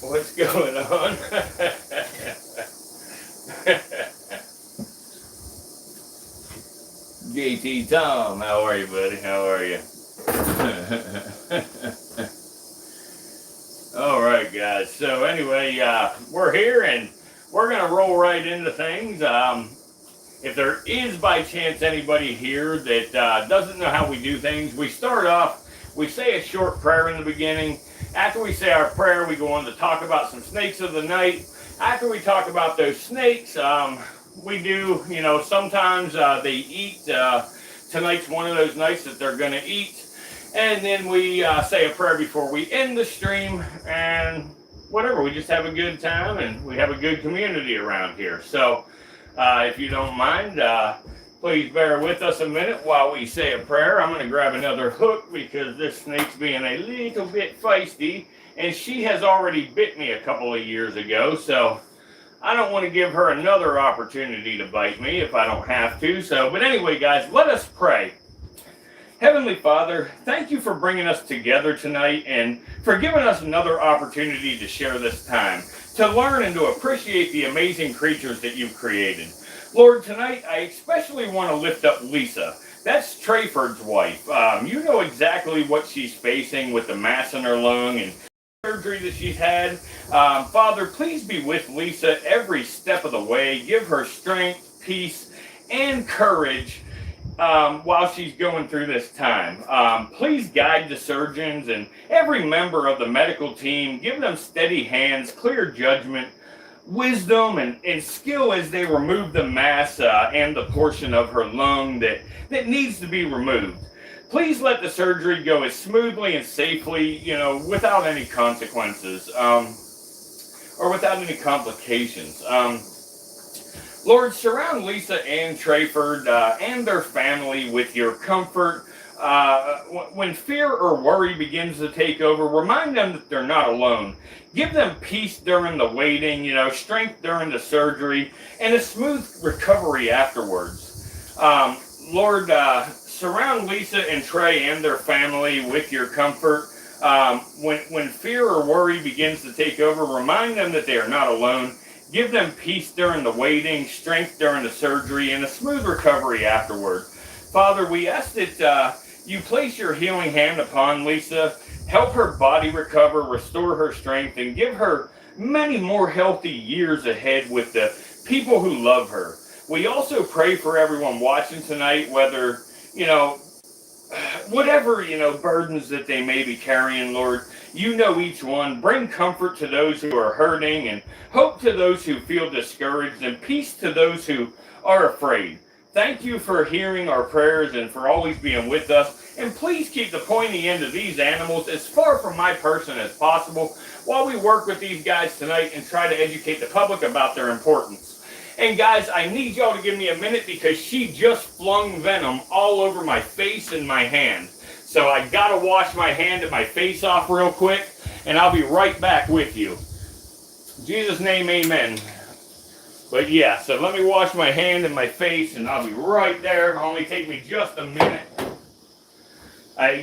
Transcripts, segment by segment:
What's going on? JT Tom, how are you, buddy? How are you? All right, guys. So anyway, we're here and we're gonna roll right into things. If there is by chance anybody here that doesn't know how we do things, we start off, we say a short prayer in the beginning. After we say our prayer, we go on to talk about some snakes of the night. After we talk about those snakes, we do, you know, sometimes they eat. Tonight's one of those nights that they're going to eat. And then we say a prayer before we end the stream, and whatever, we just have a good time and we have a good community around here. So if you don't mind, please bear with us a minute while we say a prayer. I'm going to grab another hook because this snake's being a little bit feisty, and she has already bit me a couple of years ago, so I don't want to give her another opportunity to bite me if I don't have to. So, but anyway, guys, let us pray. Heavenly Father, thank you for bringing us together tonight and for giving us another opportunity to share this time, to learn and to appreciate the amazing creatures that you've created. Lord, tonight I especially want to lift up Lisa. That's Trayford's wife. You know exactly what she's facing with the mass in her lung and surgery that she's had. Father, please be with Lisa every step of the way. Give her strength, peace, and courage while she's going through this time. Please guide the surgeons and every member of the medical team. Give them steady hands, clear judgment, wisdom, and skill as they remove the mass and the portion of her lung that needs to be removed. Please let the surgery go as smoothly and safely, you know, without any consequences or without any complications. Lord, surround Lisa and Trayford and their family with your comfort. When fear or worry begins to take over, remind them that they're not alone. Give them peace during the waiting, you know, strength during the surgery, and a smooth recovery afterwards. Lord, surround Lisa and Trey and their family with your comfort. When fear or worry begins to take over, remind them that they are not alone. Give them peace during the waiting, strength during the surgery, and a smooth recovery afterward. Father, we ask that you place your healing hand upon Lisa, help her body recover, restore her strength, and give her many more healthy years ahead with the people who love her. We also pray for everyone watching tonight, whether, you know, whatever, you know, burdens that they may be carrying, Lord. You know each one. Bring comfort to those who are hurting, and hope to those who feel discouraged, and peace to those who are afraid. Thank you for hearing our prayers and for always being with us. And please keep the pointy end of these animals as far from my person as possible while we work with these guys tonight and try to educate the public about their importance. And guys, I need y'all to give me a minute because she just flung venom all over my face and my hand. So I gotta wash my hand and my face off real quick, and I'll be right back with you. In Jesus' name, amen. But yeah, so let me wash my hand and my face, and I'll be right there. It'll only take me just a minute.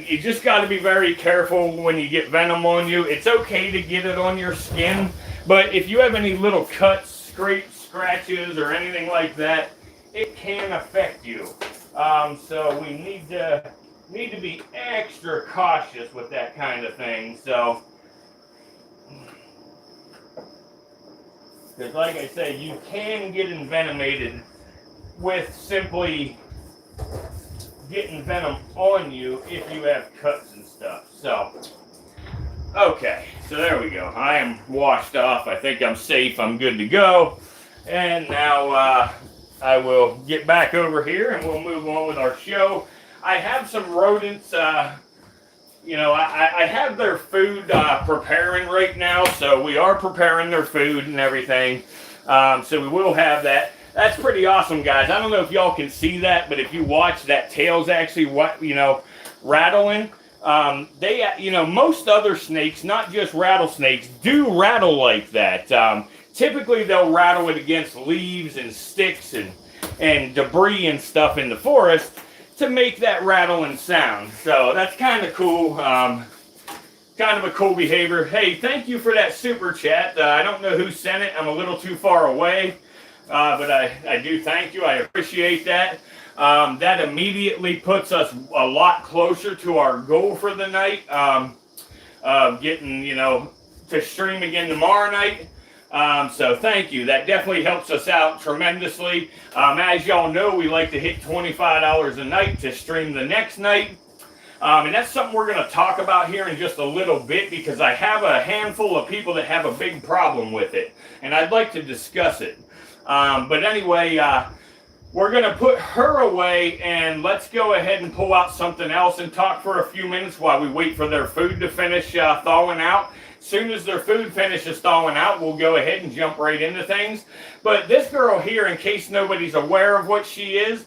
You just got to be very careful when you get venom on you. It's okay to get it on your skin, but if you have any little cuts, scrapes, scratches, or anything like that, it can affect you. So we need to be extra cautious with that kind of thing. So, because like I say, you can get envenomated with simply getting venom on you if you have cuts and stuff. So, okay, so there we go. I am washed off. I think I'm safe. I'm good to go. And now I will get back over here and we'll move on with our show. I have some rodents, you know, I have their food preparing right now, so we are preparing their food and everything. So we will have that. That's pretty awesome, guys. I don't know if y'all can see that, but if you watch, that tail's actually, you know, rattling. They, you know, most other snakes, not just rattlesnakes, do rattle like that. Typically, they'll rattle it against leaves and sticks and debris and stuff in the forest to make that rattling sound. So that's kind of cool. kind of a cool behavior. Hey, thank you for that super chat. I don't know who sent it. I'm a little too far away, but I do thank you. I appreciate that. That immediately puts us a lot closer to our goal for the night, of getting, to stream again tomorrow night. So thank you. That definitely helps us out tremendously. As y'all know, we like to hit $25 a night to stream the next night. And that's something we're going to talk about here in just a little bit, because I have a handful of people that have a big problem with it, and I'd like to discuss it. But anyway, we're going to put her away, and let's go ahead and pull out something else and talk for a few minutes while we wait for their food to finish thawing out. As soon as their food finishes thawing out, we'll go ahead and jump right into things. But this girl here, in case nobody's aware of what she is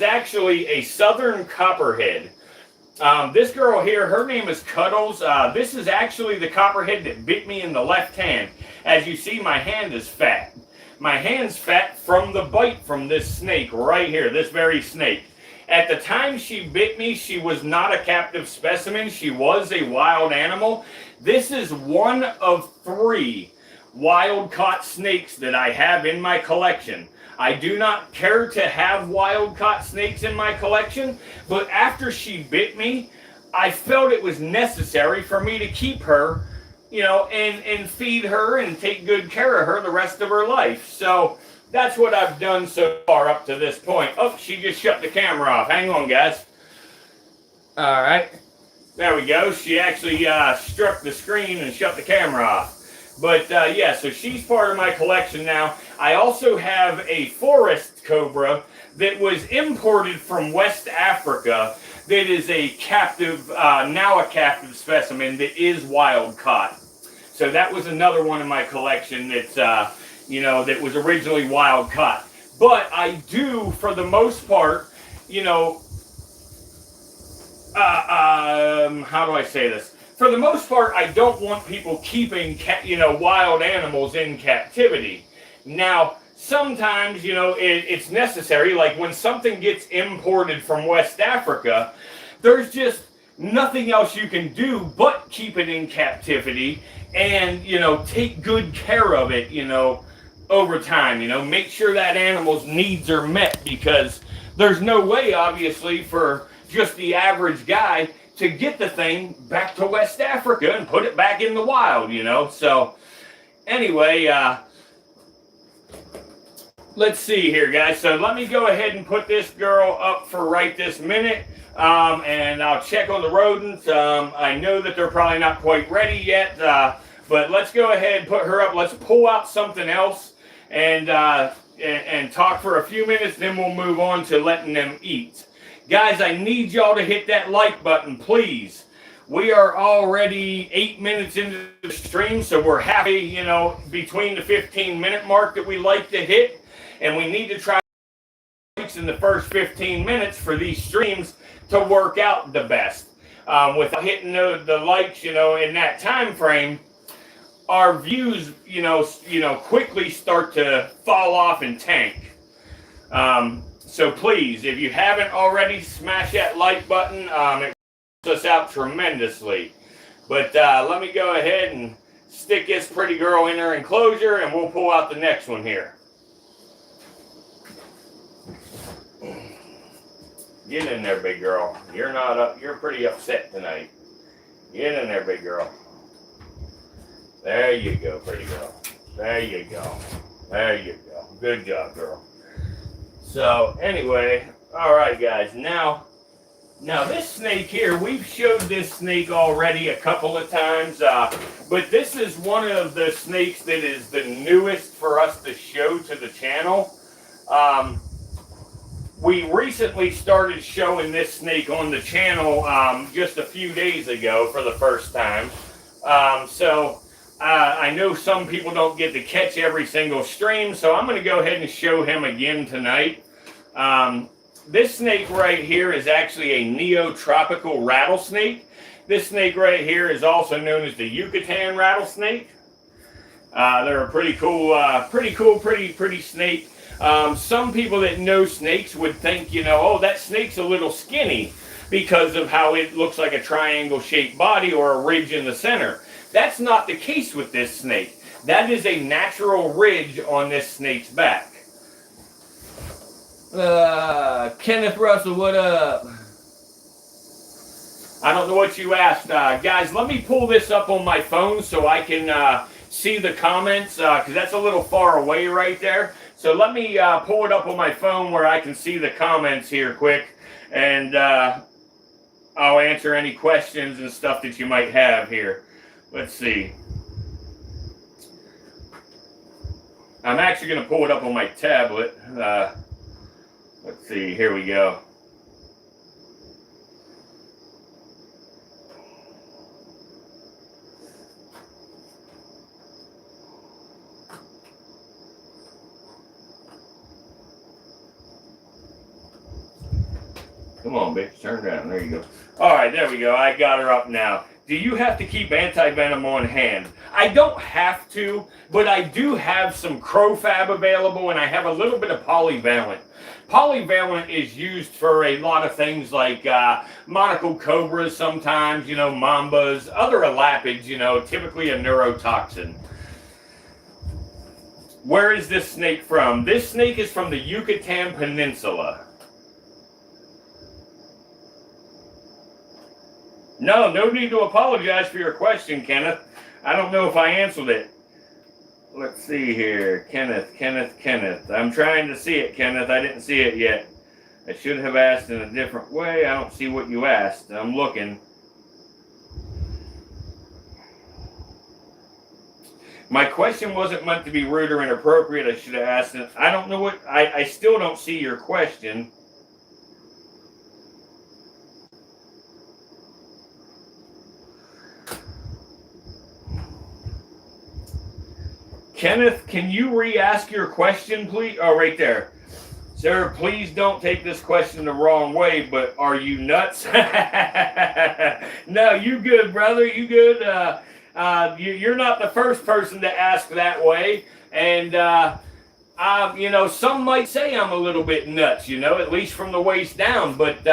actually a southern copperhead. This girl here, her name is Cuddles. This is actually the copperhead that bit me in the left hand. As you see, my hand is fat. My hand's fat from the bite from this snake right here, this very snake. At the time she bit me, she was not a captive specimen. She was a wild animal. This is one of 3 wild-caught snakes that I have in my collection. I do not care to have wild-caught snakes in my collection, but after she bit me, I felt it was necessary for me to keep her, and feed her and take good care of her the rest of her life. So that's what I've done so far up to this point. Oh, she just shut the camera off. Hang on, guys. All right. There we go. She actually struck the screen and shut the camera off. But yeah, so she's part of my collection now. I also have a forest cobra that was imported from West Africa that is a captive, now a captive specimen that is wild caught. So that was another one in my collection that's, that was originally wild caught. But I do, for the most part, how do I say this? For the most part, I don't want people keeping, wild animals in captivity. Now, sometimes, it's necessary. Like when something gets imported from West Africa, there's just nothing else you can do but keep it in captivity and, take good care of it, over time. Make sure that animal's needs are met, because there's no way, obviously, for just the average guy to get the thing back to West Africa and put it back in the wild, So, anyway, let's see here, guys. So let me go ahead and put this girl up for right this minute, and I'll check on the rodents. I know that they're probably not quite ready yet, but let's go ahead and put her up. Let's pull out something else and talk for a few minutes, then we'll move on to letting them eat. Guys, I need y'all to hit that like button, please. We are already 8 minutes into the stream, so we're happy, between the 15-minute mark that we like to hit. And we need to try in the first 15 minutes for these streams to work out the best. Without hitting the likes, in that time frame, our views, quickly start to fall off and tank. So please, if you haven't already, smash that like button. It helps us out tremendously. But let me go ahead and stick this pretty girl in her enclosure, and we'll pull out the next one here. Get in there, big girl. You're not up. You're pretty upset tonight. Get in there, big girl. There you go, pretty girl. There you go. There you go. Good job, girl. So anyway, all right, guys. Now this snake here, we've showed this snake already a couple of times, but this is one of the snakes that is the newest for us to show to the channel. We recently started showing this snake on the channel just a few days ago for the first time. I know some people don't get to catch every single stream, so I'm going to go ahead and show him again tonight. This snake right here is actually a neotropical rattlesnake. This snake right here is also known as the Yucatan rattlesnake. They're a pretty cool snake. Some people that know snakes would think, oh, that snake's a little skinny. because of how it looks like a triangle-shaped body or a ridge in the center. That's not the case with this snake. That is a natural ridge on this snake's back. Kenneth Russell, what up? I don't know what you asked. Guys, let me pull this up on my phone so I can see the comments, because that's a little far away right there. So let me pull it up on my phone where I can see the comments here quick, and I'll answer any questions and stuff that you might have here. Let's see. I'm actually going to pull it up on my tablet. Let's see, here we go. Come on, bitch, turn down. There you go. All right, there we go. I got her up now. Do you have to keep anti-venom on hand? I don't have to, but I do have some crowfab available, and I have a little bit of polyvalent. Polyvalent is used for a lot of things like monocle cobras sometimes, you know, mambas, other elapids, you know, typically a neurotoxin. Where is this snake from? This snake is from the Yucatan Peninsula. No need to apologize for your question, Kenneth. I don't know if I answered it. Let's see here. Kenneth. I'm trying to see it, Kenneth. I didn't see it yet. I should have asked in a different way. I don't see what you asked. I'm looking. My question wasn't meant to be rude or inappropriate. I should have asked it. I don't know what... I still don't see your question. Kenneth, can you re-ask your question, please? Oh, right there. Sir, please don't take this question the wrong way, but are you nuts? No, you good, brother. You good. You're not the first person to ask that way. And, you know, some might say I'm a little bit nuts, you know, at least from the waist down. But,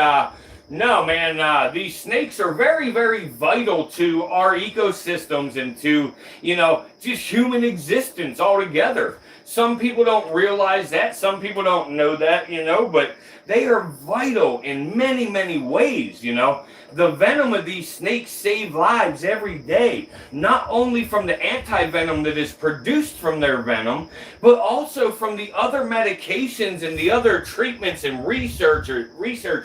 no, man, these snakes are very, very vital to our ecosystems and to, you know, just human existence altogether. Some people don't realize that. Some people don't know that, you know, but they are vital in many, many ways, you know. The venom of these snakes save lives every day, not only from the anti-venom that is produced from their venom, but also from the other medications and the other treatments and research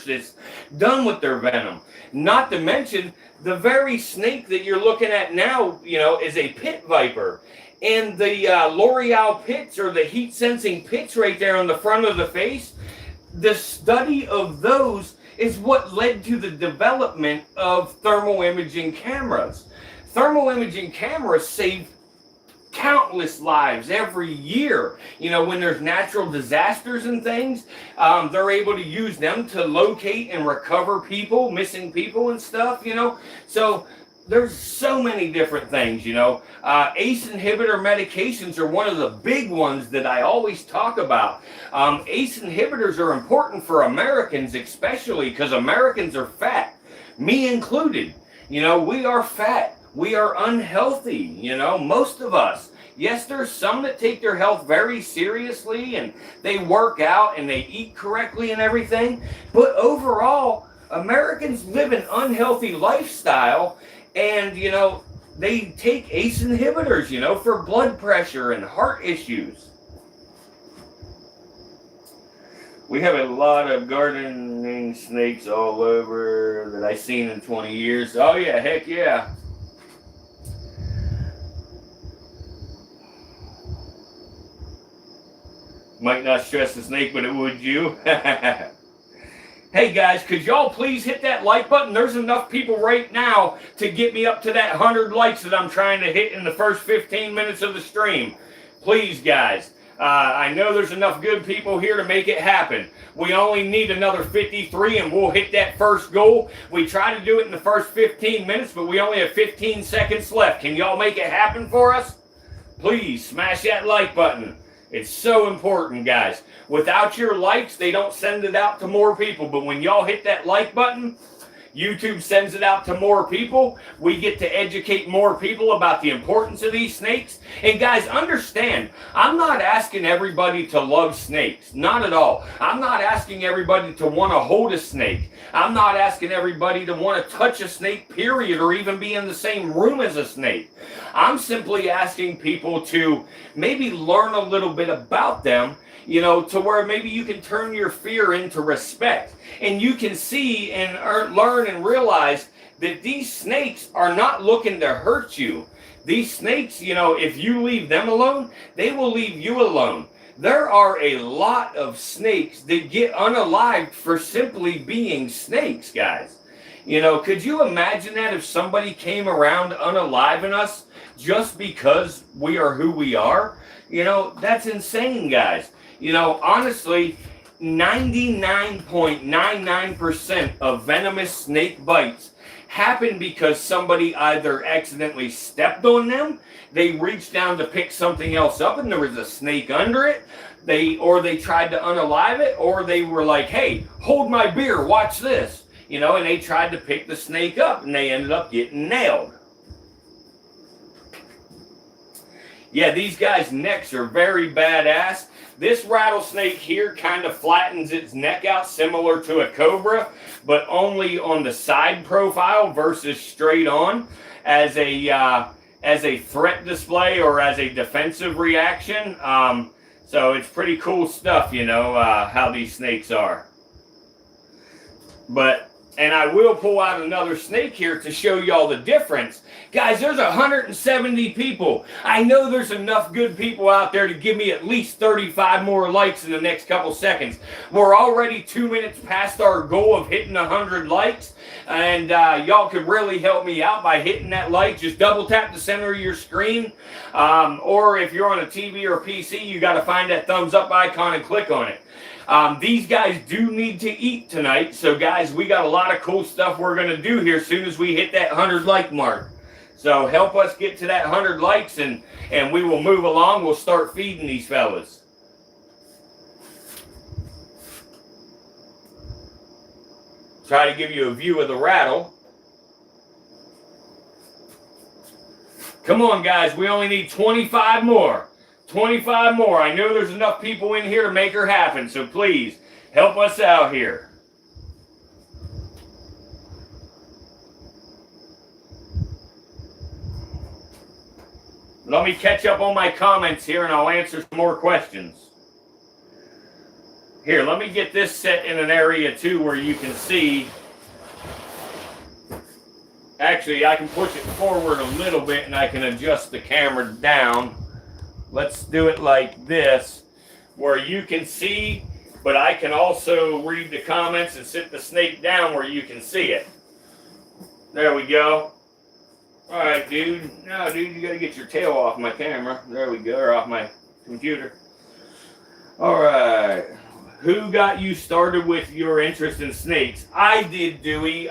that's done with their venom. Not to mention, the very snake that you're looking at now, you know, is a pit viper. And the L'Oreal pits, or the heat-sensing pits right there on the front of the face, the study of those is what led to the development of thermal imaging cameras. Thermal imaging cameras save countless lives every year. You know, when there's natural disasters and things, they're able to use them to locate and recover people, missing people and stuff, you know. So there's so many different things, you know. ACE inhibitor medications are one of the big ones that I always talk about. ACE inhibitors are important for Americans, especially because Americans are fat, me included. You know, we are fat. We are unhealthy, you know, most of us. Yes, there's some that take their health very seriously and they work out and they eat correctly and everything. But overall, Americans live an unhealthy lifestyle. And, you know, they take ACE inhibitors, you know, for blood pressure and heart issues. We have a lot of gardening snakes all over that I've seen in 20 years. Oh, yeah, heck yeah. Might not stress the snake, but it would you. Hey guys, could y'all please hit that like button? There's enough people right now to get me up to that 100 likes that I'm trying to hit in the first 15 minutes of the stream. Please, guys. I know there's enough good people here to make it happen. We only need another 53 and we'll hit that first goal. We try to do it in the first 15 minutes, but we only have 15 seconds left. Can y'all make it happen for us? Please, smash that like button. It's so important, guys. Without your likes, they don't send it out to more people. But when y'all hit that like button, YouTube sends it out to more people. We get to educate more people about the importance of these snakes. And guys, understand, I'm not asking everybody to love snakes. Not at all. I'm not asking everybody to want to hold a snake. I'm not asking everybody to want to touch a snake, period, or even be in the same room as a snake. I'm simply asking people to maybe learn a little bit about them, you know, to where maybe you can turn your fear into respect. And you can see and learn and realize that these snakes are not looking to hurt you. These snakes, you know, if you leave them alone, they will leave you alone. There are a lot of snakes that get unalived for simply being snakes, guys. You know, could you imagine that if somebody came around unaliving us just because we are who we are? You know, that's insane, guys. You know, honestly, 99.99% of venomous snake bites happen because somebody either accidentally stepped on them, they reached down to pick something else up and there was a snake under it, they tried to unalive it, or they were like, hey, hold my beer, watch this. You know, and they tried to pick the snake up and they ended up getting nailed. Yeah, these guys' necks are very badass. This rattlesnake here kind of flattens its neck out similar to a cobra, but only on the side profile versus straight on as a threat display or as a defensive reaction. So it's pretty cool stuff, you know, how these snakes are. And I will pull out another snake here to show y'all the difference. Guys, there's 170 people. I know there's enough good people out there to give me at least 35 more likes in the next couple seconds. We're already 2 minutes past our goal of hitting 100 likes. And y'all could really help me out by hitting that like. Just double tap the center of your screen. Or if you're on a TV or a PC, you got to find that thumbs up icon and click on it. These guys do need to eat tonight, so guys, we got a lot of cool stuff we're going to do here as soon as we hit that 100 like mark. So help us get to that 100 likes and we will move along. We'll start feeding these fellas. Try to give you a view of the rattle. Come on, guys, we only need 25 more. 25 more. I know there's enough people in here to make her happen, so please help us out here. Let me catch up on my comments here and I'll answer some more questions. Here, let me get this set in an area too where you can see. Actually, I can push it forward a little bit and I can adjust the camera down. Let's do it like this, where you can see, but I can also read the comments and sit the snake down where you can see it. There we go. All right, dude. No, dude, you got to get your tail off my camera. There we go, or off my computer. All right. Who got you started with your interest in snakes? I did, Dewey.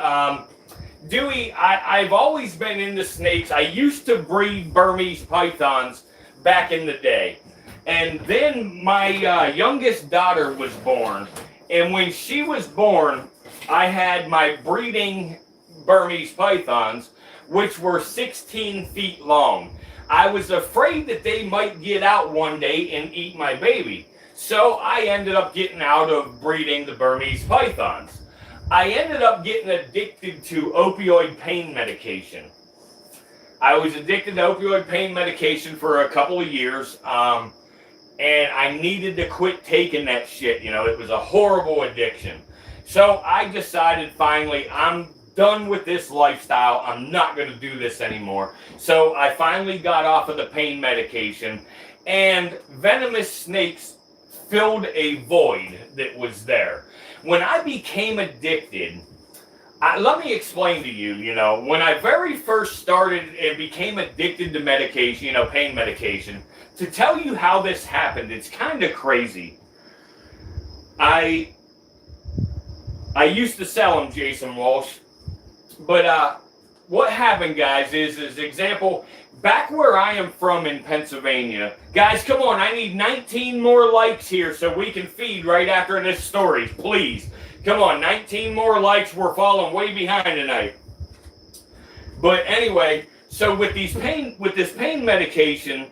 Dewey, I've always been into snakes. I used to breed Burmese pythons back in the day. And then my youngest daughter was born. And when she was born, I had my breeding Burmese pythons, which were 16 feet long. I was afraid that they might get out one day and eat my baby. So I ended up getting out of breeding the Burmese pythons. I ended up getting addicted to opioid pain medication. I was addicted to opioid pain medication for a couple of years, and I needed to quit taking that shit. You know, it was a horrible addiction. So I decided finally, I'm done with this lifestyle. I'm not going to do this anymore. So I finally got off of the pain medication, and venomous snakes filled a void that was there. When I became addicted, let me explain to you, you know, when I very first started and became addicted to medication, you know, pain medication, to tell you how this happened, it's kind of crazy. I used to sell them, Jason Walsh, but what happened, guys, is example, back where I am from in Pennsylvania, guys, come on, I need 19 more likes here so we can feed right after this story, please. Come on, 19 more likes. We're falling way behind tonight. But anyway, so with this pain medication,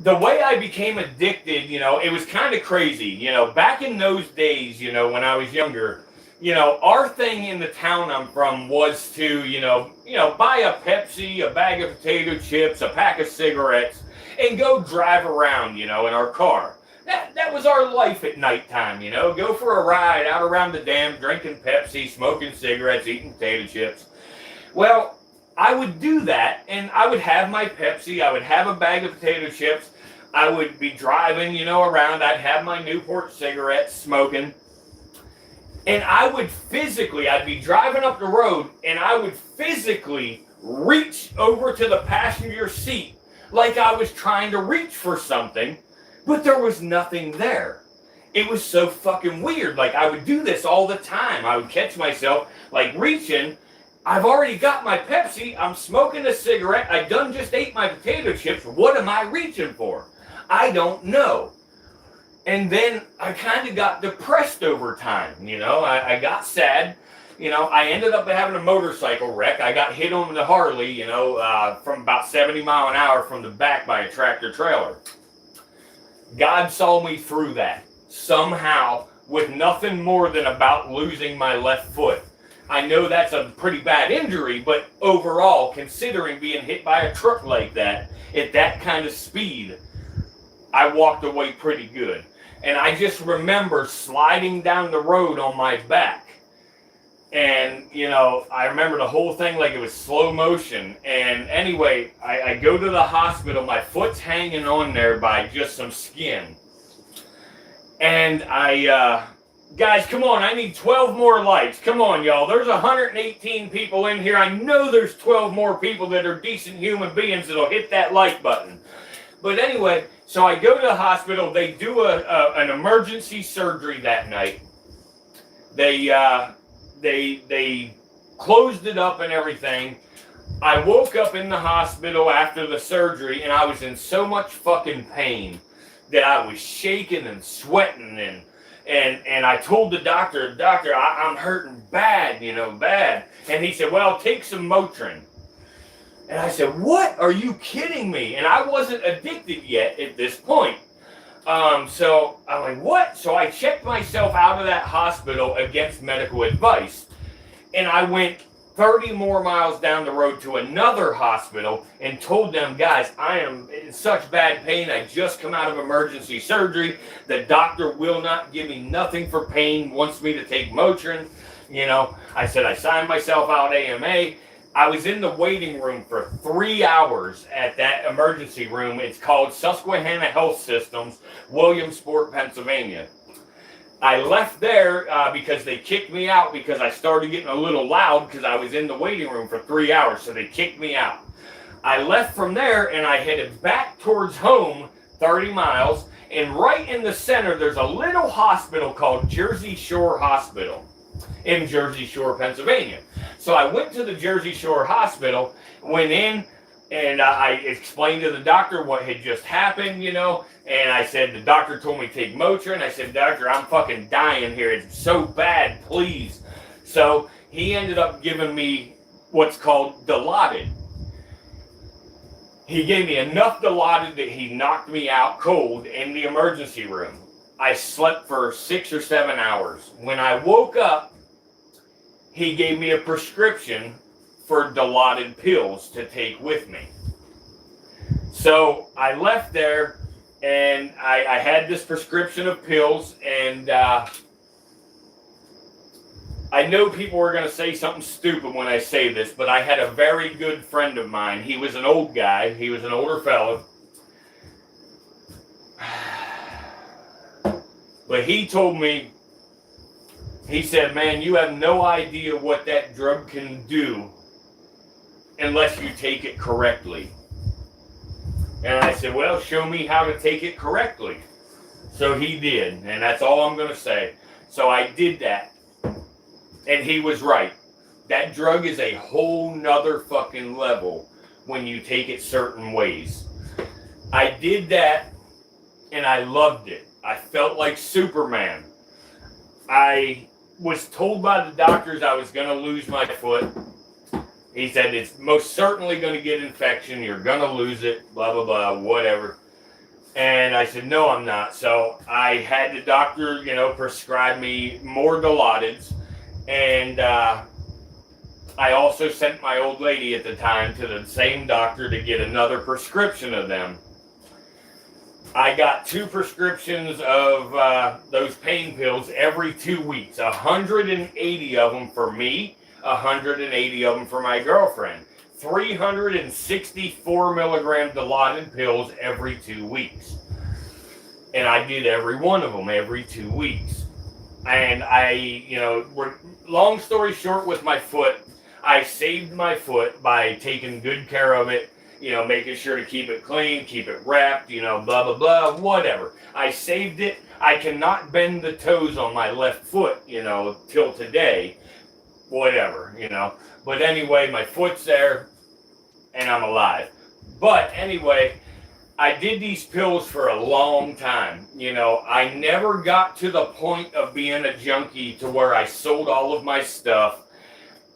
the way I became addicted, it was kind of crazy. Back in those days, when I was younger, our thing in the town I'm from was to, buy a Pepsi, a bag of potato chips, a pack of cigarettes, and go drive around, in our car. That was our life at nighttime, go for a ride out around the dam, drinking Pepsi, smoking cigarettes, eating potato chips. Well, I would do that, and I would have my Pepsi, I would have a bag of potato chips, I would be driving, around, I'd have my Newport cigarettes, smoking, and I'd be driving up the road, and I would physically reach over to the passenger seat like I was trying to reach for something, but there was nothing there. It was so fucking weird. Like, I would do this all the time. I would catch myself, like, reaching. I've already got my Pepsi. I'm smoking a cigarette. I done just ate my potato chips. What am I reaching for? I don't know. And then I kind of got depressed over time. I got sad. I ended up having a motorcycle wreck. I got hit on the Harley, from about 70 miles an hour from the back by a tractor trailer. God saw me through that somehow with nothing more than about losing my left foot. I know that's a pretty bad injury, but overall, considering being hit by a truck like that, at that kind of speed, I walked away pretty good. And I just remember sliding down the road on my back. And, I remember the whole thing like it was slow motion. And anyway, I go to the hospital. My foot's hanging on there by just some skin. And guys, come on, I need 12 more likes. Come on, y'all. There's 118 people in here. I know there's 12 more people that are decent human beings that'll hit that like button. But anyway, so I go to the hospital. They do an emergency surgery that night. They closed it up and everything. I woke up in the hospital after the surgery, and I was in so much fucking pain that I was shaking and sweating, and I told the doctor, I'm hurting bad, bad. And he said, well, take some Motrin. And I said, what? Are you kidding me? And I wasn't addicted yet at this point. So I'm like, what? So I checked myself out of that hospital against medical advice. And I went 30 more miles down the road to another hospital and told them, guys, I am in such bad pain. I just come out of emergency surgery. The doctor will not give me nothing for pain, wants me to take Motrin. I said, I signed myself out AMA. I was in the waiting room for 3 hours at that emergency room. It's called Susquehanna Health Systems, Williamsport, Pennsylvania. I left there because they kicked me out because I started getting a little loud because I was in the waiting room for 3 hours, so they kicked me out. I left from there and I headed back towards home 30 miles, and right in the center there's a little hospital called Jersey Shore Hospital in Jersey Shore, Pennsylvania. So I went to the Jersey Shore Hospital, went in, and I explained to the doctor what had just happened, and I said, the doctor told me to take Motrin. I said, doctor, I'm fucking dying here. It's so bad, please. So he ended up giving me what's called Dilaudid. He gave me enough Dilaudid that he knocked me out cold in the emergency room. I slept for 6 or 7 hours. When I woke up, he gave me a prescription for Dilaudid pills to take with me. So I left there, and I had this prescription of pills, and I know people are going to say something stupid when I say this, but I had a very good friend of mine. He was an old guy. He was an older fellow. But he told me, he said, man, you have no idea what that drug can do unless you take it correctly. And I said, well, show me how to take it correctly. So he did, and that's all I'm going to say. So I did that, and he was right. That drug is a whole nother fucking level when you take it certain ways. I did that and I loved it. I felt like Superman. I was told by the doctors I was going to lose my foot. He said, it's most certainly going to get infection. You're going to lose it, blah, blah, blah, whatever. And I said, no, I'm not. So I had the doctor, prescribe me more Dilaudids. And I also sent my old lady at the time to the same doctor to get another prescription of them. I got 2 prescriptions of those pain pills every 2 weeks. 180 of them for me, 180 of them for my girlfriend. 364 milligram Dilaudid pills every 2 weeks. And I did every one of them every 2 weeks. And long story short with my foot, I saved my foot by taking good care of it, making sure to keep it clean, keep it wrapped, blah, blah, blah, whatever. I saved it. I cannot bend the toes on my left foot, till today, whatever, But anyway, my foot's there and I'm alive. But anyway, I did these pills for a long time. I never got to the point of being a junkie to where I sold all of my stuff.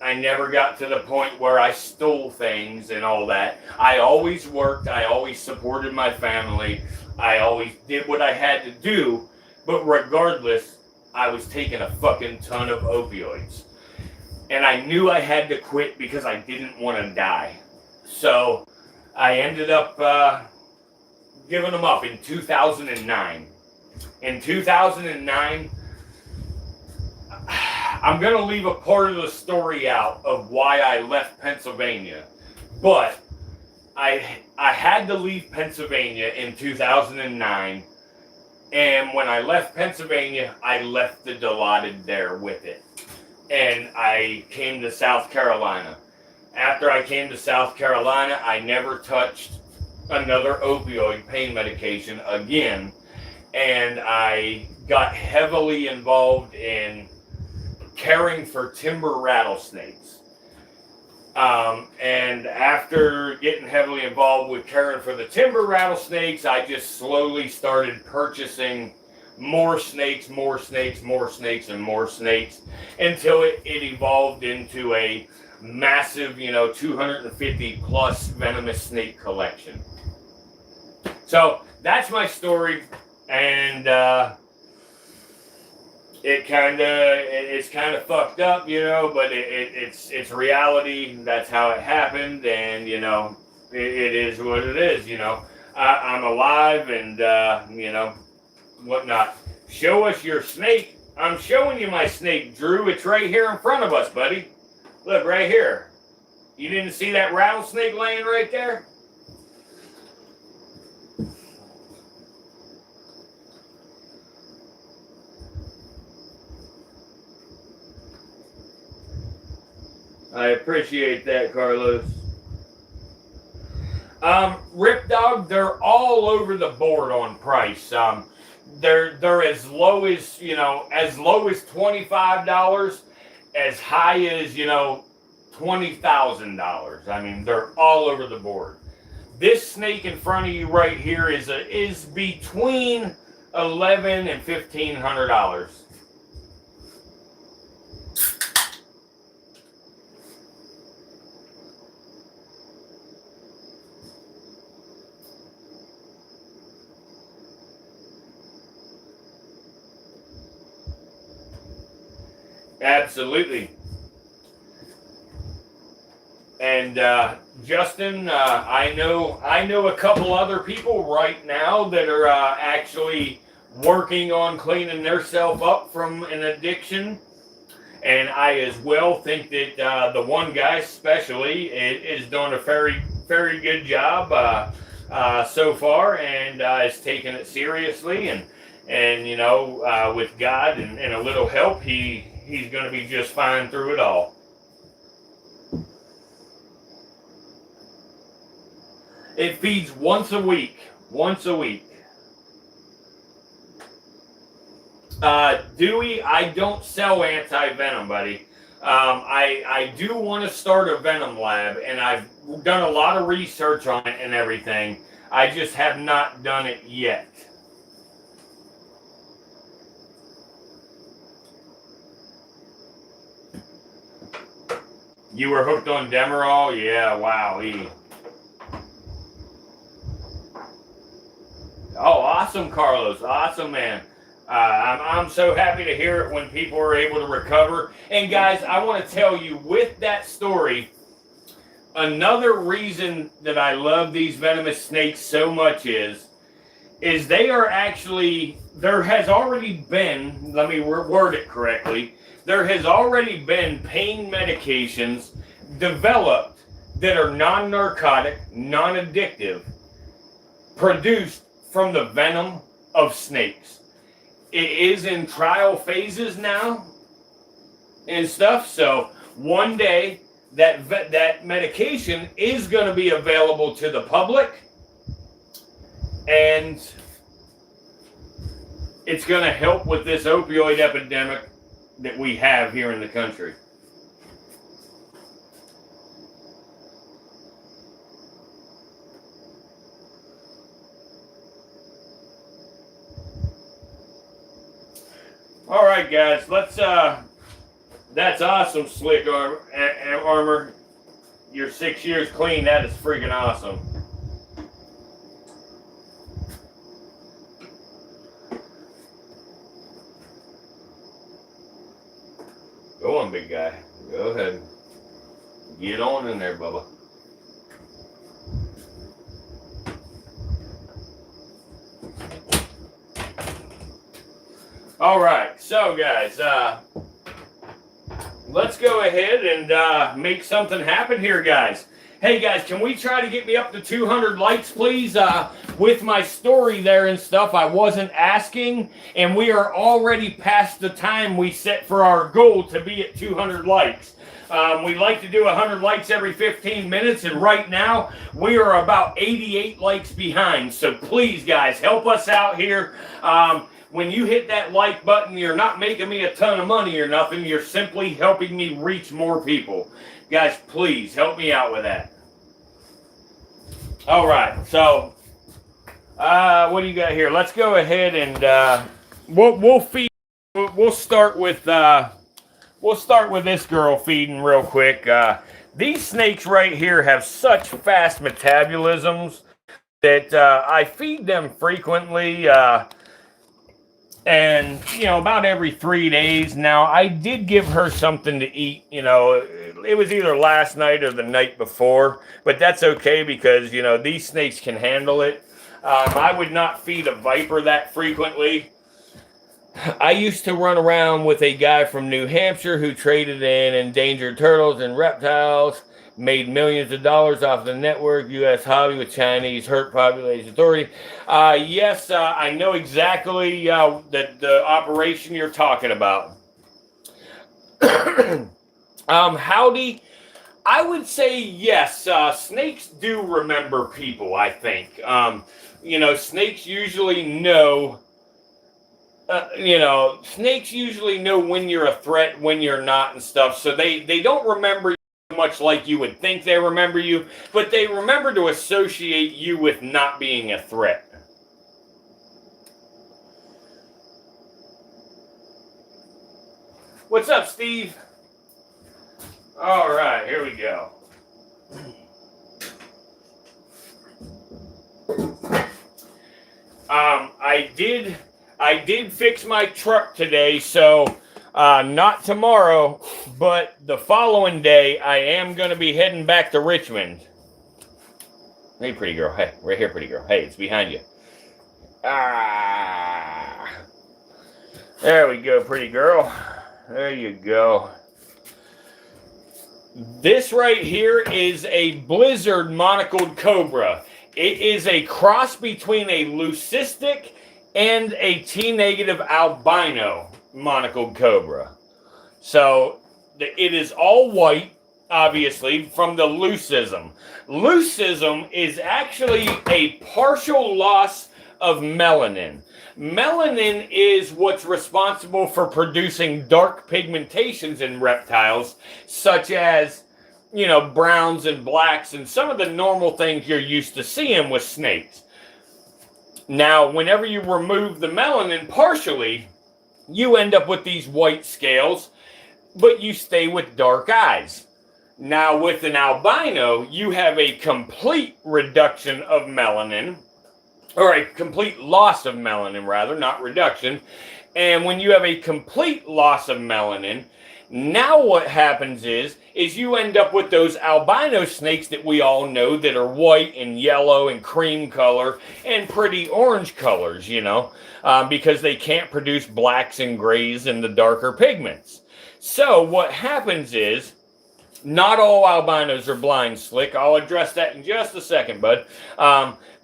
I never got to the point where I stole things and all that. I always worked. I always supported my family. I always did what I had to do. But regardless, I was taking a fucking ton of opioids. And I knew I had to quit because I didn't want to die. So I ended up giving them up in 2009. In 2009, I'm going to leave a part of the story out of why I left Pennsylvania. But I had to leave Pennsylvania in 2009. And when I left Pennsylvania, I left the Dilaudid there with it. And I came to South Carolina. After I came to South Carolina, I never touched another opioid pain medication again. And I got heavily involved in caring for timber rattlesnakes. And after getting heavily involved with caring for the timber rattlesnakes, I just slowly started purchasing more snakes, and more snakes, until it evolved into a massive, 250 plus venomous snake collection. So that's my story, and it's kind of fucked up, but it's reality. That's how it happened, and it is what it is. I'm alive, and whatnot. Show us your snake. I'm showing you my snake, Drew. It's right here in front of us, buddy. Look, right here. You didn't see that rattlesnake laying right there? I appreciate that, Carlos. Rip Dog, they're all over the board on price. They're as low as $25, as high as $20,000. I mean, they're all over the board. This snake in front of you right here is between $1,100 and $1,500. Absolutely. And Justin, I know a couple other people right now that are actually working on cleaning themselves up from an addiction. And I as well think that the one guy especially is doing a very, very good job so far, and is taking it seriously. And with God and a little help, he's going to be just fine through it all. It feeds once a week. Dewey, I don't sell anti-venom, buddy. I do want to start a venom lab, and I've done a lot of research on it and everything. I just have not done it yet. You were hooked on Demerol? Yeah, wow. Oh, awesome, Carlos. Awesome, man. I'm so happy to hear it when people are able to recover. And guys, I want to tell you with that story, another reason that I love these venomous snakes so much is they are actually, there has already been, let me word it correctly, there has already been pain medications developed that are non-narcotic, non-addictive, produced from the venom of snakes. It is in trial phases now and stuff, so one day that medication is going to be available to the public, and it's going to help with this opioid epidemic that we have here in the country. All right, guys, let's that's awesome, Slick Armor. You're 6 years clean. That is freaking awesome. Go on, big guy. Go ahead. Get on in there, Bubba. All right, so guys, let's go ahead and make something happen here, guys. Hey, guys, can we try to get me up to 200 likes, please? With my story there and stuff, I wasn't asking, and we are already past the time we set for our goal to be at 200 likes. We like to do 100 likes every 15 minutes, and right now, we are about 88 likes behind. So please, guys, help us out here. When you hit that like button, you're not making me a ton of money or nothing. You're simply helping me reach more people. Guys, please help me out with that. All right, so what do you got here? Let's go ahead and we'll feed. We'll start with this girl feeding real quick. These snakes right here have such fast metabolisms that I feed them frequently. And, you know, about every 3 days. Now, I did give her something to eat, you know. It was either last night or the night before. But that's okay because, you know, these snakes can handle it. I would not feed a viper that frequently. I used to run around with a guy from New Hampshire who traded in endangered turtles and reptiles. Made millions of dollars off the network, U.S. hobby with Chinese herd population authority. Yes, I know exactly the operation you're talking about. Howdy. I would say yes. Snakes do remember people, I think. You know, snakes usually know. Snakes usually know when you're a threat, when you're not, and stuff. So they don't remember you much like you would think they remember you, but they remember to associate you with not being a threat. What's up, Steve? All right, here we go. I did fix my truck today, so not tomorrow, but the following day, I am going to be heading back to Richmond. Hey, pretty girl. Hey, right here, pretty girl. Hey, it's behind you. Ah. There we go, pretty girl. There you go. This right here is a blizzard monocled cobra. It is a cross between a leucistic and a T-negative albino monocled cobra. So it is all white, obviously, from the leucism. Leucism is actually a partial loss of melanin. Melanin is what's responsible for producing dark pigmentations in reptiles, such as, browns and blacks and some of the normal things you're used to seeing with snakes. Now, whenever you remove the melanin partially, you end up with these white scales, but you stay with dark eyes. Now, with an albino, you have a complete reduction of melanin, or a complete loss of melanin, rather, not reduction. And when you have a complete loss of melanin, now what happens is you end up with those albino snakes that we all know that are white and yellow and cream color and pretty orange colors, because they can't produce blacks and grays and the darker pigments. So what happens is, not all albinos are blind, Slick. I'll address that in just a second, bud.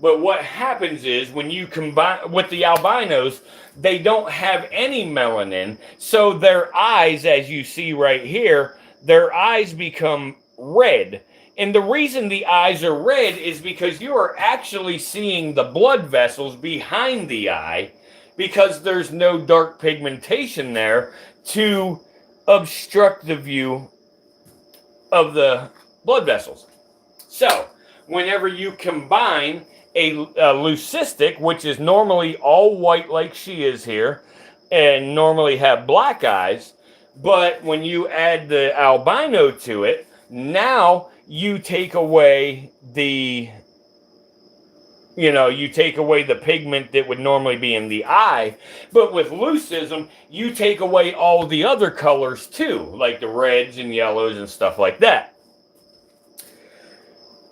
But what happens is when you combine with the albinos, they don't have any melanin. So their eyes, as you see right here, their eyes become red. And the reason the eyes are red is because you are actually seeing the blood vessels behind the eye because there's no dark pigmentation there to obstruct the view of the blood vessels. So, whenever you combine a leucistic, which is normally all white like she is here, and normally have black eyes, but when you add the albino to it, now you take away the pigment that would normally be in the eye. But with leucism, you take away all the other colors too, like the reds and yellows and stuff like that.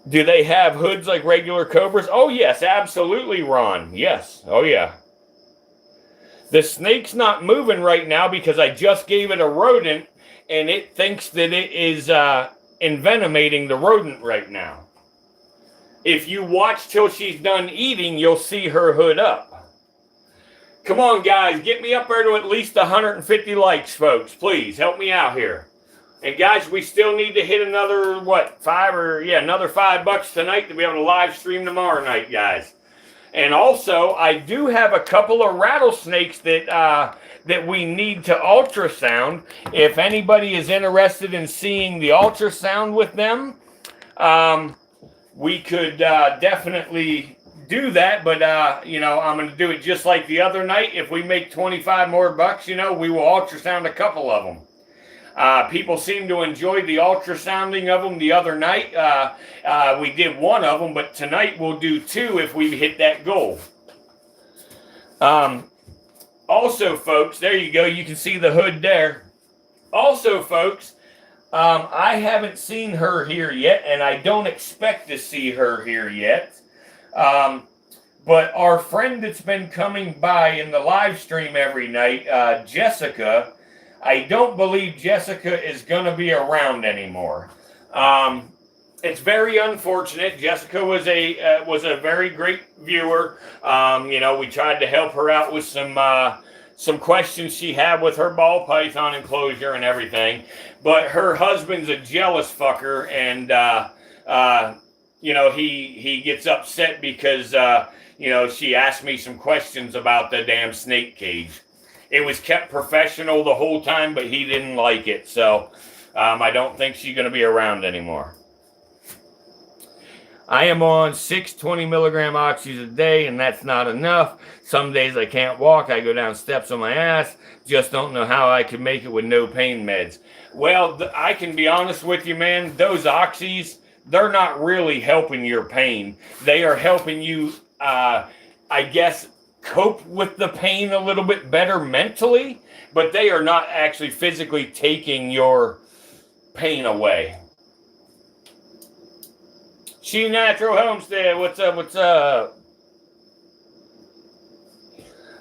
Do they have hoods like regular cobras? Oh, yes, absolutely, Ron. Yes. Oh, yeah. The snake's not moving right now because I just gave it a rodent, and it thinks that it is envenomating the rodent right now. If you watch till she's done eating, you'll see her hood up. Come on, guys. Get me up there to at least 150 likes, folks. Please, help me out here. And, guys, we still need to hit another, another $5 tonight to be able to live stream tomorrow night, guys. And also, I do have a couple of rattlesnakes that we need to ultrasound. If anybody is interested in seeing the ultrasound with them, we could definitely do that, but, I'm going to do it just like the other night. If we make 25 more bucks, we will ultrasound a couple of them. People seem to enjoy the ultrasounding of them the other night. We did one of them, but tonight we'll do two if we hit that goal. Also, folks, there you go. You can see the hood there. Also, folks, I haven't seen her here yet, and I don't expect to see her here yet. But our friend that's been coming by in the live stream every night, Jessica, I don't believe Jessica is going to be around anymore. It's very unfortunate. Jessica was a very great viewer. We tried to help her out with some questions she had with her ball python enclosure and everything. But her husband's a jealous fucker, and he gets upset because she asked me some questions about the damn snake cage. It was kept professional the whole time, but he didn't like it. So I don't think she's going to be around anymore. I am on 6 20 milligram oxys a day, and that's not enough. Some days I can't walk. I go down steps on my ass. Just don't know how I can make it with no pain meds. Well, I can be honest with you, man. Those oxys, they're not really helping your pain. They are helping you, I guess, cope with the pain a little bit better mentally, but they are not actually physically taking your pain away. She Natural Homestead, what's up?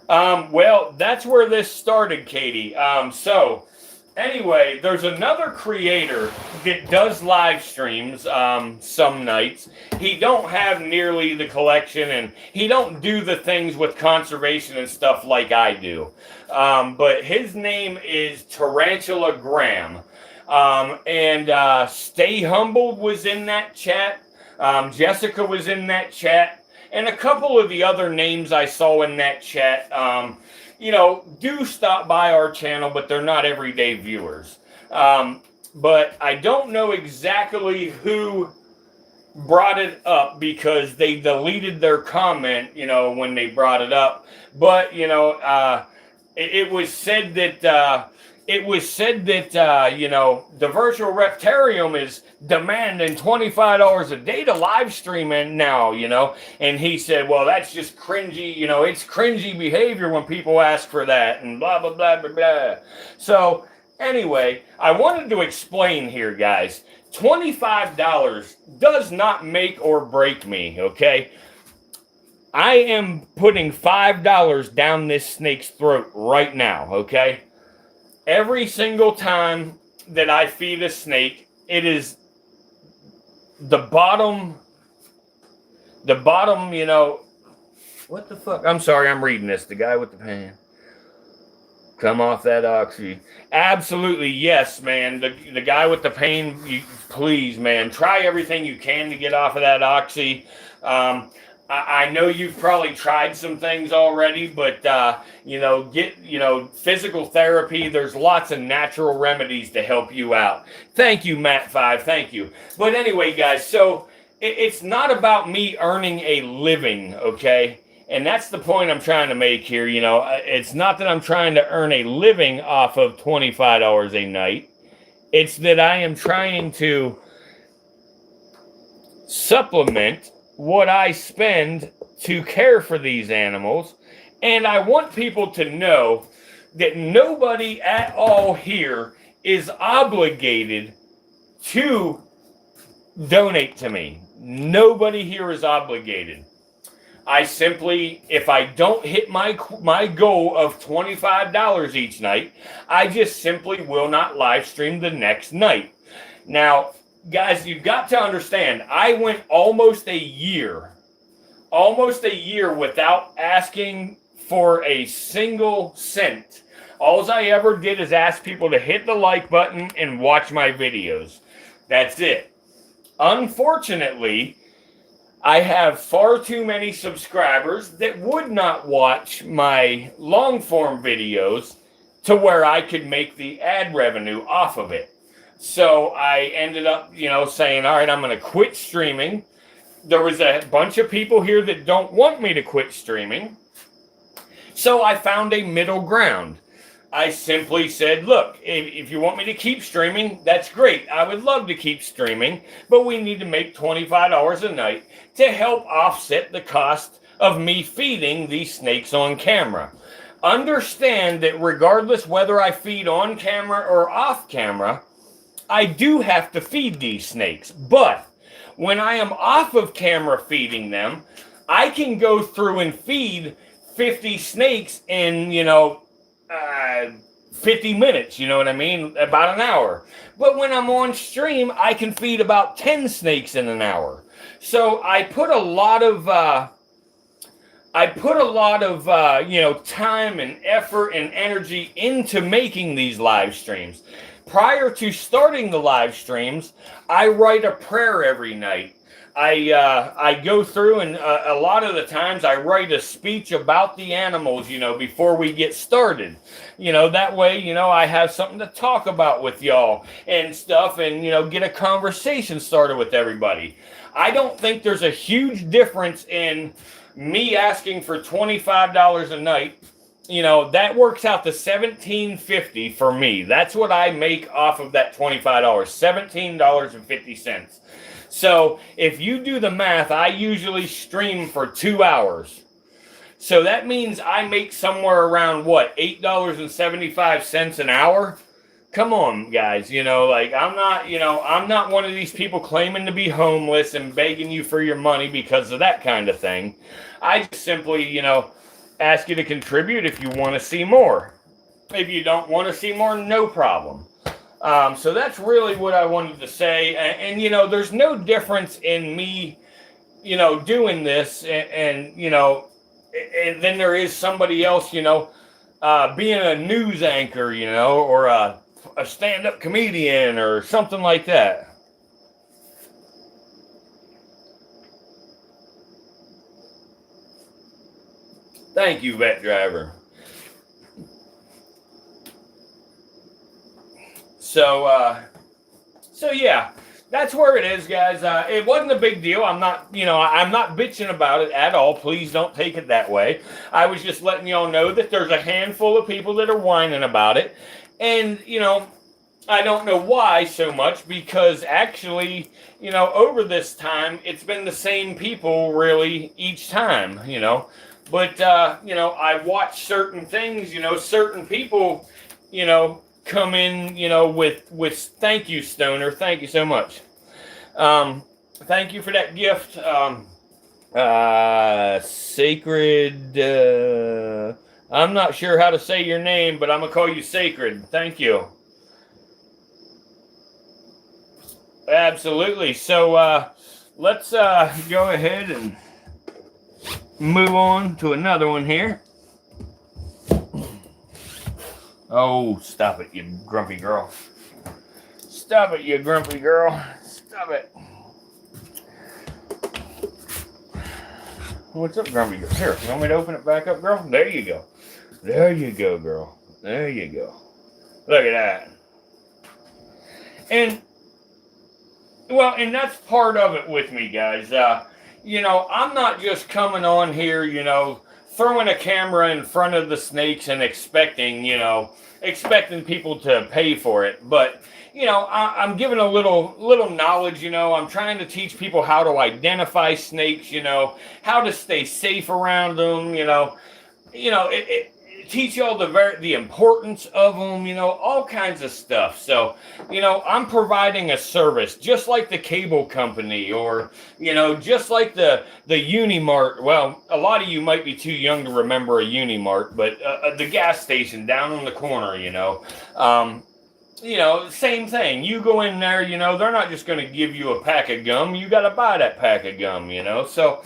Well, that's where this started, Katie. So anyway, there's another creator that does live streams some nights. He don't have nearly the collection, and he don't do the things with conservation and stuff like I do. But his name is Tarantula Graham. And Stay Humbled was in that chat. Jessica was in that chat. and a couple of the other names I saw in that chat, do stop by our channel, but they're not everyday viewers. But I don't know exactly who brought it up because they deleted their comment, when they brought it up. But, it was said that the virtual reptarium is demanding $25 a day to live stream in now, and he said, well, that's just cringy, it's cringy behavior when people ask for that and blah, blah, blah, blah, blah. So anyway, I wanted to explain here, guys. $25 does not make or break me, okay? I am putting $5 down this snake's throat right now, okay? Every single time that I feed a snake, it is the bottom, what the fuck? I'm sorry, I'm reading this. The guy with the pan. Come off that oxy. Absolutely, yes, man. The guy with the pain, please, man, try everything you can to get off of that oxy. I know you've probably tried some things already, but, get physical therapy. There's lots of natural remedies to help you out. Thank you, Matt5. Thank you. But anyway, guys, so it's not about me earning a living, okay? And that's the point I'm trying to make here. It's not that I'm trying to earn a living off of $25 a night. It's that I am trying to supplement what I spend to care for these animals. And I want people to know that nobody at all here is obligated to donate to me. Nobody here is obligated. I simply, if I don't hit my goal of $25 each night, I just simply will not live stream the next night. Now, guys, you've got to understand, I went almost a year without asking for a single cent. All I ever did is ask people to hit the like button and watch my videos. That's it. Unfortunately, I have far too many subscribers that would not watch my long form videos to where I could make the ad revenue off of it. So I ended up, saying, all right, I'm going to quit streaming. There was a bunch of people here that don't want me to quit streaming. So I found a middle ground. I simply said, look, if you want me to keep streaming, that's great. I would love to keep streaming, but we need to make $25 a night to help offset the cost of me feeding these snakes on camera. Understand that regardless whether I feed on camera or off camera, I do have to feed these snakes. But when I am off of camera feeding them, I can go through and feed 50 snakes in, 50 minutes, you know what I mean? About an hour. But when I'm on stream, I can feed about 10 snakes in an hour. So I put a lot of time and effort and energy into making these live streams. Prior to starting the live streams, I write a prayer every night. I go through and a lot of the times I write a speech about the animals, before we get started. That way, I have something to talk about with y'all and stuff and, get a conversation started with everybody. I don't think there's a huge difference in me asking for $25 a night. That works out to $17.50 for me. That's what I make off of that $25, $17.50. So if you do the math, I usually stream for 2 hours. So that means I make somewhere around $8.75 an hour. Come on, guys. I'm not one of these people claiming to be homeless and begging you for your money because of that kind of thing. I just simply, ask you to contribute if you want to see more. If you don't want to see more, no problem. So that's really what I wanted to say. And there's no difference in me, doing this and then there is somebody else, being a news anchor, or a stand-up comedian or something like that. Thank you, vet driver. So yeah, that's where it is, guys. It wasn't a big deal. I'm not bitching about it at all. Please don't take it that way. I was just letting y'all know that there's a handful of people that are whining about it. And, I don't know why so much, because actually, over this time, it's been the same people really each time, But, I watch certain things, certain people, come in, with thank you, Stoner. Thank you so much. Thank you for that gift. Sacred, I'm not sure how to say your name, but I'm going to call you Sacred. Thank you. Absolutely. So, let's, go ahead and move on to another one here. Oh, stop it, you grumpy girl. Stop it, you grumpy girl. Stop it. What's up, grumpy girl? Here, you want me to open it back up, girl? There you go. There you go, girl. There you go. Look at that. And, well, and that's part of it with me, guys. I'm not just coming on here, throwing a camera in front of the snakes and expecting people to pay for it. But, I'm giving a little knowledge, I'm trying to teach people how to identify snakes, how to stay safe around them, teach y'all the importance of them, all kinds of stuff. So, I'm providing a service just like the cable company, or, just like the Unimart. Well, a lot of you might be too young to remember a Unimart, but the gas station down on the corner, same thing. You go in there, they're not just going to give you a pack of gum. You got to buy that pack of gum, So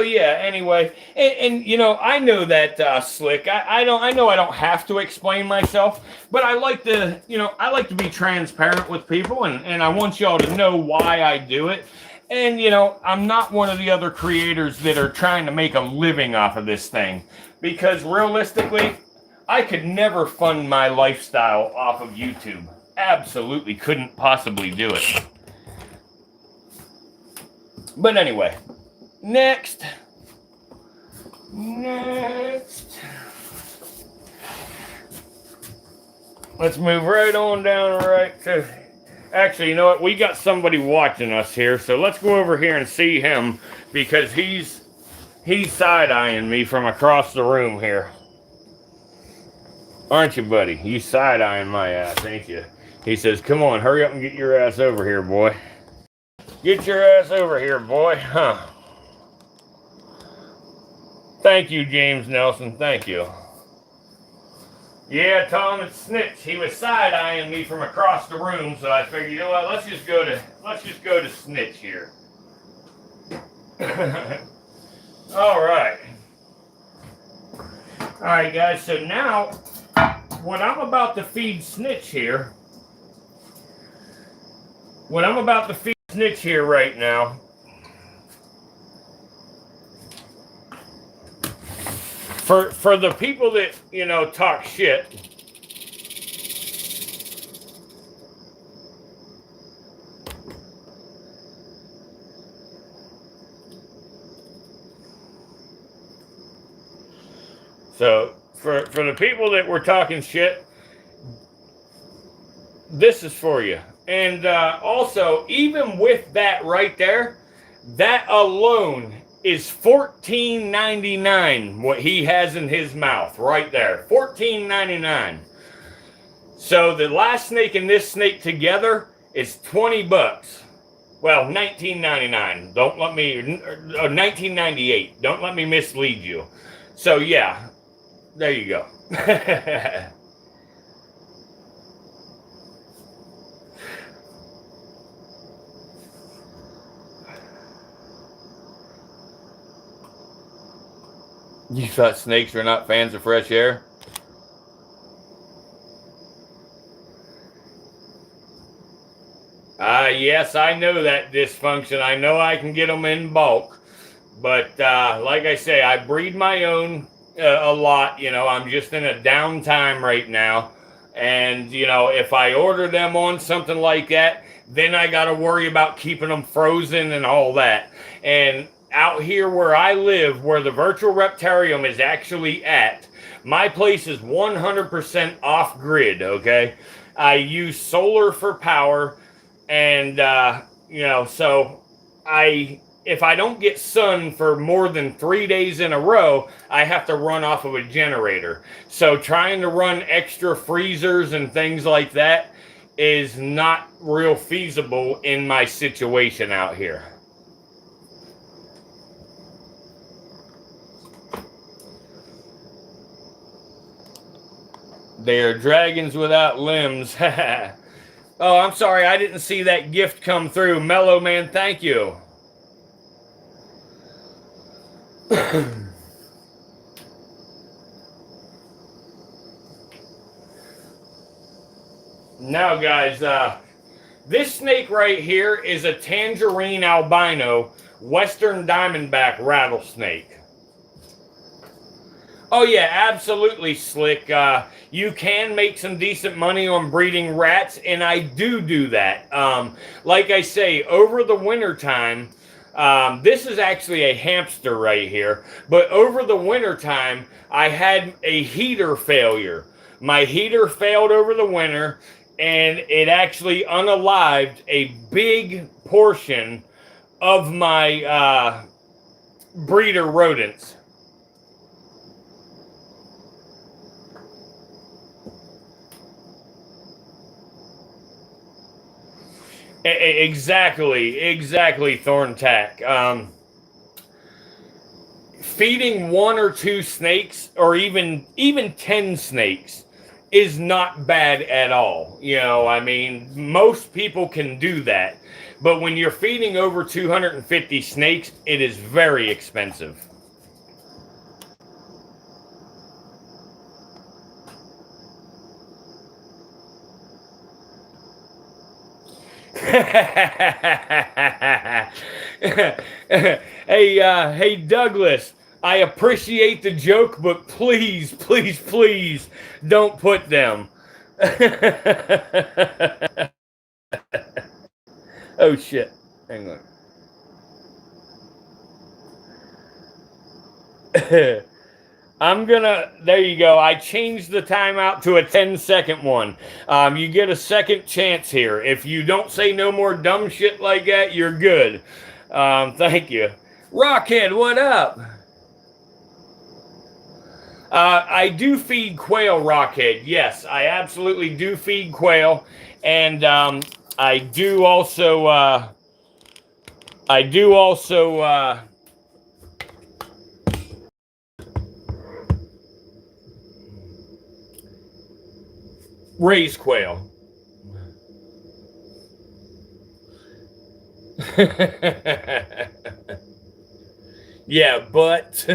yeah, anyway, and I know that Slick. I know I don't have to explain myself, but I like to be transparent with people, and I want y'all to know why I do it. And I'm not one of the other creators that are trying to make a living off of this thing, because realistically, I could never fund my lifestyle off of YouTube. Absolutely couldn't possibly do it. But anyway. Next. Let's move right on down right to... Actually, you know what? We got somebody watching us here, so let's go over here and see him, because he's side-eyeing me from across the room here. Aren't you, buddy? You side-eyeing my ass, ain't you? He says, come on, hurry up and get your ass over here, boy. Get your ass over here, boy. Huh. Thank you, James Nelson. Thank you. Yeah, Tom, it's Snitch. He was side-eyeing me from across the room, so I figured, you know what? Let's just go to Snitch here. All right. All right, guys. So now, what I'm about to feed Snitch here. What I'm about to feed Snitch here right now. For the people that, talk shit, so for the people that were talking shit, this is for you. And also, even with that right there, that alone is $14.99 what he has in his mouth right there. $14.99. So the last snake and this snake together is $20. Well, $19.99. Don't let me $19.98. Don't let me mislead you. So yeah, there you go. You thought snakes were not fans of fresh air? Yes, I know that dysfunction. I know I can get them in bulk. But like I say, I breed my own, a lot. You know, I'm just in a downtime right now. And, you know, if I order them on something like that, then I got to worry about keeping them frozen and all that. And out here where I live, where the virtual reptarium is actually at, my place is 100% off grid, okay? I use solar for power, and, you know, so if I don't get sun for more than 3 days in a row, I have to run off of a generator. So trying to run extra freezers and things like that is not real feasible in my situation out here. They are dragons without limbs. Oh, I'm sorry, I didn't see that gift come through. Mellow Man, thank you. Now, guys, this snake right here is a tangerine albino western diamondback rattlesnake. Oh yeah, absolutely, Slick. You can make some decent money on breeding rats, and I do that. Like I say, over the winter time, this is actually a hamster right here, but over the winter time, I had a heater failure. My heater failed over the winter, and it actually unalived a big portion of my breeder rodents. Exactly, Thorntack. Feeding one or two snakes, or even 10 snakes, is not bad at all. You know, I mean, most people can do that, but when you're feeding over 250 snakes, it is very expensive. Hey, Douglas. I appreciate the joke, but please, don't put them. Oh shit! Hang on. There you go. I changed the timeout to a 10-second one. You get a second chance here. If you don't say no more dumb shit like that, you're good. Thank you. Rockhead, what up? I do feed quail, Rockhead. Yes, I absolutely do feed quail. And I do also, raise quail. Yeah, but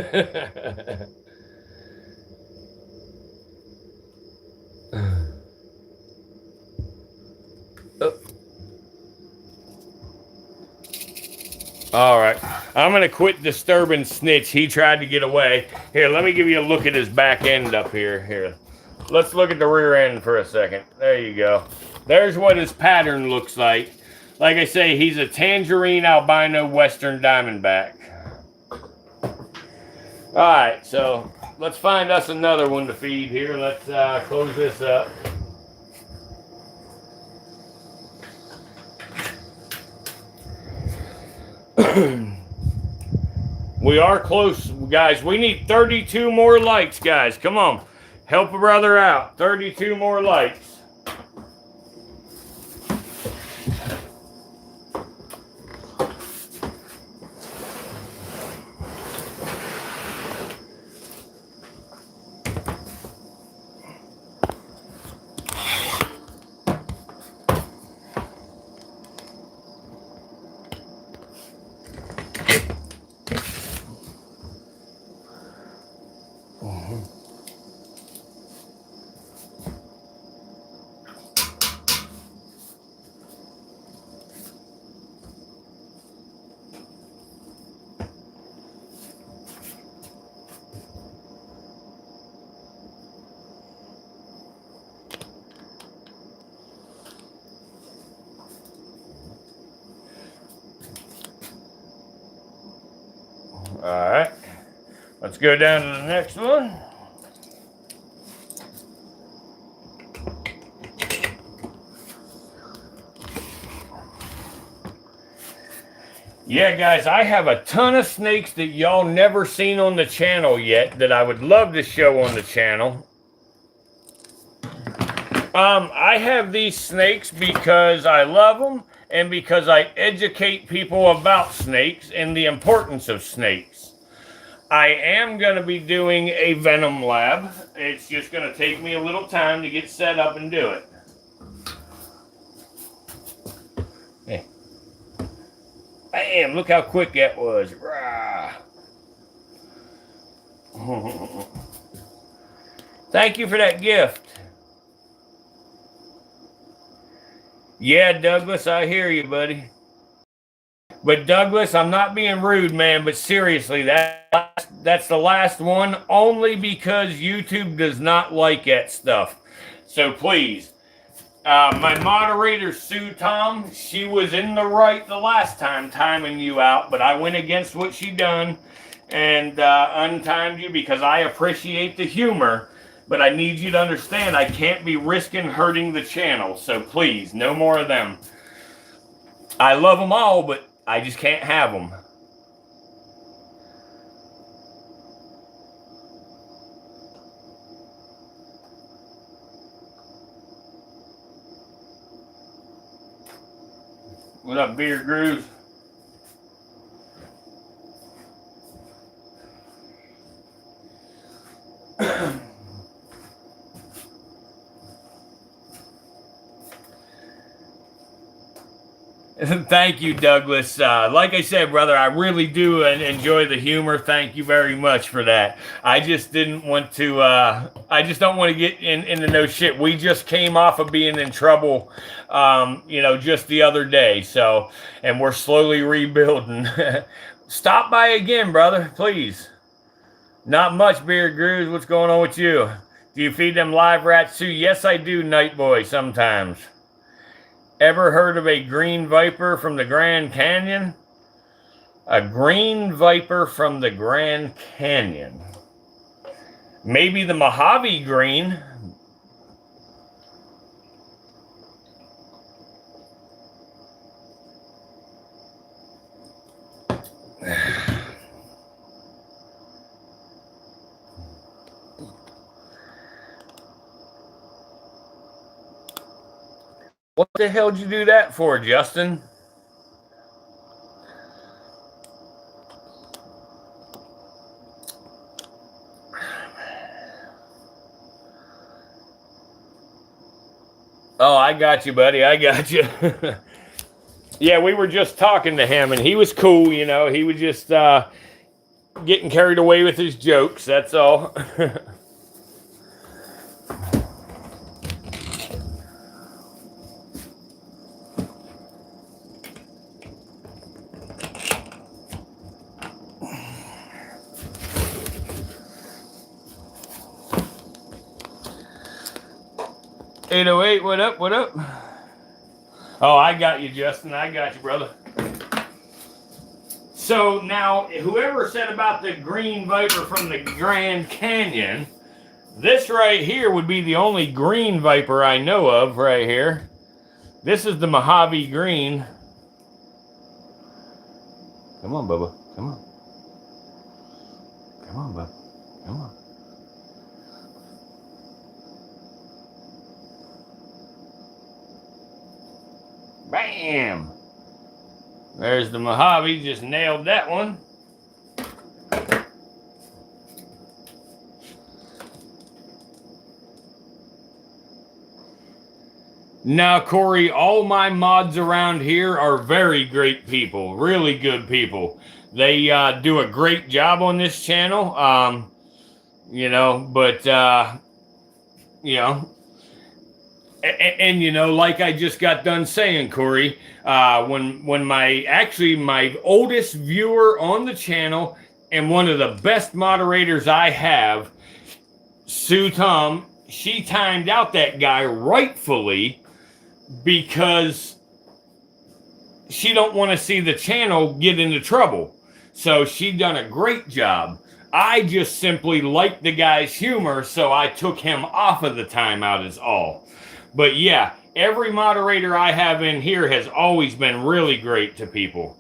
all right. I'm going to quit disturbing Snitch. He tried to get away. Here, let me give you a look at his back end up here. Here. Let's look at the rear end for a second. There you go. There's what his pattern looks like. Like I say, he's a tangerine albino western diamondback. All right, so let's find us another one to feed here. Let's close this up. We are close, guys. We need 32 more likes, guys. Come on. Help a brother out. 32 more likes. Let's go down to the next one. Yeah, guys, I have a ton of snakes that y'all never seen on the channel yet that I would love to show on the channel. I have these snakes because I love them and because I educate people about snakes and the importance of snakes. I am going to be doing a venom lab. It's just going to take me a little time to get set up and do it. Hey. Bam, look how quick that was. Rah. Thank you for that gift. Yeah, Douglas, I hear you, buddy. But Douglas, I'm not being rude, man, but seriously, that's the last one only because YouTube does not like that stuff. So please, my moderator, Sue Tom, she was in the right the last time timing you out, but I went against what she done and untimed you because I appreciate the humor, but I need you to understand I can't be risking hurting the channel. So please, no more of them. I love them all, but I just can't have them. What up, Beard Grooves? Thank you, Douglas. Like I said, brother, I really do enjoy the humor. Thank you very much for that. I just didn't want to, I just don't want to get into no shit. We just came off of being in trouble, you know, just the other day. So, and we're slowly rebuilding. Stop by again, brother, please. Not much, Beard Grooves. What's going on with you? Do you feed them live rats too? Yes, I do, Night Boy, sometimes. Ever heard of a green viper from the Grand Canyon? A green viper from the Grand Canyon. Maybe the Mojave green. What the hell did you do that for, Justin? Oh, I got you, buddy. I got you. Yeah, we were just talking to him, and he was cool, you know. He was just getting carried away with his jokes, that's all. 808, what up, what up? Oh, I got you, Justin. I got you, brother. So now, whoever said about the green viper from the Grand Canyon, this right here would be the only green viper I know of right here. This is the Mojave green. Come on, Bubba. Come on. Come on, Bubba. Come on. Bam! There's the Mojave, just nailed that one. Now, Corey, all my mods around here are very great people, really good people. They do a great job on this channel, you know, but, you know, and you know, like I just got done saying, Corey, when my oldest viewer on the channel and one of the best moderators I have, Sue Tom, she timed out that guy rightfully because she don't want to see the channel get into trouble. So she done a great job. I just simply liked the guy's humor, so I took him off of the timeout is all. But yeah, every moderator I have in here has always been really great to people.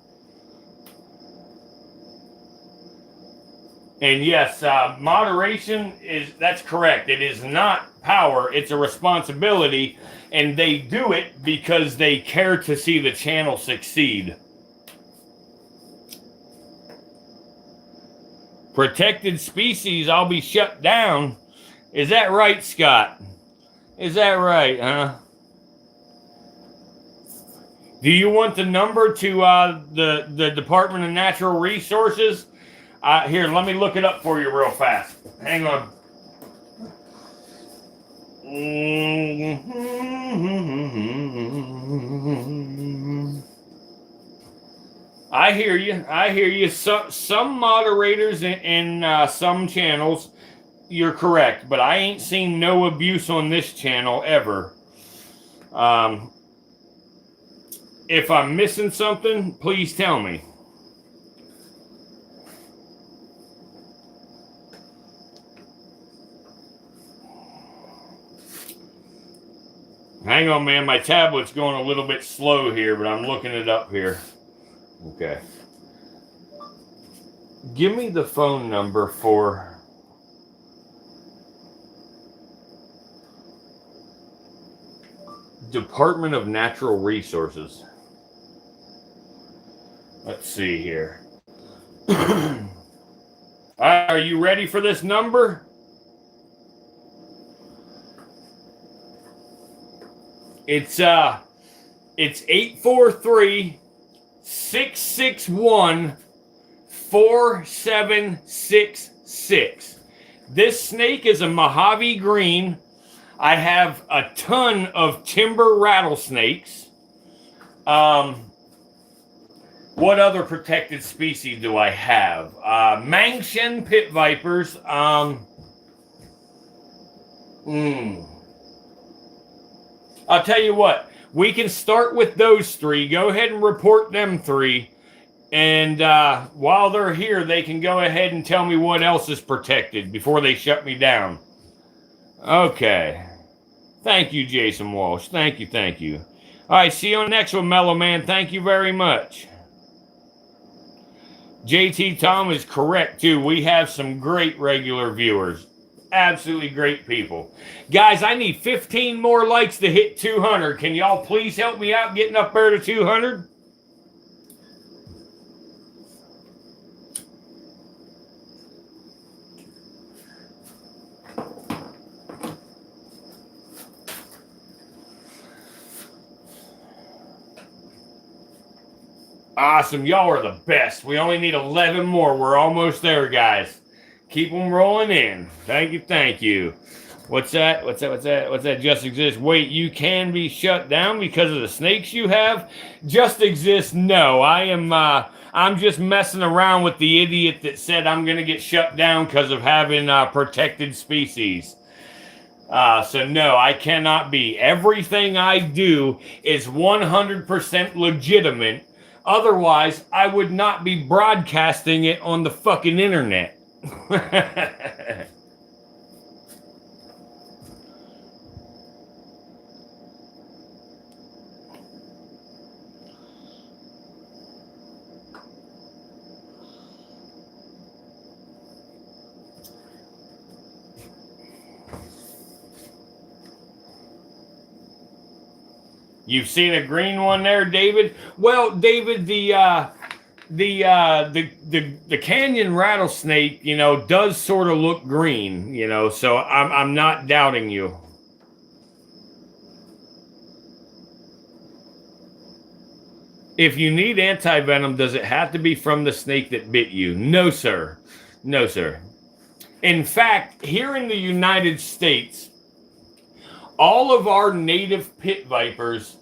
And yes, moderation that's correct. It is not power, it's a responsibility, and they do it because they care to see the channel succeed. Protected species, I'll be shut down. Is that right, Scott? Is that right, huh? Do you want the number to the Department of Natural Resources? Here, let me look it up for you real fast. Hang on. I hear you. I hear you. Some moderators in some channels, you're correct, but I ain't seen no abuse on this channel ever. If I'm missing something, please tell me. Hang on, man. My tablet's going a little bit slow here, but I'm looking it up here. Okay. Give me the phone number for Department of Natural Resources. Let's see here. Are you ready for this number? It's 843-661-4766. This snake is a Mojave green. I have a ton of timber rattlesnakes. What other protected species do I have? Mangshan pit vipers. I'll tell you what. We can start with those three. Go ahead and report them three. And while they're here, they can go ahead and tell me what else is protected before they shut me down. Okay. Thank you, Jason Walsh. Thank you, thank you. All right, see you on the next one, Mellow Man. Thank you very much. JT Tom is correct, too. We have some great regular viewers. Absolutely great people. Guys, I need 15 more likes to hit 200. Can y'all please help me out getting up there to 200? Awesome. Y'all are the best. We only need 11 more. We're almost there, guys. Keep them rolling in. Thank you. Thank you. What's that? What's that? Just exist. Wait, you can be shut down because of the snakes you have? Just exist. No, I'm just messing around with the idiot that said I'm going to get shut down because of having protected species. So no, I cannot be. Everything I do is 100% legitimate. Otherwise, I would not be broadcasting it on the fucking internet. You've seen a green one there, David? Well, David, the canyon rattlesnake, you know, does sort of look green, you know, so I'm not doubting you. If you need anti-venom, does it have to be from the snake that bit you? No, sir. No, sir. In fact, here in the United States, all of our native pit vipers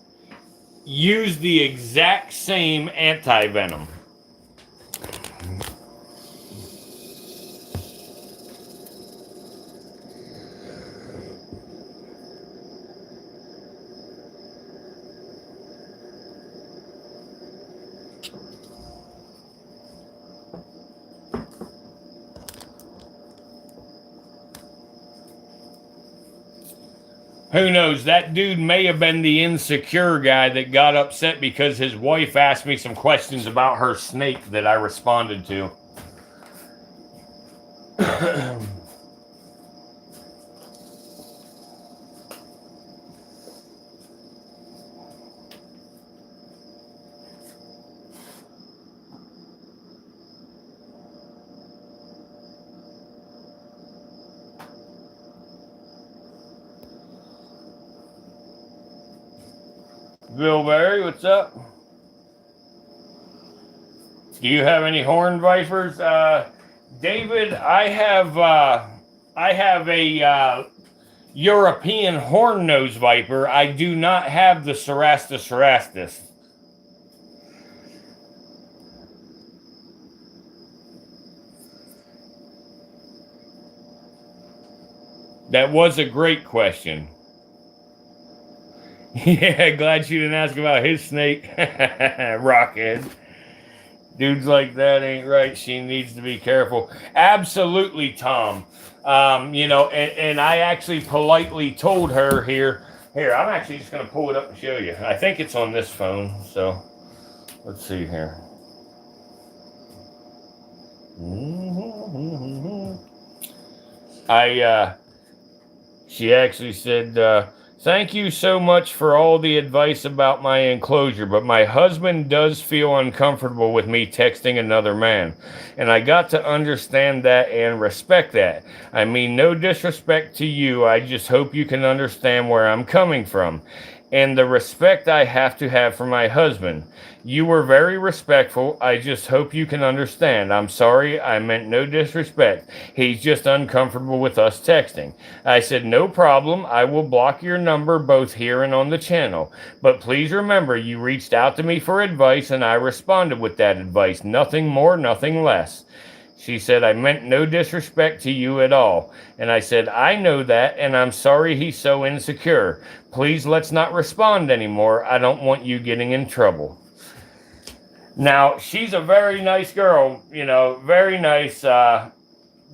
use the exact same anti-venom. Who knows? That dude may have been the insecure guy that got upset because his wife asked me some questions about her snake that I responded to. Bill Barry, what's up? Do you have any horned vipers? David, I have a European horn-nosed viper. I do not have the Cerastus cerastus. That was a great question. Yeah, glad you didn't ask about his snake. Rockhead. Dudes like that ain't right. She needs to be careful. Absolutely, Tom. And I actually politely told her here. Here, I'm actually just going to pull it up and show you. I think it's on this phone. So let's see here. She actually said, thank you so much for all the advice about my enclosure, but my husband does feel uncomfortable with me texting another man. And I got to understand that and respect that. I mean, no disrespect to you. I just hope you can understand where I'm coming from and the respect I have to have for my husband. You were very respectful. I just hope you can understand. I'm sorry. I meant no disrespect. He's just uncomfortable with us texting. I said, no problem. I will block your number both here and on the channel. But please remember, you reached out to me for advice and I responded with that advice. Nothing more, nothing less. She said, I meant no disrespect to you at all. And I said, I know that, and I'm sorry he's so insecure. Please let's not respond anymore. I don't want you getting in trouble. Now, she's a very nice girl, very nice.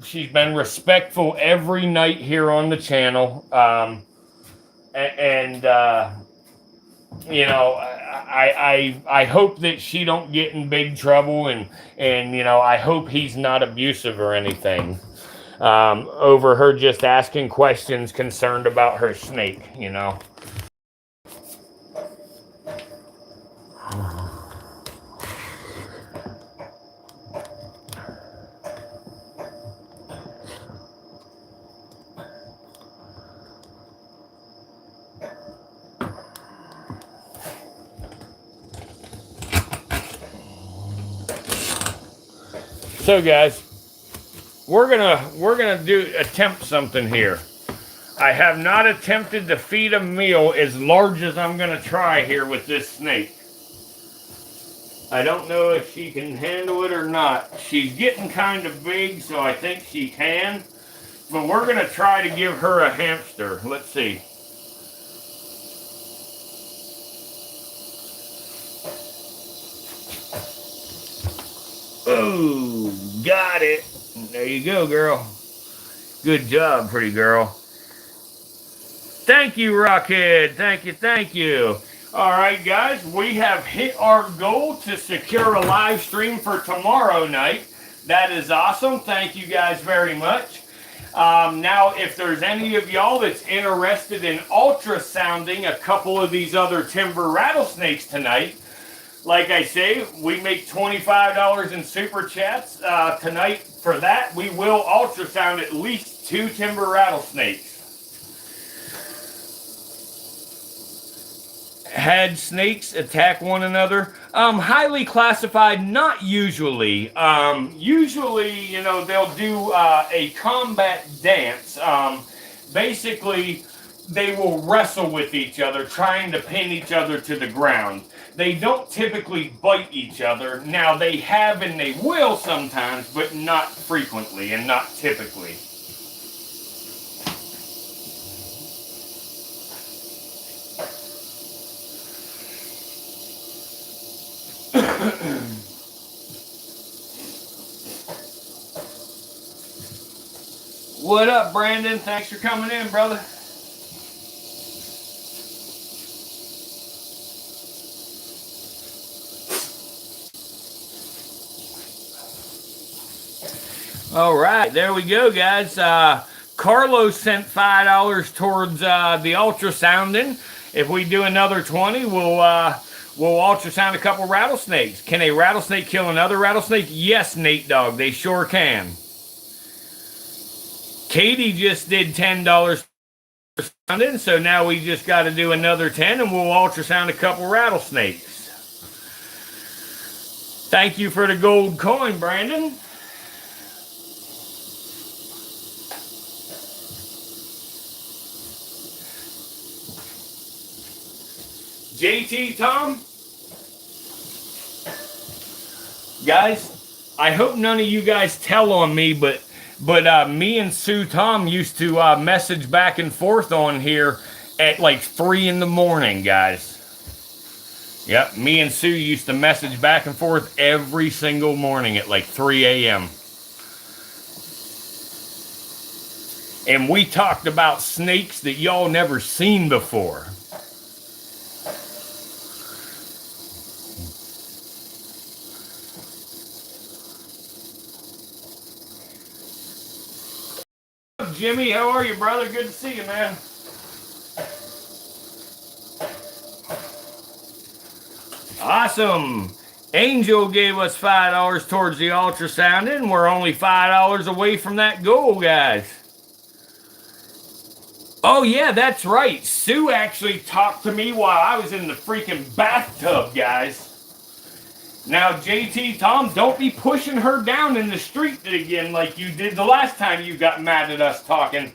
She's been respectful every night here on the channel. I hope that she don't get in big trouble, and I hope he's not abusive or anything over her just asking questions concerned about her snake. So guys, we're gonna attempt something here. I have not attempted to feed a meal as large as I'm gonna try here with this snake. I don't know if she can handle it or not. She's getting kind of big, so I think she can. But we're gonna try to give her a hamster. Let's see. Oh, got it. There you go, girl. Good job, pretty girl. Thank you, Rockhead. Thank you. All right, guys, we have hit our goal to secure a live stream for tomorrow night. That is awesome. Thank you guys very much. Now, if there's any of y'all that's interested in ultrasounding a couple of these other timber rattlesnakes tonight, like I say, we make $25 in super chats tonight. For that, we will ultrasound at least 2 timber rattlesnakes. Had snakes attack one another? Highly classified, not usually. Usually, they'll do a combat dance. Basically, they will wrestle with each other, trying to pin each other to the ground. They don't typically bite each other. Now, they have and they will sometimes, but not frequently and not typically. What up, Brandon? Thanks for coming in, brother. All right, there we go, guys. Carlos sent $5 towards the ultrasounding. If we do another 20, we'll ultrasound a couple rattlesnakes. Can a rattlesnake kill another rattlesnake? Yes, Nate Dog, they sure can. Katie just did $10, so now we just got to do another 10, and we'll ultrasound a couple rattlesnakes. Thank you for the gold coin, Brandon. JT, Tom? Guys, I hope none of you guys tell on me, but me and Sue Tom used to message back and forth on here at like 3 in the morning, guys. Yep, me and Sue used to message back and forth every single morning at like 3 a.m. And we talked about snakes that y'all never seen before. Jimmy, how are you, brother? Good to see you, man. Awesome. Angel gave us $5 towards the ultrasounding. We're only $5 away from that goal, guys. Oh, yeah, that's right. Sue actually talked to me while I was in the freaking bathtub, guys. Now, JT, Tom, don't be pushing her down in the street again like you did the last time you got mad at us talking.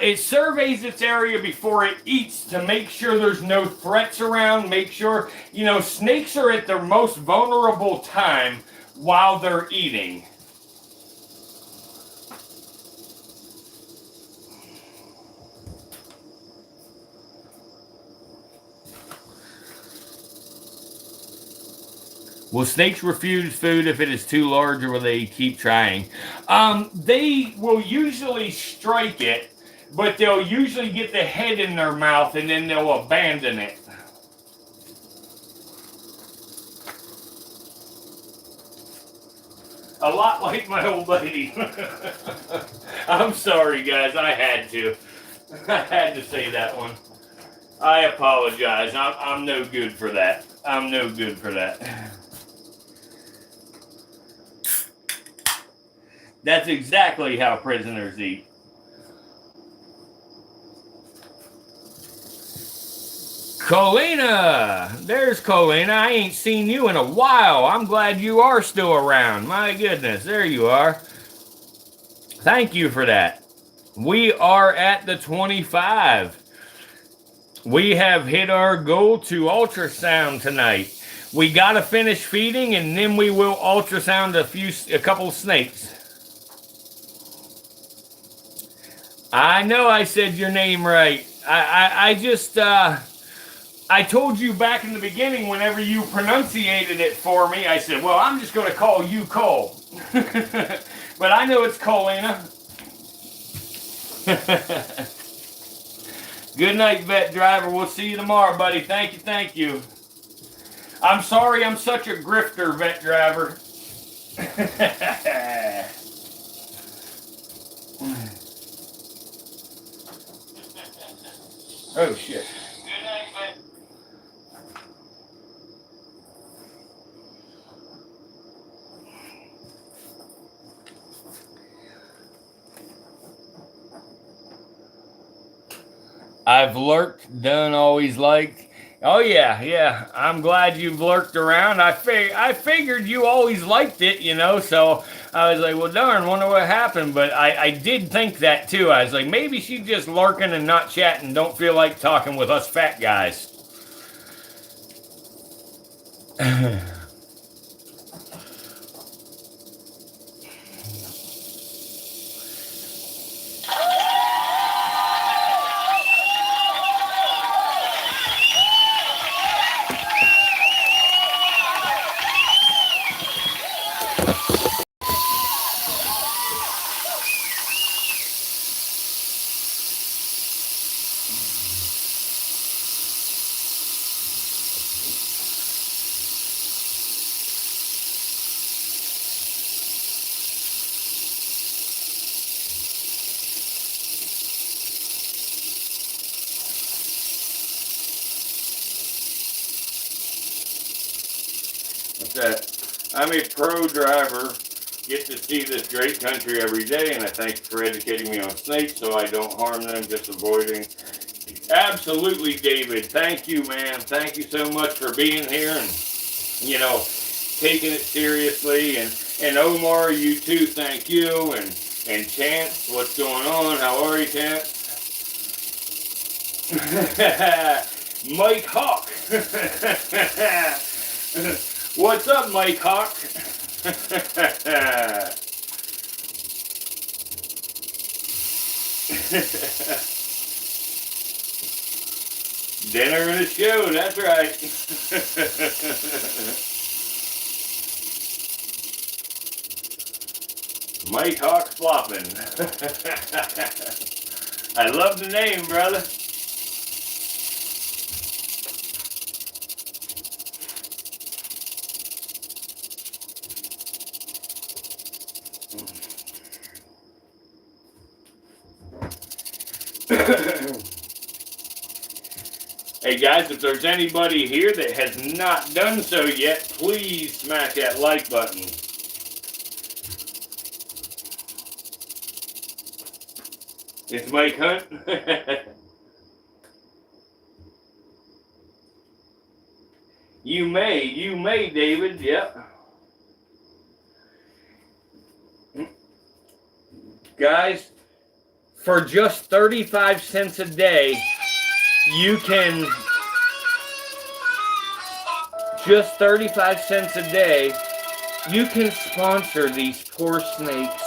It surveys its area before it eats to make sure there's no threats around. Make sure, you know, snakes are at their most vulnerable time while they're eating. Will snakes refuse food if it is too large, or will they keep trying? They will usually strike it, but they'll usually get the head in their mouth and then they'll abandon it. A lot like my old lady. I'm sorry, guys. I had to. I had to say that one. I apologize. I'm no good for that. I'm no good for that. That's exactly how prisoners eat. Colina! There's Colina. I ain't seen you in a while. I'm glad you are still around. My goodness, there you are. Thank you for that. We are at the 25. We have hit our goal to ultrasound tonight. We gotta finish feeding and then we will ultrasound a couple snakes. I know I said your name right. I told you back in the beginning whenever you pronunciated it for me, I said, well, I'm just going to call you Cole. But I know it's Colina. Good night, vet driver. We'll see you tomorrow, buddy. Thank you, thank you. I'm sorry I'm such a grifter, vet driver. Oh, shit. Good night, vet. I've lurked, done always liked. Oh yeah. I'm glad you've lurked around. I figured you always liked it, you know, so I was like, well, darn, wonder what happened. But I did think that too. I was like, maybe she's just lurking and not chatting, don't feel like talking with us fat guys. What's that? I'm a pro driver. Get to see this great country every day, and I thank you for educating me on snakes so I don't harm them, just avoiding. Absolutely, David. Thank you, man. Thank you so much for being here and, you know, taking it seriously. And Omar, you too, thank you. And Chance, what's going on? How are you, Chance? Mike Hawk. What's up, Mike Hawk? Dinner and a show, that's right. Mike Hawk flopping. I love the name, brother. Hey guys, if there's anybody here that has not done so yet, please smash that like button. It's Mike Hunt. You may, David, yep. Guys, for just 35 cents a day, you can, just 35 cents a day, you can sponsor these poor snakes.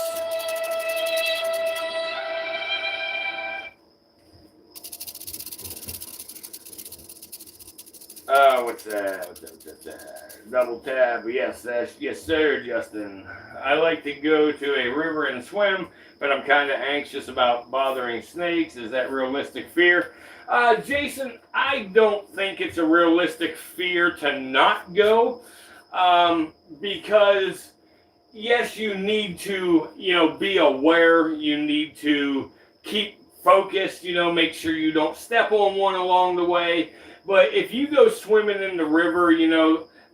What's that? Double tap. Yes, yes, sir, Justin. I like to go to a river and swim, but I'm kind of anxious about bothering snakes. Is that realistic fear? Jason, I don't think it's a realistic fear to not go, because yes, you need to, be aware. You need to keep focused. Make sure you don't step on one along the way. But if you go swimming in the river,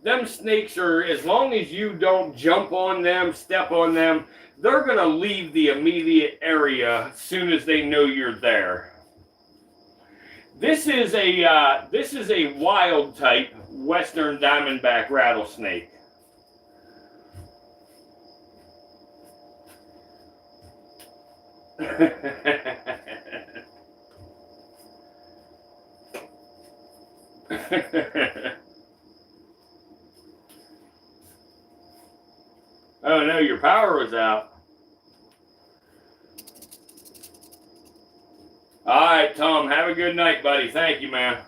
them snakes are, as long as you don't jump on them, step on them, they're going to leave the immediate area as soon as they know you're there. This is a wild type western diamondback rattlesnake. Oh no, your power was out. All right, Tom, have a good night, buddy. Thank you, man.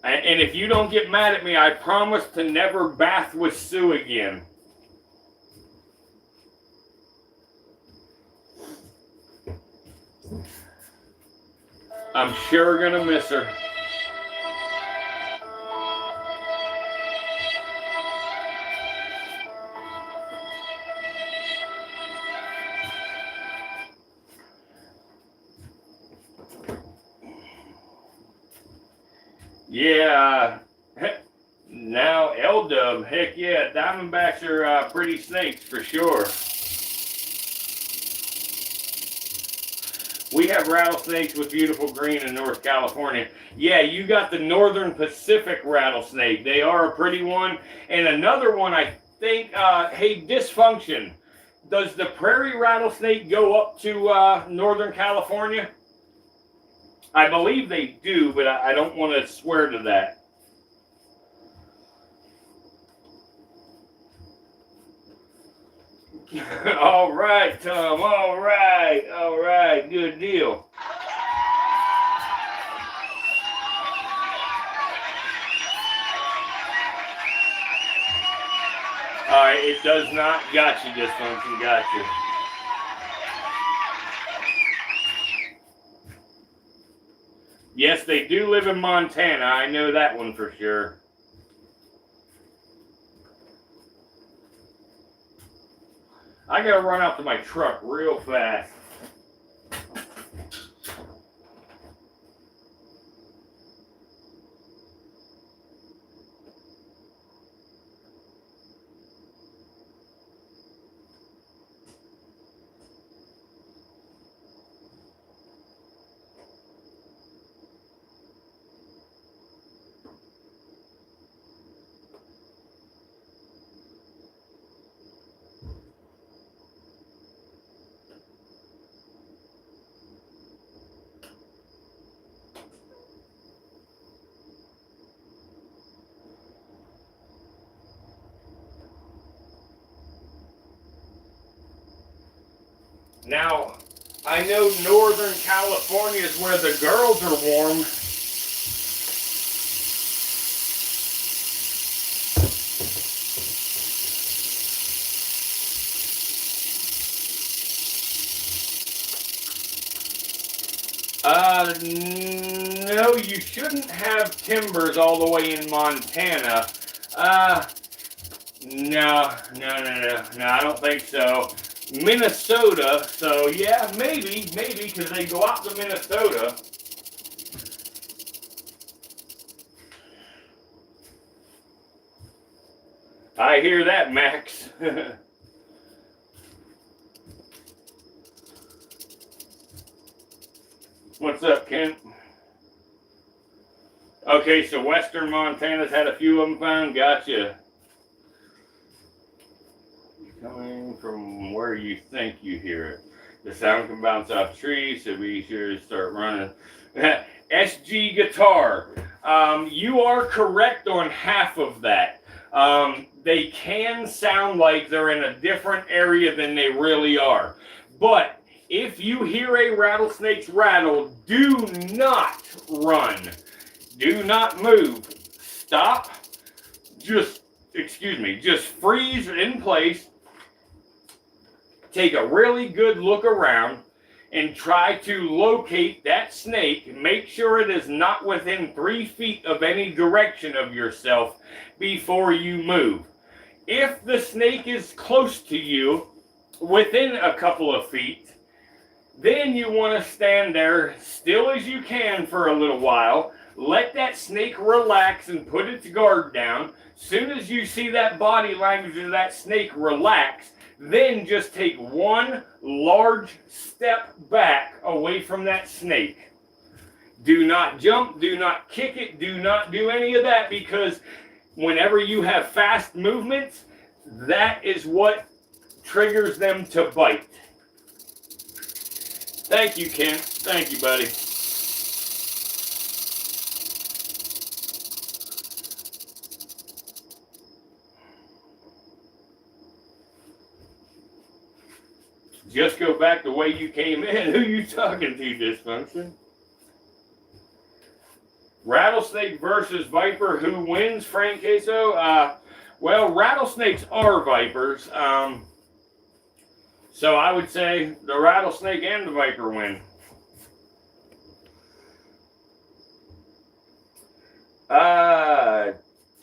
And if you don't get mad at me, I promise to never bath with Sue again. I'm sure gonna miss her. Yeah, now L-Dub, heck yeah, Diamondbacks are pretty snakes for sure. We have rattlesnakes with beautiful green in North California. Yeah, you got the Northern Pacific rattlesnake. They are a pretty one. And another one, I think, hey, Dysfunction. Does the prairie rattlesnake go up to Northern California? I believe they do, but I don't want to swear to that. All right, Tom. All right. Good deal. All right, it does not. Got you, Dysfunction. Got you. Yes, they do live in Montana. I know that one for sure. I gotta run out to my truck real fast. Now, I know Northern California is where the girls are warm. No, you shouldn't have timbers all the way in Montana. No, I don't think so. Minnesota, so yeah, maybe, because they go out to Minnesota. I hear that, Max. What's up, Kent? Okay, so Western Montana's had a few of them found. Gotcha. Coming from where you think you hear it. The sound can bounce off trees, so be sure to start running. SG guitar. You are correct on half of that. They can sound like they're in a different area than they really are. But if you hear a rattlesnake's rattle, do not run. Do not move. Stop. Just freeze in place. Take a really good look around and try to locate that snake. Make sure it is not within 3 feet of any direction of yourself before you move. If the snake is close to you, within a couple of feet, then you want to stand there still as you can for a little while. Let that snake relax and put its guard down. Soon as you see that body language of that snake relax, then just take one large step back away from that snake. Do not jump, do not kick it, do not do any of that, because whenever you have fast movements, that is what triggers them to bite. Thank you, Ken. Thank you, buddy. Just go back the way you came in. Who you talking to, Dysfunction? Rattlesnake versus viper. Who wins, Frank Queso? Well, rattlesnakes are vipers. So I would say the rattlesnake and the viper win.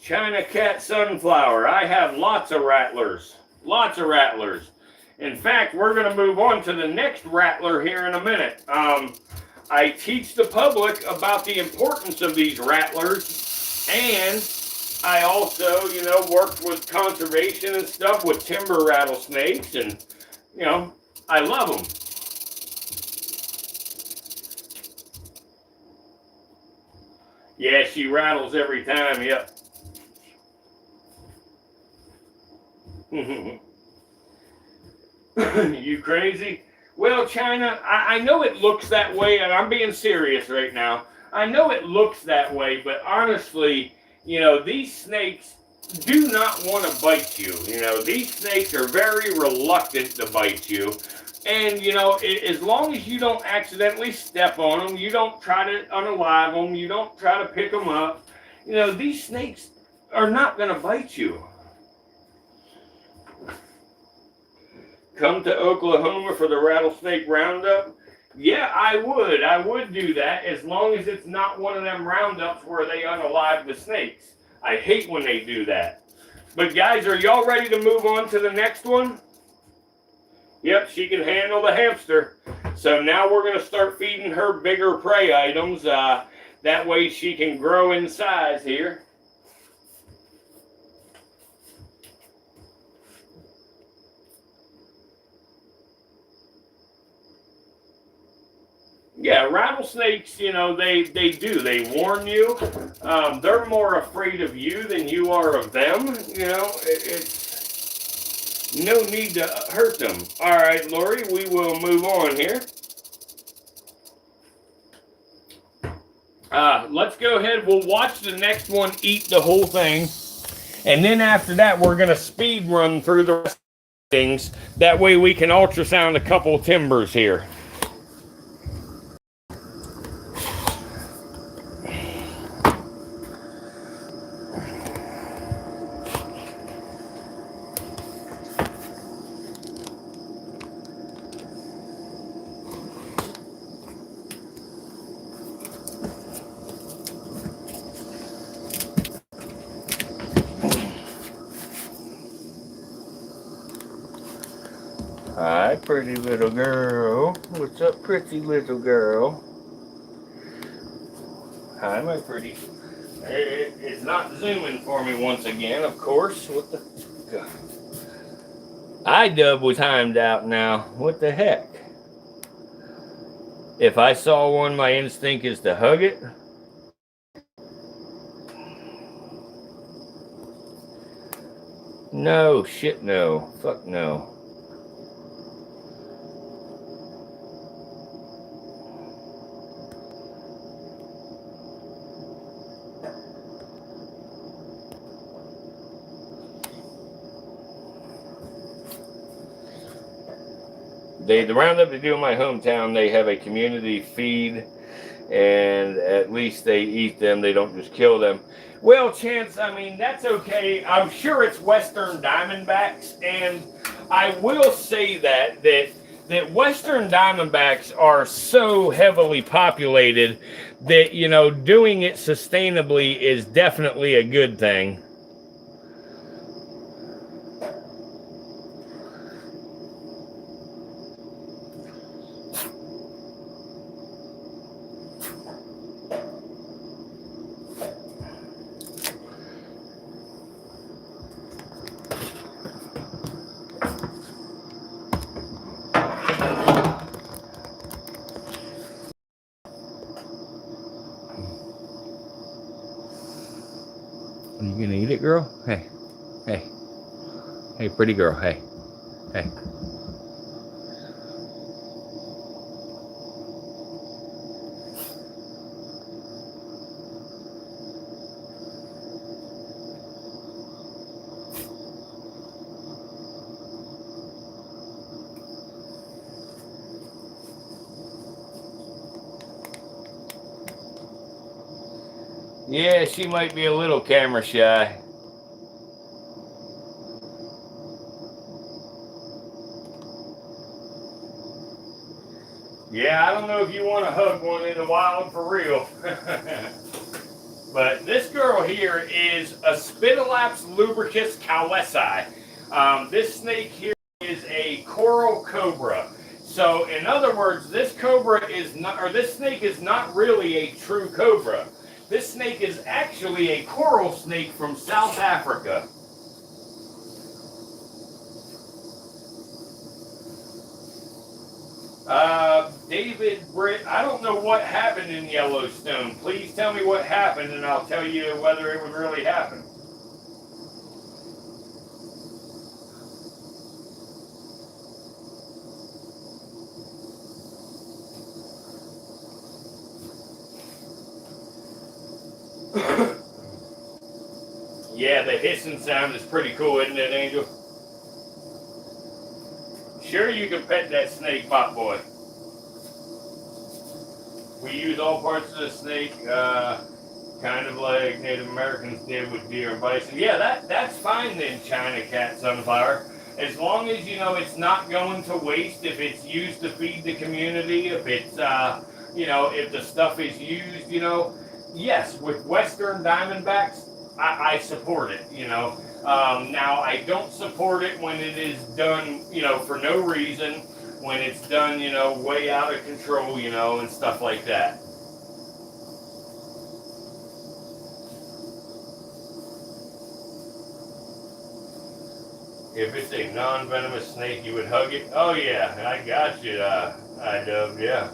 China Cat Sunflower. I have lots of rattlers. Lots of rattlers. In fact, we're going to move on to the next rattler here in a minute. I teach the public about the importance of these rattlers, and I also, worked with conservation and stuff with timber rattlesnakes, and, I love them. Yeah, she rattles every time, yep. You crazy? Well, China, I know it looks that way, and I'm being serious right now. I know it looks that way, but honestly, these snakes do not want to bite you. These snakes are very reluctant to bite you. And, as long as you don't accidentally step on them, you don't try to unalive them, you don't try to pick them up, these snakes are not going to bite you. Come to Oklahoma for the rattlesnake roundup? Yeah, I would. I would do that as long as it's not one of them roundups where they unalive the snakes. I hate when they do that. But guys, are y'all ready to move on to the next one? Yep, she can handle the hamster. So now we're going to start feeding her bigger prey items. That way she can grow in size here. Yeah, rattlesnakes, they do. They warn you. They're more afraid of you than you are of them. It's no need to hurt them. All right, Lori, we will move on here. Let's go ahead. We'll watch the next one eat the whole thing. And then after that, we're going to speed run through the rest. things. That way we can ultrasound a couple timbers here. Hi, pretty little girl. What's up, pretty little girl? Hi, my pretty. It's not zooming for me once again, of course. What the God. iDub was timed out now. What the heck? If I saw one, my instinct is to hug it. No, shit no. Fuck no. The roundup they do in my hometown, they have a community feed, and at least they eat them. They don't just kill them. Well, Chance, I mean, that's okay. I'm sure it's Western Diamondbacks, and I will say that Western Diamondbacks are so heavily populated that, you know, doing it sustainably is definitely a good thing. Are you gonna eat it, girl? Hey, hey, hey, pretty girl, hey, hey. Yeah, she might be a little camera shy. Yeah, I don't know if you want to hug one in the wild for real. But this girl here is a Spitalaps lubricus cowesi. This snake here is a coral cobra. So in other words, this cobra is not, or this snake is not really a true cobra. This snake is actually a coral snake from South Africa. David Britt, I don't know what happened in Yellowstone. Please tell me what happened and I'll tell you whether it would really happen. Yeah, the hissing sound is pretty cool, isn't it, Angel? Sure, you can pet that snake, Pop Boy. We use all parts of the snake, kind of like Native Americans did with deer and bison. Yeah, that's fine then, China Cat Sunflower. As long as, you know, it's not going to waste, if it's used to feed the community, if it's, you know, if the stuff is used, you know. Yes, with Western Diamondbacks, I support it, you know. Now, I don't support it when it is done, you know, for no reason, when it's done, you know, way out of control, you know, and stuff like that. If it's a non-venomous snake, you would hug it? Oh, yeah, I got you, iDub, yeah.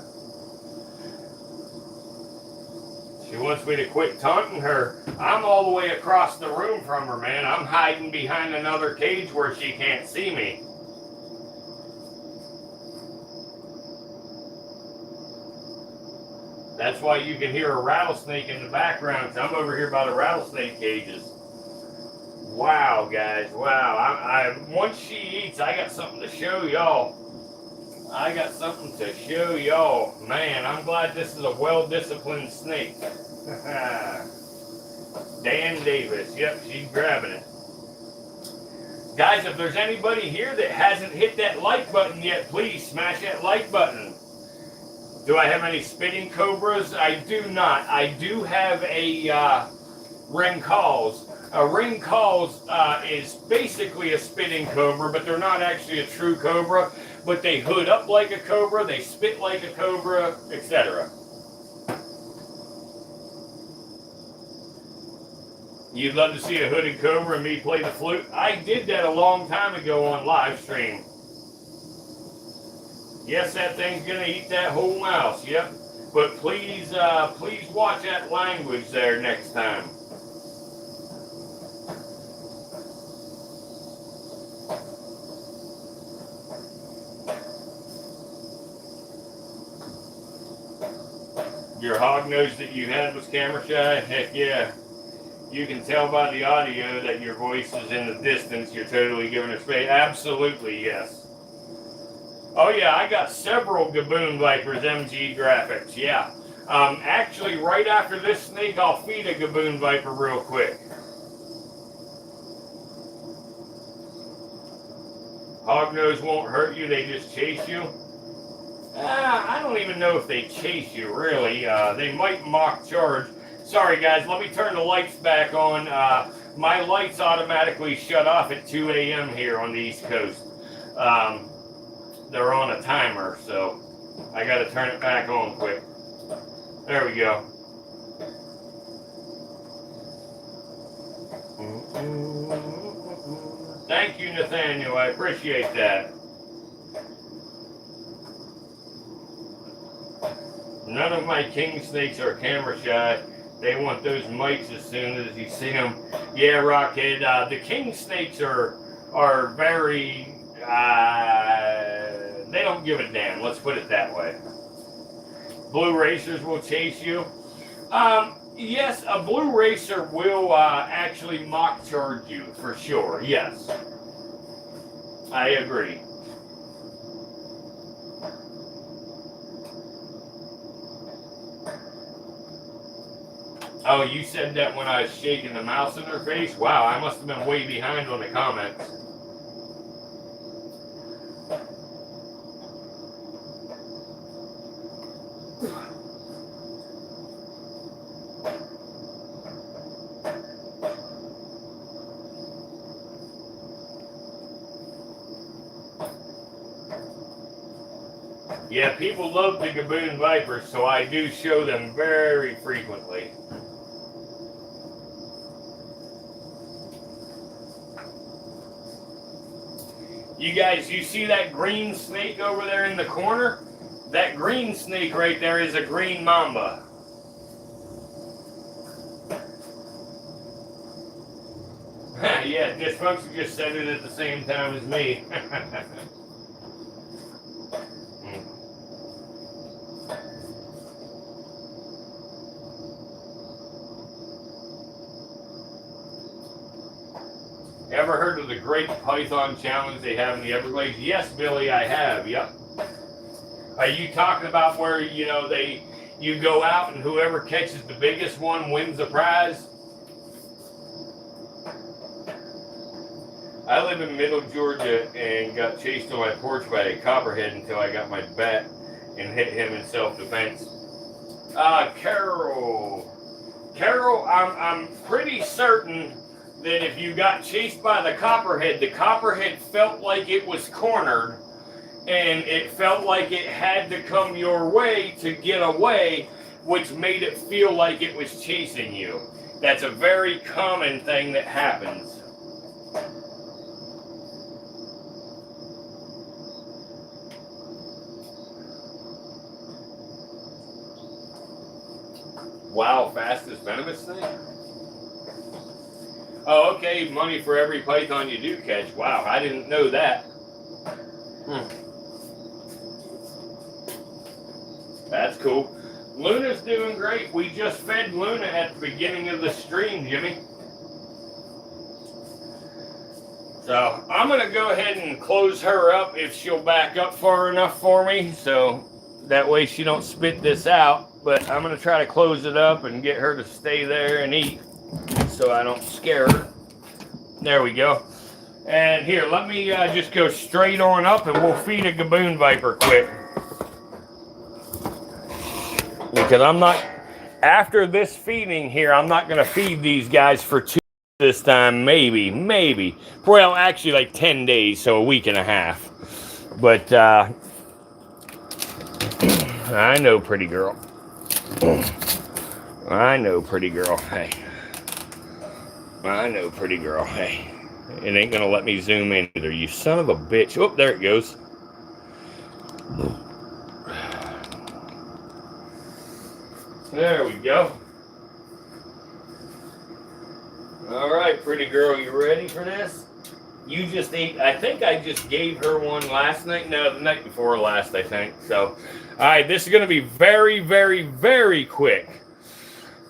She wants me to quit taunting her. I'm all the way across the room from her, man. I'm hiding behind another cage where she can't see me. That's why you can hear a rattlesnake in the background, because I'm over here by the rattlesnake cages. Wow, guys, wow. Once she eats, I got something to show y'all. I got something to show y'all. Man, I'm glad this is a well-disciplined snake. Dan Davis, yep, she's grabbing it. Guys, if there's anybody here that hasn't hit that like button yet, please smash that like button. Do I have any spitting cobras? I do not. I do have a ring calls. A ring calls is basically a spitting cobra, but they're not actually a true cobra. But they hood up like a cobra, they spit like a cobra, etc. You'd love to see a hooded cobra and me play the flute? I did that a long time ago on live stream. Yes, that thing's gonna eat that whole mouse, yep. But please, please watch that language there next time. Your hog nose that you had was camera shy? Heck yeah. You can tell by the audio that your voice is in the distance. You're totally giving her space. Absolutely, yes. Oh yeah, I got several Gaboon Vipers MG graphics, yeah. Actually, right after this snake, I'll feed a Gaboon Viper real quick. Hognose won't hurt you, they just chase you. I don't even know if they chase you, really. They might mock charge. Sorry, guys, let me turn the lights back on. My lights automatically shut off at 2 a.m. here on the East Coast. They're on a timer, so I got to turn it back on quick. There we go. Thank you, Nathaniel. I appreciate that. None of my king snakes are camera shy. They want those mics as soon as you see them. Yeah, Rockhead. The king snakes are very. They don't give a damn. Let's put it that way. Blue racers will chase you. Yes, a blue racer will actually mock charge you for sure. Yes, I agree. Oh, you said that when I was shaking the mouse in her face? Wow, I must have been way behind on the comments. Yeah, people love the Gaboon Vipers, so I do show them very frequently. You guys, you see that green snake over there in the corner? That green snake right there is a green mamba. Yeah, Dysfunction just said it at the same time as me. Ever heard of the Great Python Challenge they have in the Everglades? Yes, Billy, I have. Yep. Are you talking about where, you know, you go out and whoever catches the biggest one wins the prize? I live in Middle Georgia and got chased on my porch by a copperhead until I got my bat and hit him in self-defense. Carol, I'm pretty certain that if you got chased by the copperhead felt like it was cornered and it felt like it had to come your way to get away, which made it feel like it was chasing you. That's a very common thing that happens. Wow, fastest venomous snake? Oh, okay, money for every python you do catch. Wow, I didn't know that. That's cool. Luna's doing great. We just fed Luna at the beginning of the stream, Jimmy. So I'm going to go ahead and close her up if she'll back up far enough for me. So that way she don't spit this out. But I'm going to try to close it up and get her to stay there and eat so I don't scare her. There we go. And here, let me just go straight on up and we'll feed a gaboon viper quick. Because I'm not, after this feeding here, I'm not going to feed these guys for 2 this time, maybe. Well, actually like 10 days, so a week and a half. But I know, pretty girl. I know, pretty girl. Hey. I know, pretty girl. Hey. It ain't gonna let me zoom in either, you son of a bitch. Oh, there it goes. There we go. All right, pretty girl, you ready for this? You just ate, I think I just gave her one last night. No, the night before last, I think. So, all right, this is going to be very, very, very quick.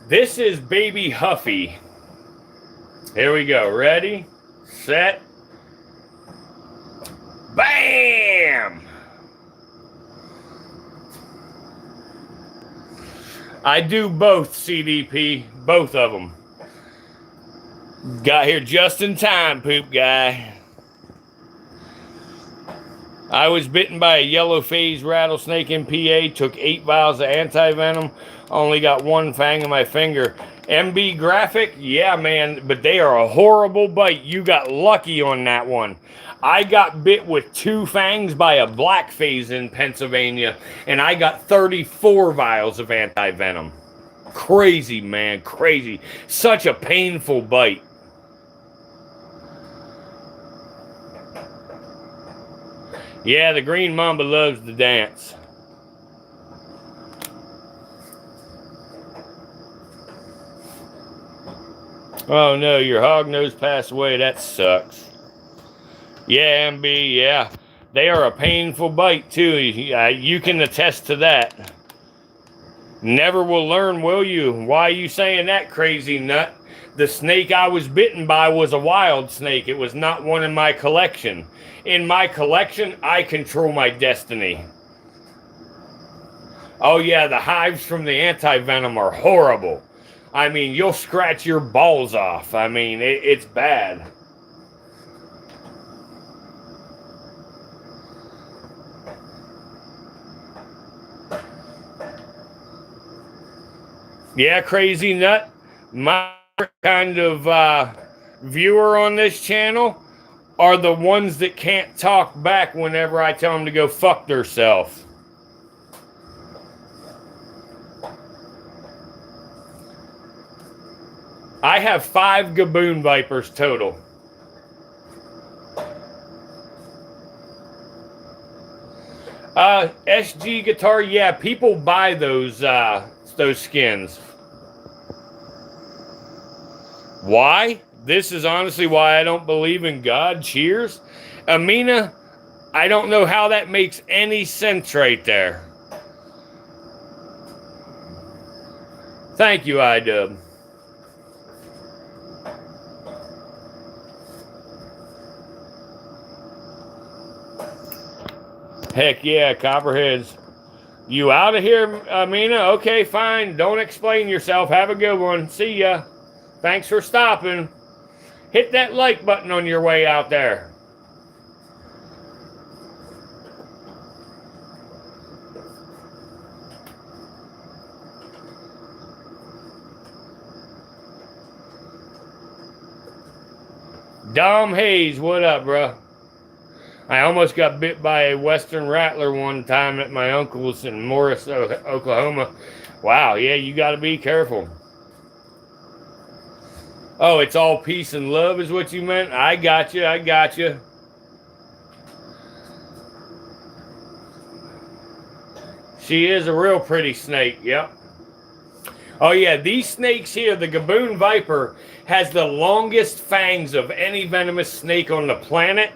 This is baby Huffy. Here we go. Ready, set, bam! I do both, CDP, both of them. Got here just in time, poop guy. I was bitten by a yellow phase rattlesnake in PA, took 8 vials of anti-venom, only got 1 fang in my finger. MB graphic, yeah, man, but they are a horrible bite. You got lucky on that one. I got bit with 2 fangs by a black phase in Pennsylvania, and I got 34 vials of anti-venom. Crazy, man, crazy. Such a painful bite. Yeah, the green mamba loves to dance. Oh no, your hog nose passed away. That sucks. Yeah, MB, yeah. They are a painful bite too. You can attest to that. Never will learn, will you? Why are you saying that, crazy nut? The snake I was bitten by was a wild snake. It was not one in my collection. In my collection, I control my destiny. Oh yeah, the hives from the anti-venom are horrible. I mean, you'll scratch your balls off. I mean, it's bad. Yeah, crazy nut. My kind of viewer on this channel are the ones that can't talk back whenever I tell them to go fuck themselves. I have 5 gaboon vipers total. SG guitar, yeah, people buy those skins. Why? This is honestly why I don't believe in God. Cheers. Amina, I don't know how that makes any sense right there. Thank you, iDub. Heck yeah, copperheads. You out of here, Amina? Okay, fine. Don't explain yourself. Have a good one. See ya. Thanks for stopping. Hit that like button on your way out there. Dom Hayes, what up, bro? I almost got bit by a western rattler one time at my uncle's in Morris, Oklahoma. Wow, yeah, you got to be careful. Oh, it's all peace and love is what you meant? I got you, I got you. She is a real pretty snake, yep. Oh yeah, these snakes here, the gaboon viper has the longest fangs of any venomous snake on the planet.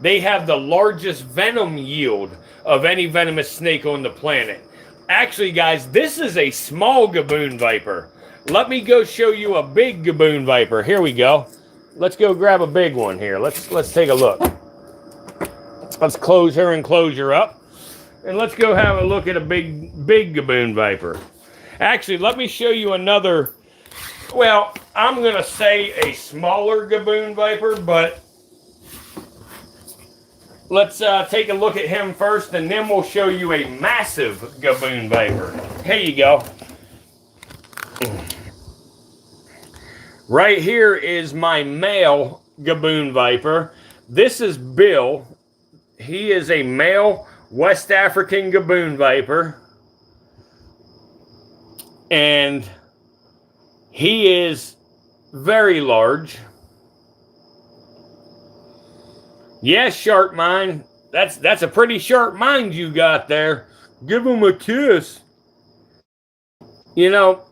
They have the largest venom yield of any venomous snake on the planet. Actually, guys, this is a small gaboon viper. Let me go show you a big gaboon viper. Here we go. let's go grab a big one here. Let's take a look. Let's close her enclosure up, and let's go have a look at a big gaboon viper. Actually, let me show you another. Well, I'm gonna say a smaller gaboon viper, but let's take a look at him first, and then we'll show you a massive gaboon viper. Here you go. Right here is my male gaboon viper. This is Bill. He is a male West African gaboon viper. And he is very large. Yes, sharp mind. That's a pretty sharp mind you got there. Give him a kiss. You know,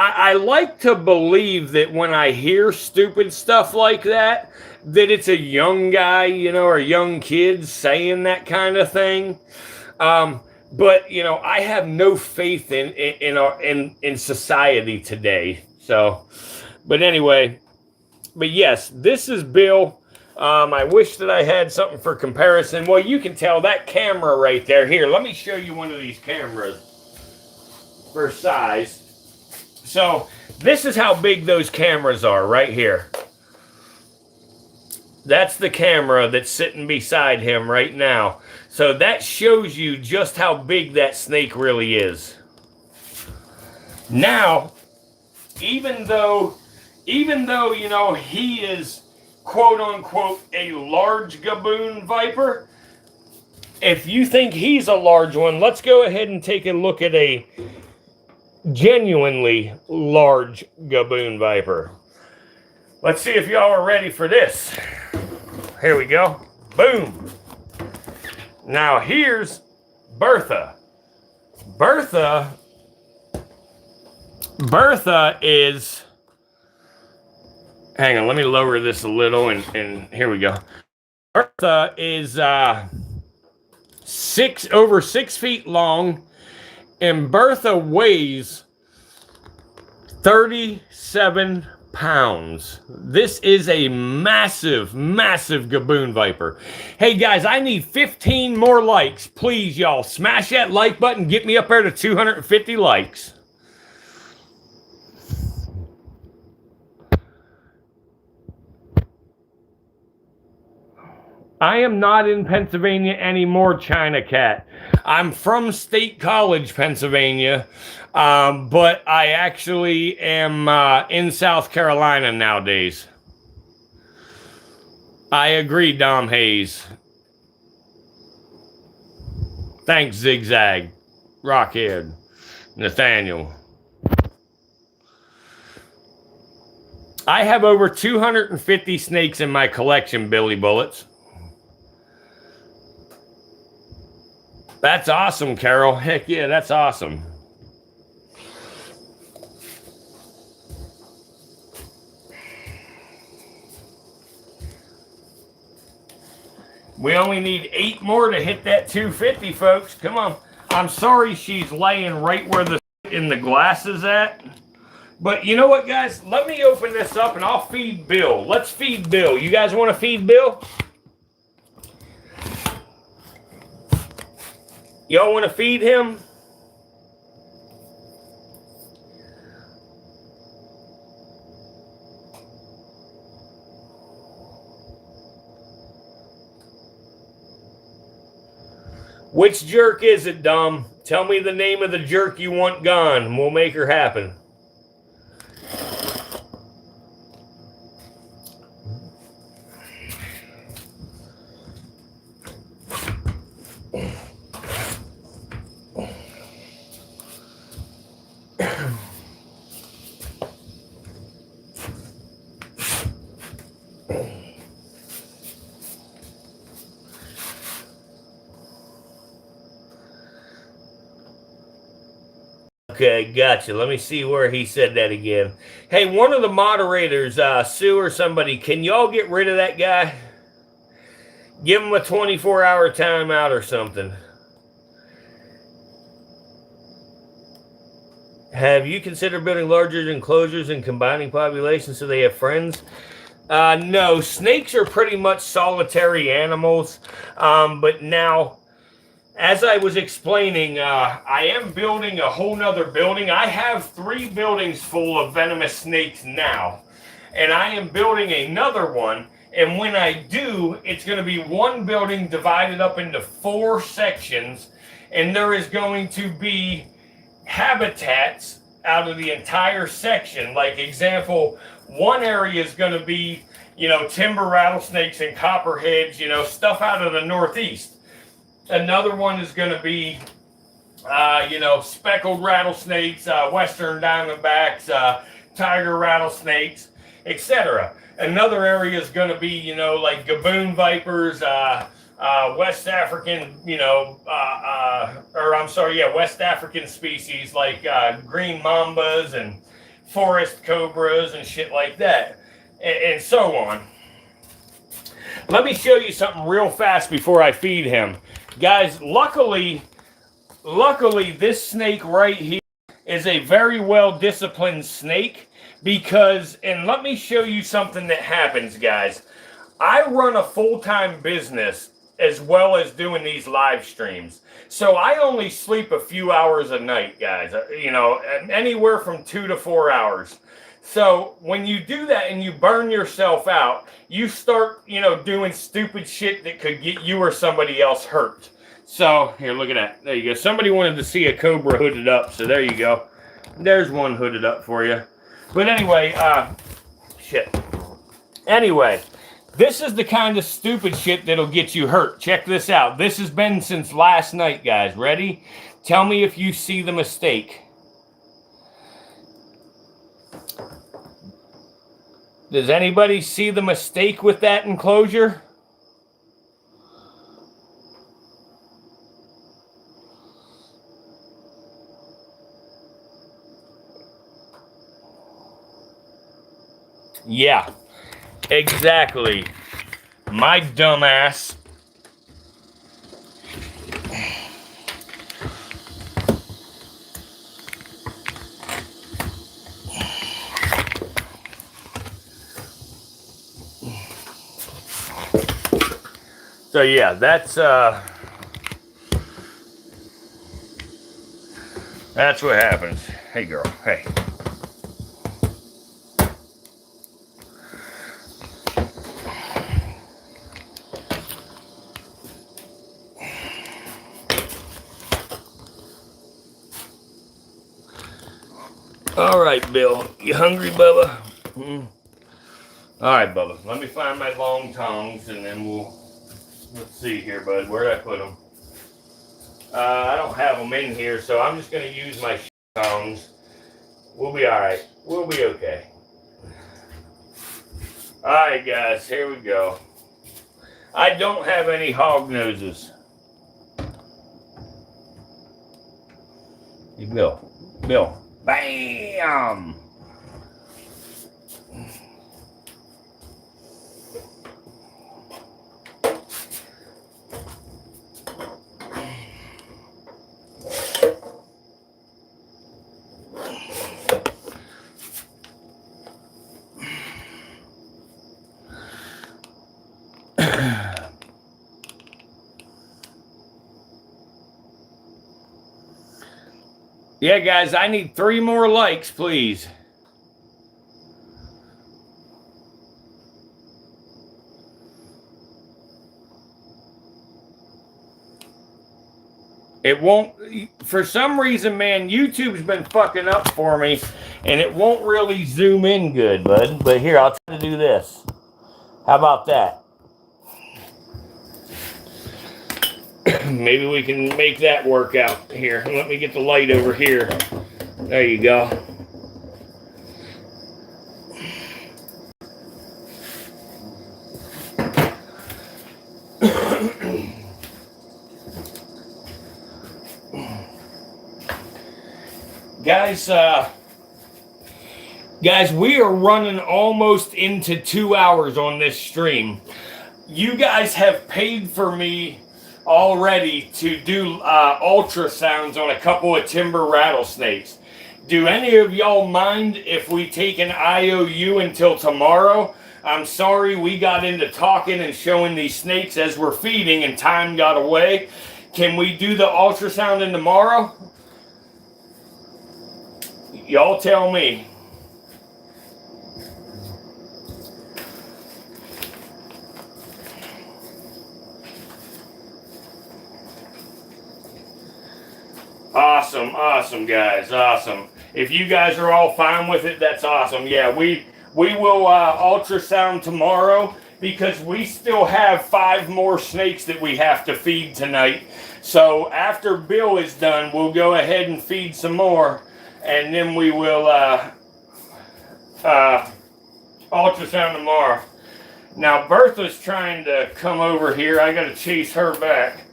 I like to believe that when I hear stupid stuff like that, that it's a young guy, you know, or young kids saying that kind of thing. But you know, I have no faith in society today. So, but anyway, but yes, this is Bill. I wish that I had something for comparison. Well, you can tell that camera right there. Here, let me show you one of these cameras for size. So this is how big those cameras are right here. That's the camera that's sitting beside him right now. So that shows you just how big that snake really is. Now, even though, you know, he is quote unquote a large gaboon viper, if you think he's a large one, let's go ahead and take a look at a genuinely large gaboon viper. Let's see if y'all are ready for this. Here we go. Boom. Now here's Bertha. Bertha is, hang on, let me lower this a little, and here we go. Bertha is over 6 feet long, and Bertha weighs 37 pounds. This is a massive, massive gaboon viper. Hey guys, I need 15 more likes. Please, y'all, smash that like button. Get me up there to 250 likes. I am not in Pennsylvania anymore, China Cat. I'm from State College, Pennsylvania, but I actually am in South Carolina nowadays. I agree, Dom Hayes. Thanks, Zigzag, Rockhead, Nathaniel. I have over 250 snakes in my collection, Billy Bullets. That's awesome, Carol. Heck yeah, that's awesome. We only need 8 more to hit that 250, folks. Come on. I'm sorry she's laying right where the glass is at. But you know what, guys? Let me open this up and I'll feed Bill. Let's feed Bill. You guys want to feed Bill? Y'all want to feed him? Which jerk is it, Dom? Tell me the name of the jerk you want gone, and we'll make her happen. Okay, gotcha. Let me see where he said that again. Hey, one of the moderators, Sue or somebody, can y'all get rid of that guy? Give him a 24-hour timeout or something. Have you considered building larger enclosures and combining populations so they have friends? No, snakes are pretty much solitary animals. But now, as I was explaining, I am building a whole nother building. I have 3 buildings full of venomous snakes now, and I am building another one. And when I do, it's going to be one building divided up into 4 sections, and there is going to be habitats out of the entire section. Like example, one area is going to be, timber rattlesnakes and copperheads, stuff out of the Northeast. Another one is going to be, speckled rattlesnakes, western diamondbacks, tiger rattlesnakes, etc. Another area is going to be, like gaboon vipers, West African, West African species like green mambas and forest cobras and shit like that, and so on. Let me show you something real fast before I feed him. Guys, luckily, this snake right here is a very well-disciplined snake because, and let me show you something that happens, guys. I run a full-time business as well as doing these live streams. So I only sleep a few hours a night, guys, anywhere from 2 to 4 hours. So when you do that and you burn yourself out, you start, doing stupid shit that could get you or somebody else hurt. So here, look at that. There you go. Somebody wanted to see a cobra hooded up. So there you go. There's one hooded up for you. But anyway, Anyway, this is the kind of stupid shit that'll get you hurt. Check this out. This has been since last night, guys. Ready? Tell me if you see the mistake. Does anybody see the mistake with that enclosure? Yeah, exactly. My dumbass. So yeah, that's what happens. Hey girl, hey. All right, Bill. You hungry, Bubba? All right, Bubba. Let me find my long tongs, and then let's see here, bud. Where'd I put them? I don't have them in here, so I'm just going to use my tongs. We'll be all right. We'll be okay. All right, guys. Here we go. I don't have any hog noses. Hey, Bill. Bill. Bam! Yeah, guys, I need 3 more likes, please. It won't, for some reason, man, YouTube's been fucking up for me, and it won't really zoom in good, bud. But here, I'll try to do this. How about that? Maybe we can make that work out here. Let me get the light over here. There you go. Guys, we are running almost into 2 hours on this stream. You guys have paid for me already to do ultrasounds on a couple of timber rattlesnakes. Do any of y'all mind if we take an IOU until tomorrow? I'm sorry we got into talking and showing these snakes as we're feeding and time got away. Can we do the ultrasound tomorrow? Y'all tell me. Awesome, guys. Awesome. If you guys are all fine with it, that's awesome. Yeah, we will ultrasound tomorrow because we still have 5 more snakes that we have to feed tonight. So after Bill is done, we'll go ahead and feed some more, and then we will ultrasound tomorrow. Now Bertha's trying to come over here. I got to chase her back.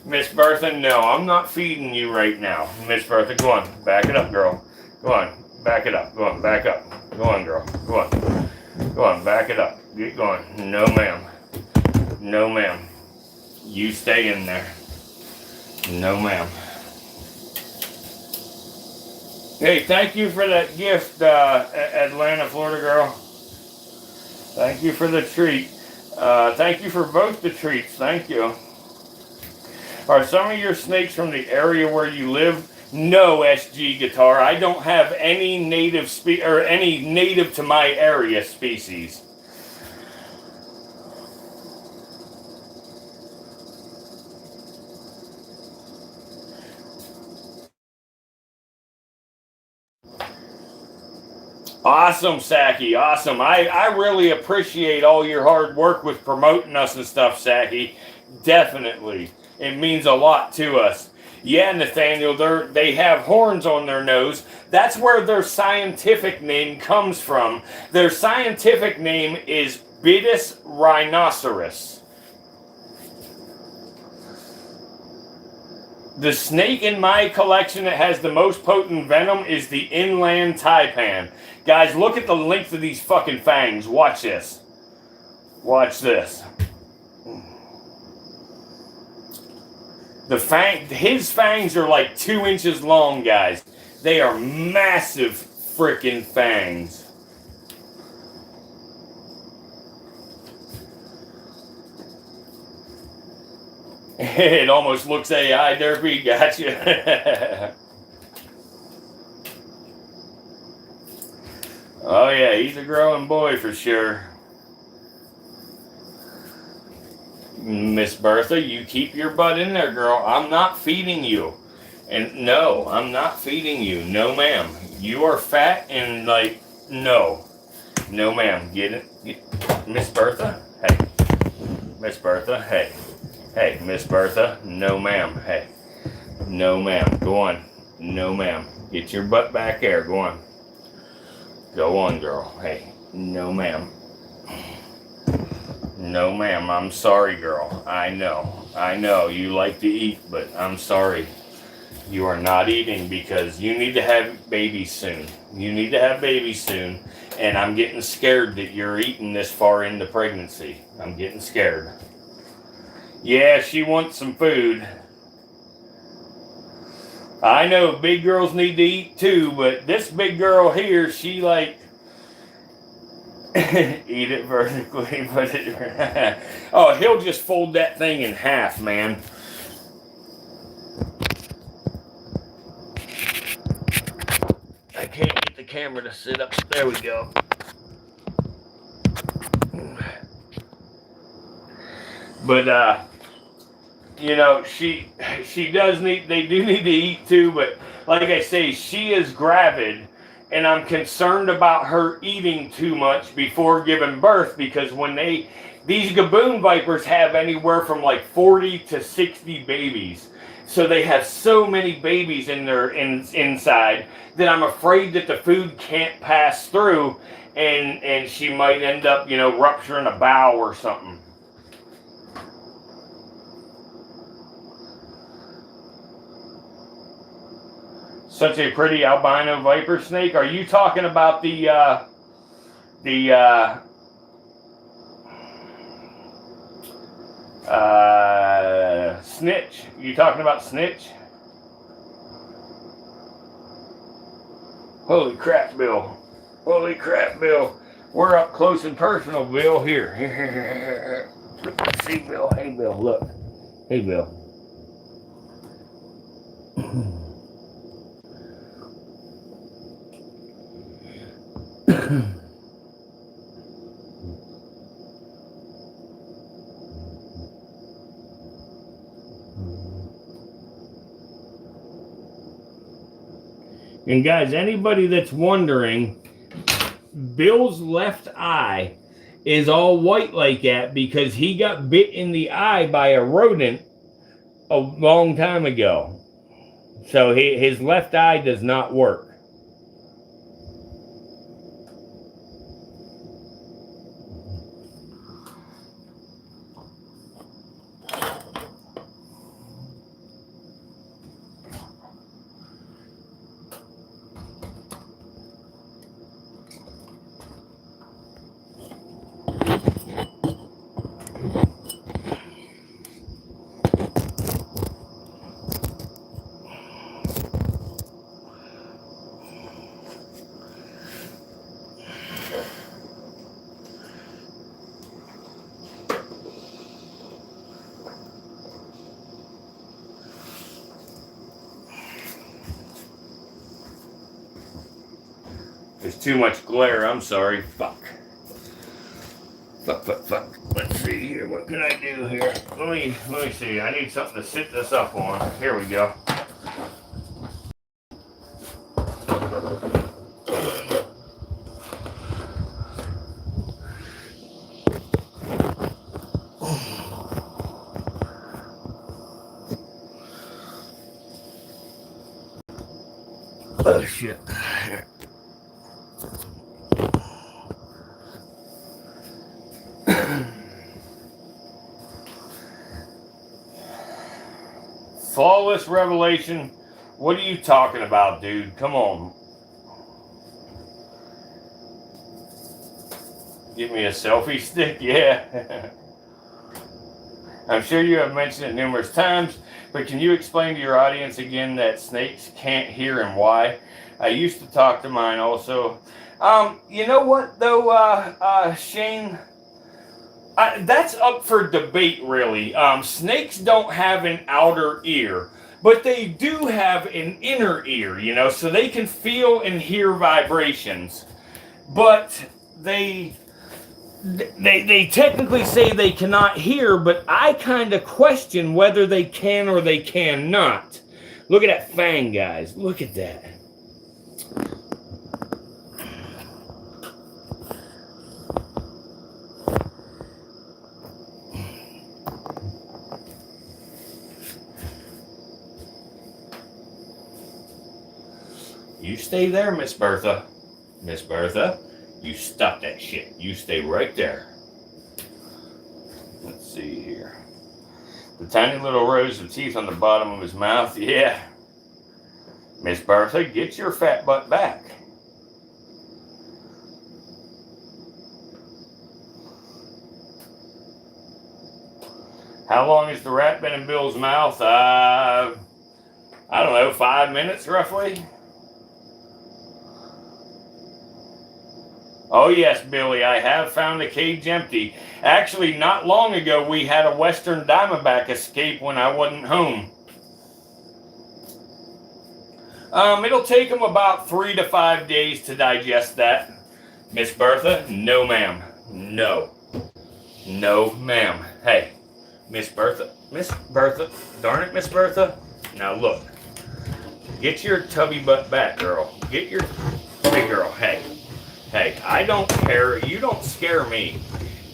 Miss Bertha, no, I'm not feeding you right now. Miss Bertha, go on. Back it up, girl. Go on. Back it up. Go on. Back up. Go on, girl. Go on. Go on. Back it up. Get going. No, ma'am. No, ma'am. You stay in there. No, ma'am. Hey, thank you for that gift, Atlanta, Florida girl. Thank you for the treat. Thank you for both the treats. Thank you. Are some of your snakes from the area where you live? No, SG Guitar. I don't have any native any native to my area species. Awesome, Saki. Awesome. I really appreciate all your hard work with promoting us and stuff, Saki. Definitely. It means a lot to us. Yeah, Nathaniel, they have horns on their nose. That's where their scientific name comes from. Their scientific name is Bitis rhinoceros. The snake in my collection that has the most potent venom is the inland taipan. Guys, look at the length of these fucking fangs. Watch this. Watch this. His fangs are like 2 inches long, guys. They are massive freaking fangs. It almost looks AI, Derpy. Gotcha. Oh yeah, he's a growing boy for sure. Miss Bertha, you keep your butt in there, girl. I'm not feeding you. And no, I'm not feeding you. No, ma'am. You are fat and like, no. No, ma'am. Get it? Miss Bertha? Hey. Miss Bertha? Hey. Hey, Miss Bertha? No, ma'am. Hey. No, ma'am. Go on. No, ma'am. Get your butt back there. Go on. Go on, girl. Hey. No, ma'am. No, ma'am. I'm sorry, girl. I know you like to eat, but I'm sorry. You are not eating because you need to have babies soon. You need to have babies soon, and I'm getting scared that you're eating this far into pregnancy. I'm getting scared. Yeah, she wants some food. I know big girls need to eat too, but this big girl here, she like eat it vertically, but oh, he'll just fold that thing in half, man. I can't get the camera to sit up. There we go. But you know, she does need. They do need to eat too, but like I say, she is gravid. And I'm concerned about her eating too much before giving birth because when these gaboon vipers have anywhere from like 40 to 60 babies. So they have so many babies in their inside that I'm afraid that the food can't pass through and she might end up, you know, rupturing a bowel or something. Such a pretty albino viper snake. Are you talking about the snitch? You talking about snitch? Holy crap, Bill. Holy crap, Bill. We're up close and personal, Bill. Here. See, Bill. Hey, Bill. Look. Hey, Bill. And guys, anybody that's wondering, Bill's left eye is all white like that because he got bit in the eye by a rodent a long time ago. So his left eye does not work. There's too much glare. I'm sorry. Fuck. Let's see here. What can I do here? Let me see. I need something to sit this up on. Here we go. Oh shit. Flawless revelation. What are you talking about, dude? Come on. Give me a selfie stick? Yeah. I'm sure you have mentioned it numerous times, but can you explain to your audience again that snakes can't hear and why? I used to talk to mine also. You know what though, Shane? That's up for debate, really. Snakes don't have an outer ear, but they do have an inner ear, you know, so they can feel and hear vibrations. But they technically say they cannot hear, but I kind of question whether they can or they cannot. Look at that fang, guys. Look at that. You stay there, Miss Bertha. Miss Bertha, you stop that shit. You stay right there. Let's see here. The tiny little rows of teeth on the bottom of his mouth. Yeah. Miss Bertha, get your fat butt back. How long has the rat been in Bill's mouth? I don't know, 5 minutes roughly. Oh yes, Billy, I have found the cage empty. Actually, not long ago, we had a western diamondback escape when I wasn't home. It'll take them about 3 to 5 days to digest that. Miss Bertha, no ma'am. No. No ma'am. Hey, Miss Bertha, darn it, Miss Bertha. Now look, get your tubby butt back, girl. Get your, hey girl, hey. Hey, I don't care. You don't scare me.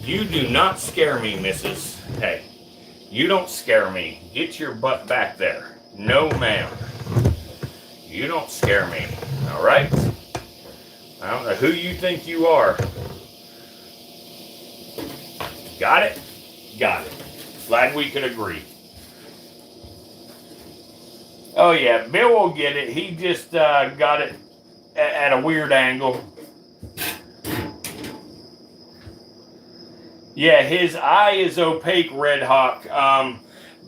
You do not scare me, missus. Hey, you don't scare me. Get your butt back there. No, ma'am. You don't scare me. All right? I don't know who you think you are. Got it? Got it. Glad we could agree. Oh, yeah, Bill will get it. He just got it at a weird angle. Yeah, his eye is opaque, Red Hawk,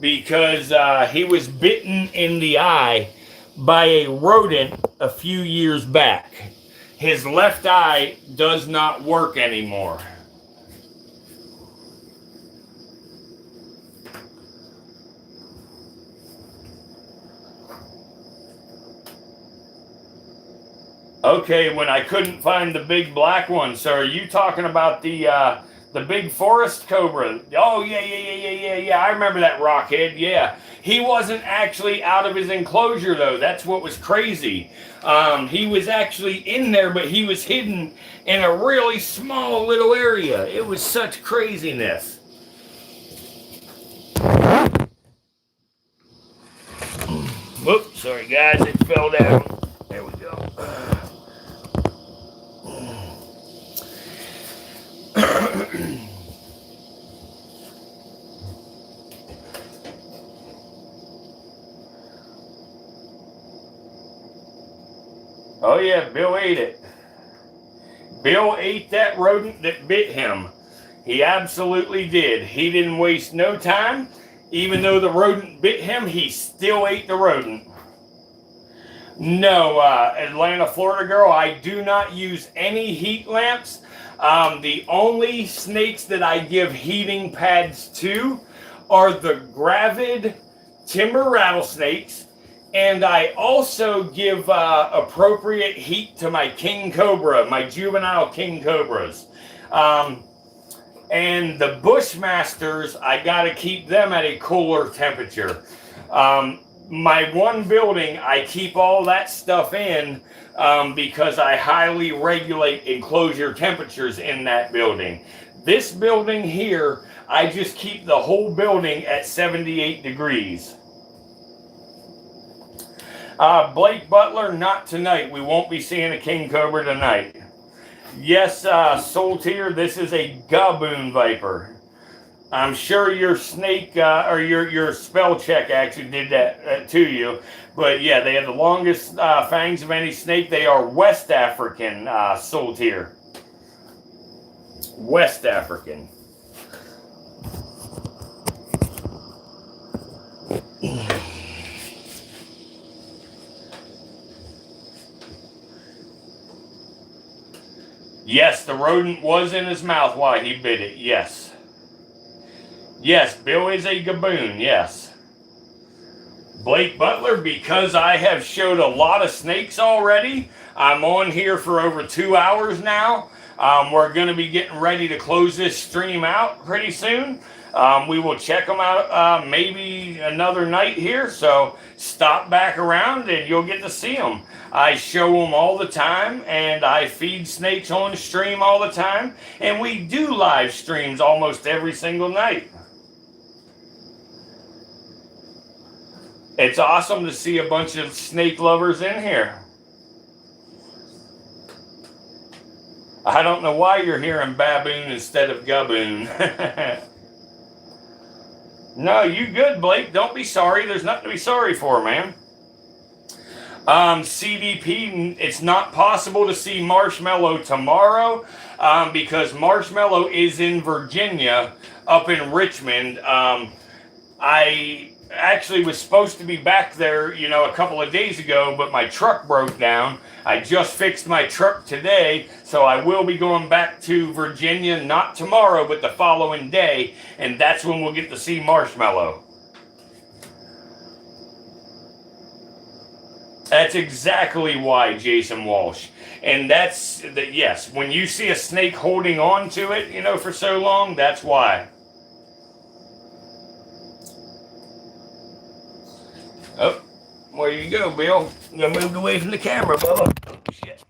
because he was bitten in the eye by a rodent a few years back. his left eye does not work anymore. Okay, when I couldn't find the big black one, so are you talking about the big forest cobra? Oh, yeah. I remember that rockhead, yeah. He wasn't actually out of his enclosure, though. That's what was crazy. He was actually in there, but he was hidden in a really small little area. It was such craziness. Whoops, sorry guys, it fell down. There we go. Oh yeah, Bill ate it. Bill ate that rodent that bit him. He absolutely did. He didn't waste no time. Even though the rodent bit him, he still ate the rodent. No, Atlanta, Florida girl, I do not use any heat lamps. The only snakes that I give heating pads to are the gravid timber rattlesnakes, and I also give appropriate heat to my king cobra, my juvenile king cobras. And the bushmasters, I got to keep them at a cooler temperature. My one building, I keep all that stuff in because I highly regulate enclosure temperatures in that building. This building here, I just keep the whole building at 78 degrees. Blake Butler, not tonight. We won't be seeing a king cobra tonight. Yes, Soul Tier, this is a gaboon viper. I'm sure your snake or your spell check actually did that to you. But yeah, they have the longest fangs of any snake. They are West African Soul Tier. West African. Yes, the rodent was in his mouth while he bit it. Yes. Yes, Bill is a gaboon. Yes. Blake Butler, because I have showed a lot of snakes already. I'm on here for over 2 hours now. We're going to be getting ready to close this stream out pretty soon. We will check them out maybe another night here. So stop back around and you'll get to see them. I show them all the time, and I feed snakes on stream all the time. And we do live streams almost every single night. It's awesome to see a bunch of snake lovers in here. I don't know why you're hearing baboon instead of gaboon. No, you good, Blake. Don't be sorry. There's nothing to be sorry for, man. CDP, it's not possible to see Marshmallow tomorrow because Marshmallow is in Virginia, up in Richmond. I actually was supposed to be back there, a couple of days ago, but my truck broke down. I just fixed my truck today, so I will be going back to Virginia, not tomorrow, but the following day, and that's when we'll get to see Marshmallow. That's exactly why, Jason Walsh. And that's, yes, when you see a snake holding on to it, for so long, that's why. Oh, where you go, Bill? You moved away from the camera, Bubba. Oh, shit.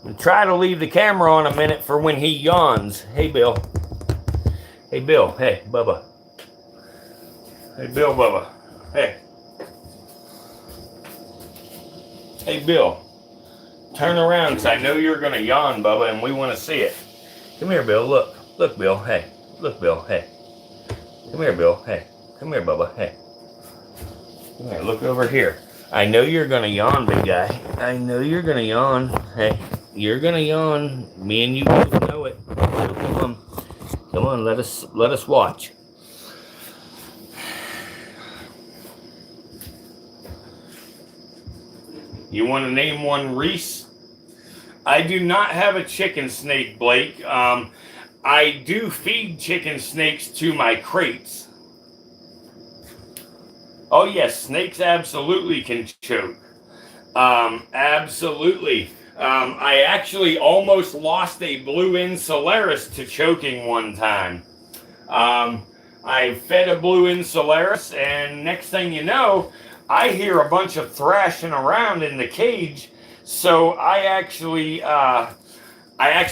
We'll try to leave the camera on a minute for when he yawns. Hey, Bill. Hey, Bill. Hey, Bubba. Hey, Bill, Bubba. Hey. Hey, Bill. Turn around, because I know you're going to yawn, Bubba, and we want to see it. Come here, Bill. Look. Look, Bill. Hey. Look, Bill. Hey. Come here, Bill. Hey. Come here, Bubba. Hey. Come here. Look over here. I know you're going to yawn, big guy. I know you're going to yawn. Hey. You're going to yawn. Me and you both know it. So come on. Come on. Let us watch. You want to name one Reese? I do not have a chicken snake, Blake. I do feed chicken snakes to my crates. Oh yes, snakes absolutely can choke. Absolutely. I actually almost lost a blue insularis to choking one time. I fed a blue insularis, and next thing you know, I hear a bunch of thrashing around in the cage. So I actually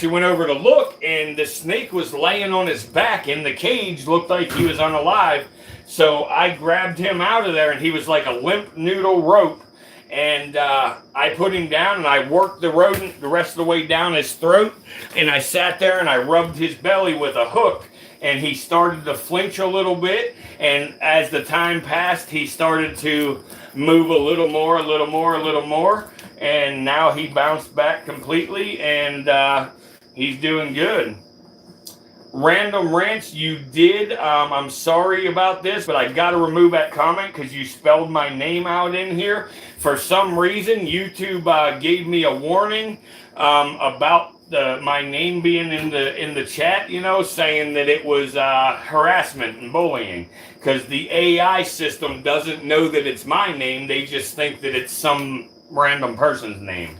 went over to look, and the snake was laying on his back in the cage, looked like he was unalive. So I grabbed him out of there, and he was like a limp noodle rope. And I put him down, and I worked the rodent the rest of the way down his throat. And I sat there, and I rubbed his belly with a hook. And he started to flinch a little bit. And as the time passed, he started to move a little more, a little more, a little more. And now he bounced back completely, and he's doing good. Random Rants, you did. I'm sorry about this, but I got to remove that comment because you spelled my name out in here. For some reason, YouTube gave me a warning about my name being in the chat, you know, saying that it was harassment and bullying, because the AI system doesn't know that it's my name. They just think that it's some random person's name.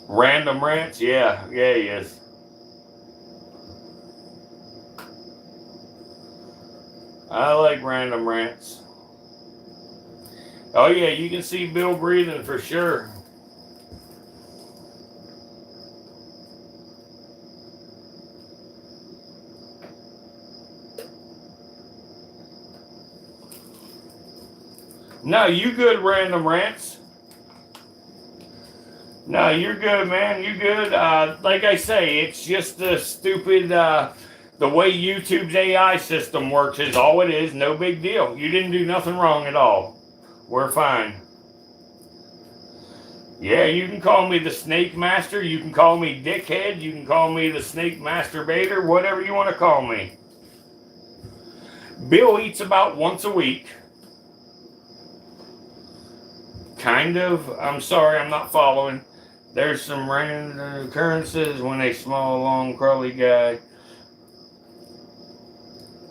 Random Rants, yeah, he is. I like Random Rants. Oh yeah, you can see Bill breathing for sure. No, you good, Random Rants. No, you're good, man. You good. Like I say, it's just the stupid, the way YouTube's AI system works is all it is. No big deal. You didn't do nothing wrong at all. We're fine. Yeah, you can call me the Snake Master. You can call me Dickhead. You can call me the Snake Masturbator. Whatever you want to call me. Bill eats about once a week. Kind of. I'm sorry, I'm not following. There's some random occurrences when a small, long, curly guy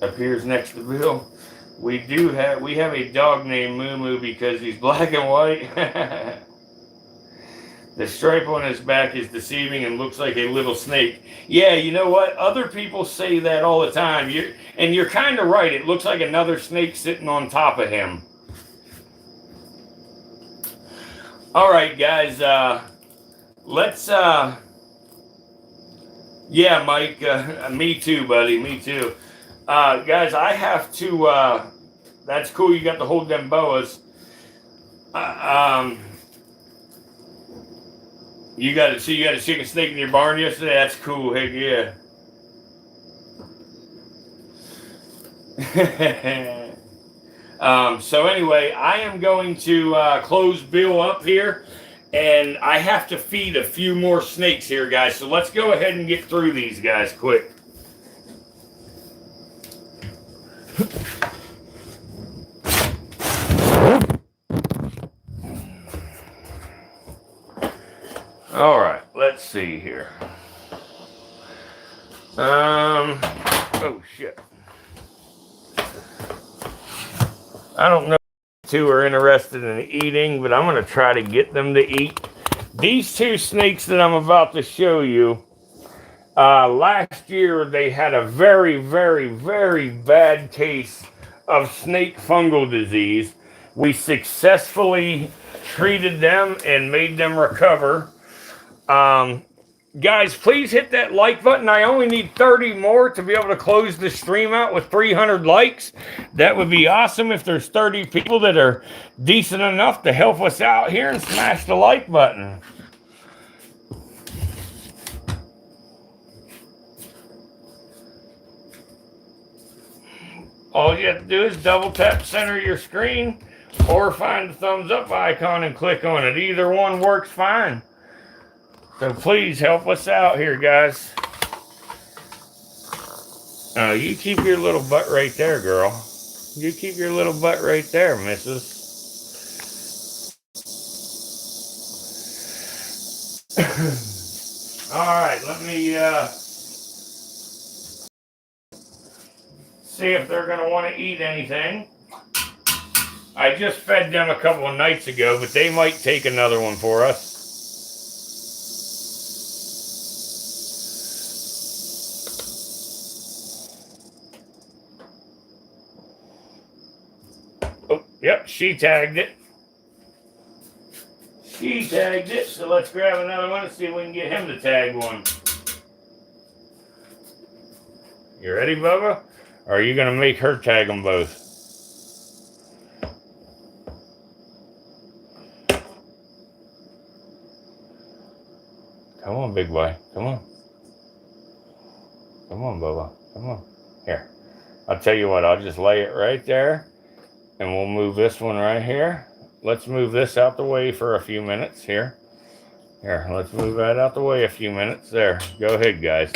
appears next to Bill. We have a dog named Moo Moo because he's black and white. The stripe on his back is deceiving and looks like a little snake. Yeah, you know what? Other people say that all the time. You're kind of right. It looks like another snake sitting on top of him. All right, guys. Let's. Yeah, Mike. Me too, buddy. Me too. Guys, I have to. That's cool. You got to hold them boas. You got a chicken snake in your barn yesterday. That's cool. Heck yeah. So anyway, I am going to close Bill up here, and I have to feed a few more snakes here, guys. So let's go ahead and get through these guys quick. All right, let's see here. Oh shit. I don't know if two are interested in eating, but I'm going to try to get them to eat. These two snakes that I'm about to show you, last year they had a very, very, very bad case of snake fungal disease. We successfully treated them and made them recover. Guys, please hit that like button. I only need 30 more to be able to close the stream out with 300 likes. That would be awesome if there's 30 people that are decent enough to help us out here and smash the like button. All you have to do is double tap center your screen or find the thumbs up icon and click on it. Either one works fine. So please help us out here, guys. You keep your little butt right there, girl. You keep your little butt right there, missus. All right, let me see if they're going to want to eat anything. I just fed them a couple of nights ago, but they might take another one for us. Oh, yep, she tagged it. She tagged it, so let's grab another one and see if we can get him to tag one. You ready, Bubba? Or are you going to make her tag them both? Come on, big boy. Come on. Come on, Bubba. Come on. Here. I'll tell you what. I'll just lay it right there. And we'll move this one right here. Let's move this out the way for a few minutes here. Here, let's move that out the way a few minutes. There. Go ahead, guys.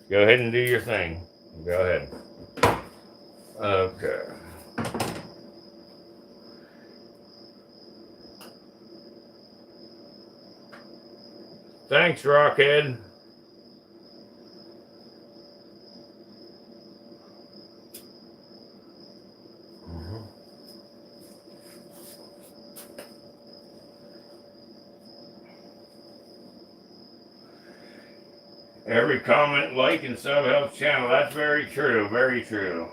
Go ahead and do your thing. Go ahead. Okay. Thanks, Rockhead. Every comment, like, and sub helps channel. That's very true. Very true.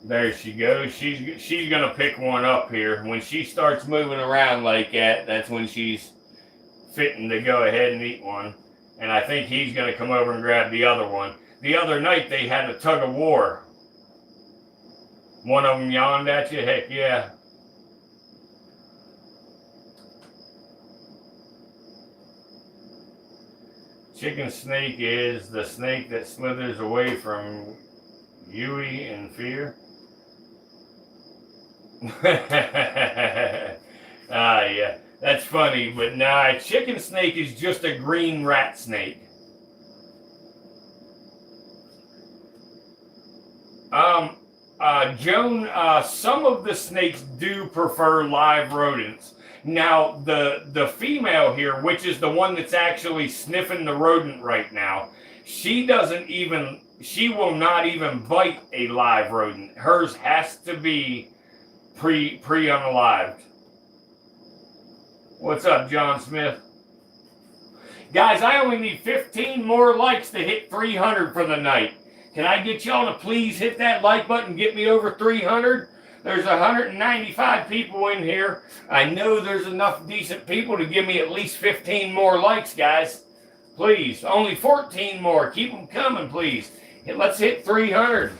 There she goes. She's gonna pick one up here. When she starts moving around like that, that's when she's fitting to go ahead and eat one. And I think he's gonna come over and grab the other one. The other night they had a tug of war. One of them yawned at you. Heck yeah. Chicken snake is the snake that slithers away from Yui in fear. Yeah, that's funny, but nah, chicken snake is just a green rat snake. Joan, some of the snakes do prefer live rodents. Now, the female here, which is the one that's actually sniffing the rodent right now, she will not even bite a live rodent. Hers has to be pre-unalived. What's up, John Smith? Guys, I only need 15 more likes to hit 300 for the night. Can I get y'all to please hit that like button and get me over 300? There's 195 people in here. I know there's enough decent people to give me at least 15 more likes, guys. Please, only 14 more. Keep them coming, please. Let's hit 300.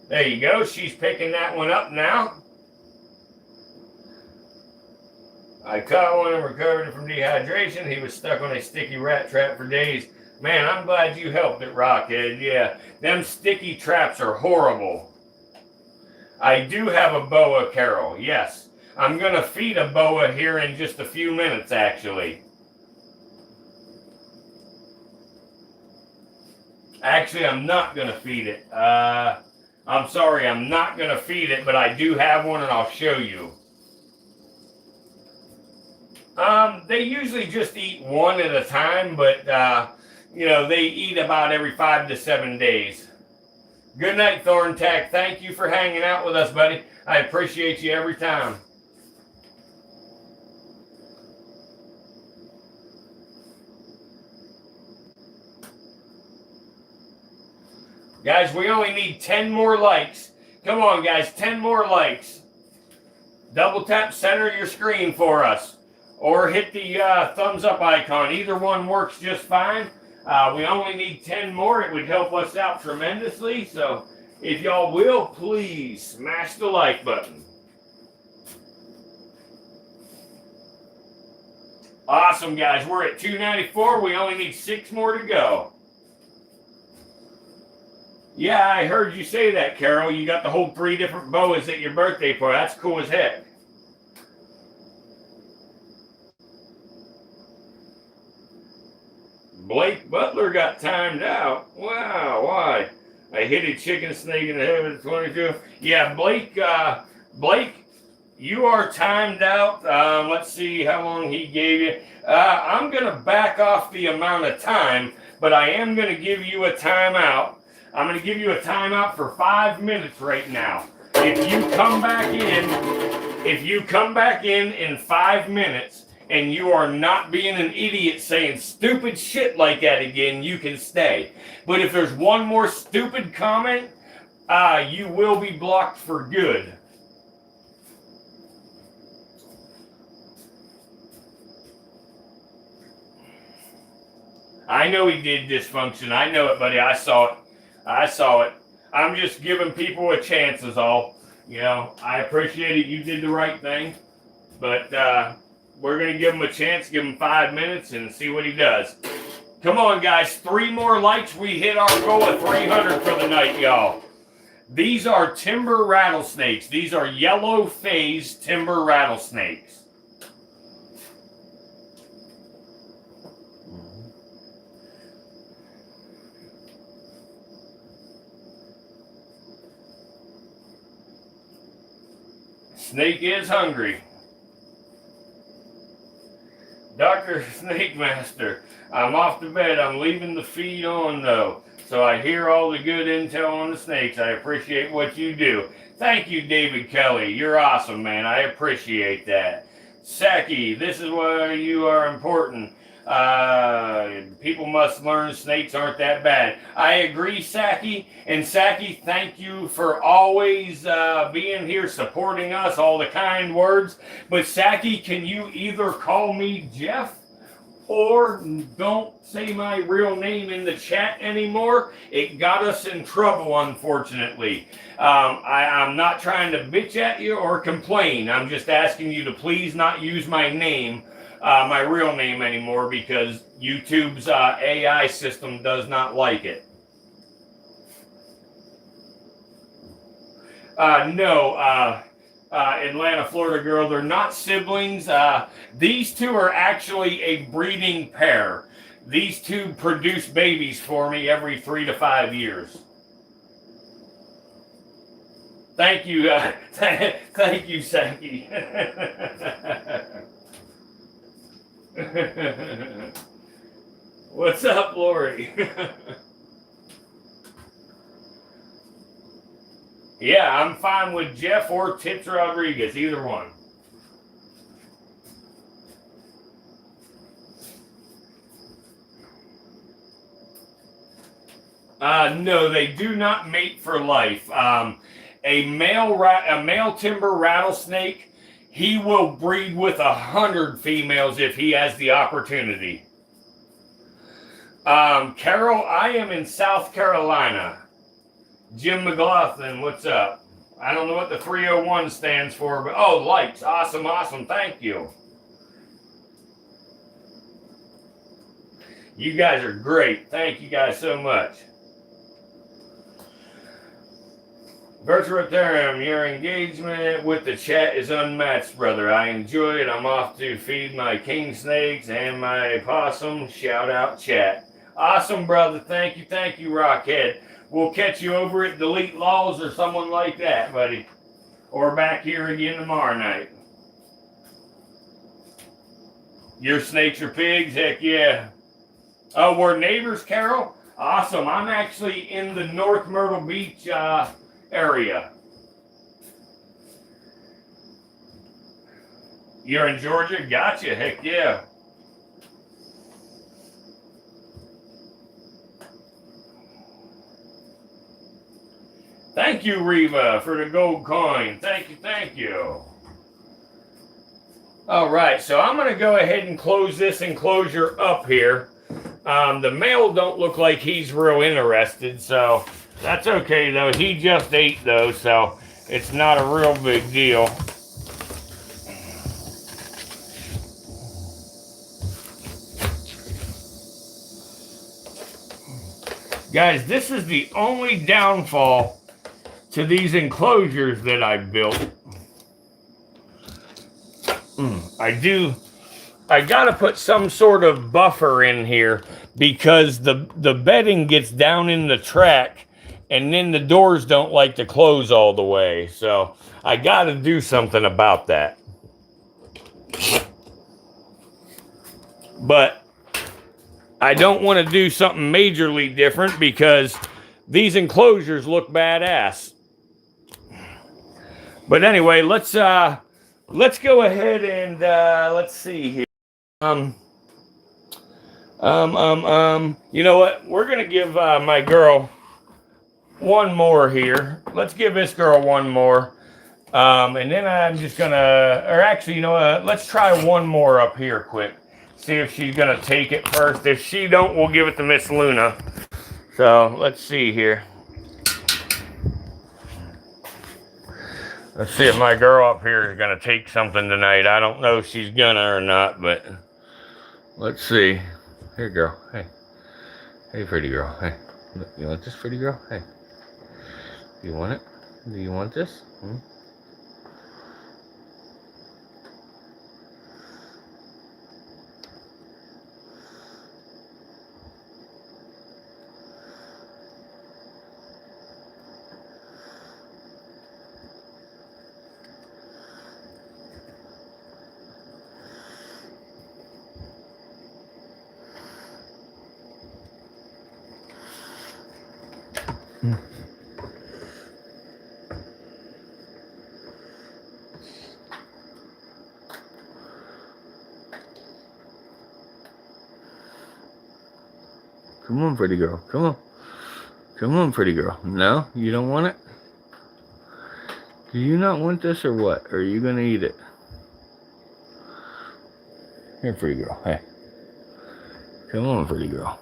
There you go. She's picking that one up now. I caught one and recovered from dehydration. He was stuck on a sticky rat trap for days. Man, I'm glad you helped it, Rockhead. Yeah, them sticky traps are horrible. I do have a boa, Carol. Yes, I'm going to feed a boa here in just a few minutes, actually. Actually, I'm not going to feed it. I'm sorry, I'm not going to feed it, but I do have one and I'll show you. They usually just eat one at a time, but, you know, they eat about every 5 to 7 days. Good night, Thorntack. Thank you for hanging out with us, buddy. I appreciate you every time. Guys, we only need 10 more likes. Come on, guys, 10 more likes. Double tap center your screen for us. Or hit the thumbs up icon. Either one works just fine. We only need 10 more. It would help us out tremendously. So if y'all will, please smash the like button. Awesome, guys. We're at 294. We only need 6 more to go. Yeah, I heard you say that, Carol. You got to hold 3 different boas at your birthday party. That's cool as heck. Blake Butler got timed out. Wow, why? I hit a chicken snake in the head with a 22. Yeah, Blake, you are timed out. Let's see how long he gave you. I'm going to back off the amount of time, but I am going to give you a timeout. I'm going to give you a timeout for 5 minutes right now. If you come back in 5 minutes and you are not being an idiot saying stupid shit like that again, you can stay. But if there's one more stupid comment, you will be blocked for good. I know he did dysfunction. I know it, buddy. I saw it. I'm just giving people a chance is all. You know, I appreciate it. You did the right thing. But we're going to give him a chance, give him 5 minutes, and see what he does. Come on, guys. 3 more likes. We hit our goal of 300 for the night, y'all. These are timber rattlesnakes. These are yellow phase timber rattlesnakes. Snake is hungry. Dr. Snake Master, I'm off to bed. I'm leaving the feed on though. So I hear all the good intel on the snakes. I appreciate what you do. Thank you, David Kelly. You're awesome, man. I appreciate that. Saki, this is why you are important. People must learn snakes aren't that bad. I agree, Saki. And Saki, thank you for always being here, supporting us, all the kind words. But Saki, can you either call me Jeff or don't say my real name in the chat anymore? It got us in trouble, unfortunately. I'm not trying to bitch at you or complain. I'm just asking you to please not use my name, my real name anymore, because YouTube's AI system does not like it. No, Atlanta, Florida girl, they're not siblings. These two are actually a breeding pair. These two produce babies for me every 3 to 5 years. Thank you, thank you, Saki. What's up, Lori? Yeah, I'm fine with Jeff or Tits Rodriguez, either one. No, they do not mate for life. A male timber rattlesnake, he will breed with 100 females if he has the opportunity. Carol, I am in South Carolina. Jim McLaughlin, what's up? I don't know what the 301 stands for, but oh, likes. Awesome, awesome. Thank you. You guys are great. Thank you guys so much. Virtuatorium, your engagement with the chat is unmatched, brother. I enjoy it. I'm off to feed my king snakes and my possum. Shout out, chat. Awesome, brother. Thank you, Rockhead. We'll catch you over at Delete Laws or someone like that, buddy. Or back here again tomorrow night. Your snakes are pigs? Heck yeah. Oh, we're neighbors, Carol? Awesome. I'm actually in the North Myrtle Beach area. You're in Georgia? Gotcha. Heck yeah. Thank you, Reva, for the gold coin. Thank you. All right, so I'm going to go ahead and close this enclosure up here. The male don't look like he's real interested, so that's okay, though. He just ate, though, so it's not a real big deal. Guys, this is the only downfall to these enclosures that I've built. I gotta put some sort of buffer in here because the bedding gets down in the track and then the doors don't like to close all the way. So I gotta do something about that. But I don't want to do something majorly different because these enclosures look badass. But anyway, let's go ahead and let's see here. You know what? We're gonna give my girl one more here. Let's give this girl one more. And then I'm just gonna, or actually, you know what? Let's try one more up here quick. See if she's gonna take it first. If she don't, we'll give it to Miss Luna. So let's see here. Let's see if my girl up here is gonna take something tonight. I don't know if she's gonna or not, but let's see. Here, girl. Hey. Hey, pretty girl. Hey. You want this, pretty girl? Hey. Do you want it? Do you want this? Come on, pretty girl. Come on. Come on, pretty girl. No, you don't want it? Do you not want this or what? Or are you going to eat it? Here, pretty girl. Hey. Come on, pretty girl.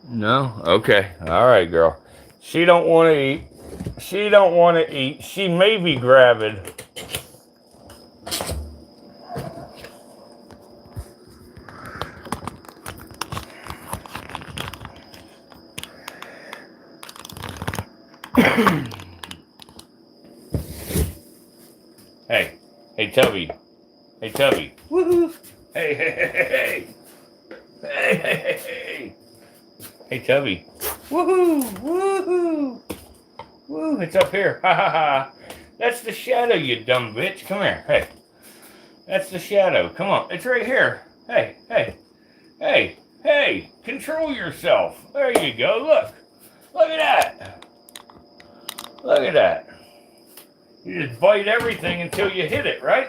No? Okay. All right, girl. She don't want to eat. She don't want to eat. She may be gravid. Hey. Hey, Tubby. Hey, Tubby. Woohoo. Hey, hey, hey, hey. Hey, hey, hey, hey. Hey, Tubby. Woohoo! Woohoo! Woo! It's up here. Ha ha ha. That's the shadow, you dumb bitch. Come here. Hey. That's the shadow. Come on. It's right here. Hey, hey. Hey, hey. Control yourself. There you go. Look. Look at that. Look at that. You just bite everything until you hit it, right?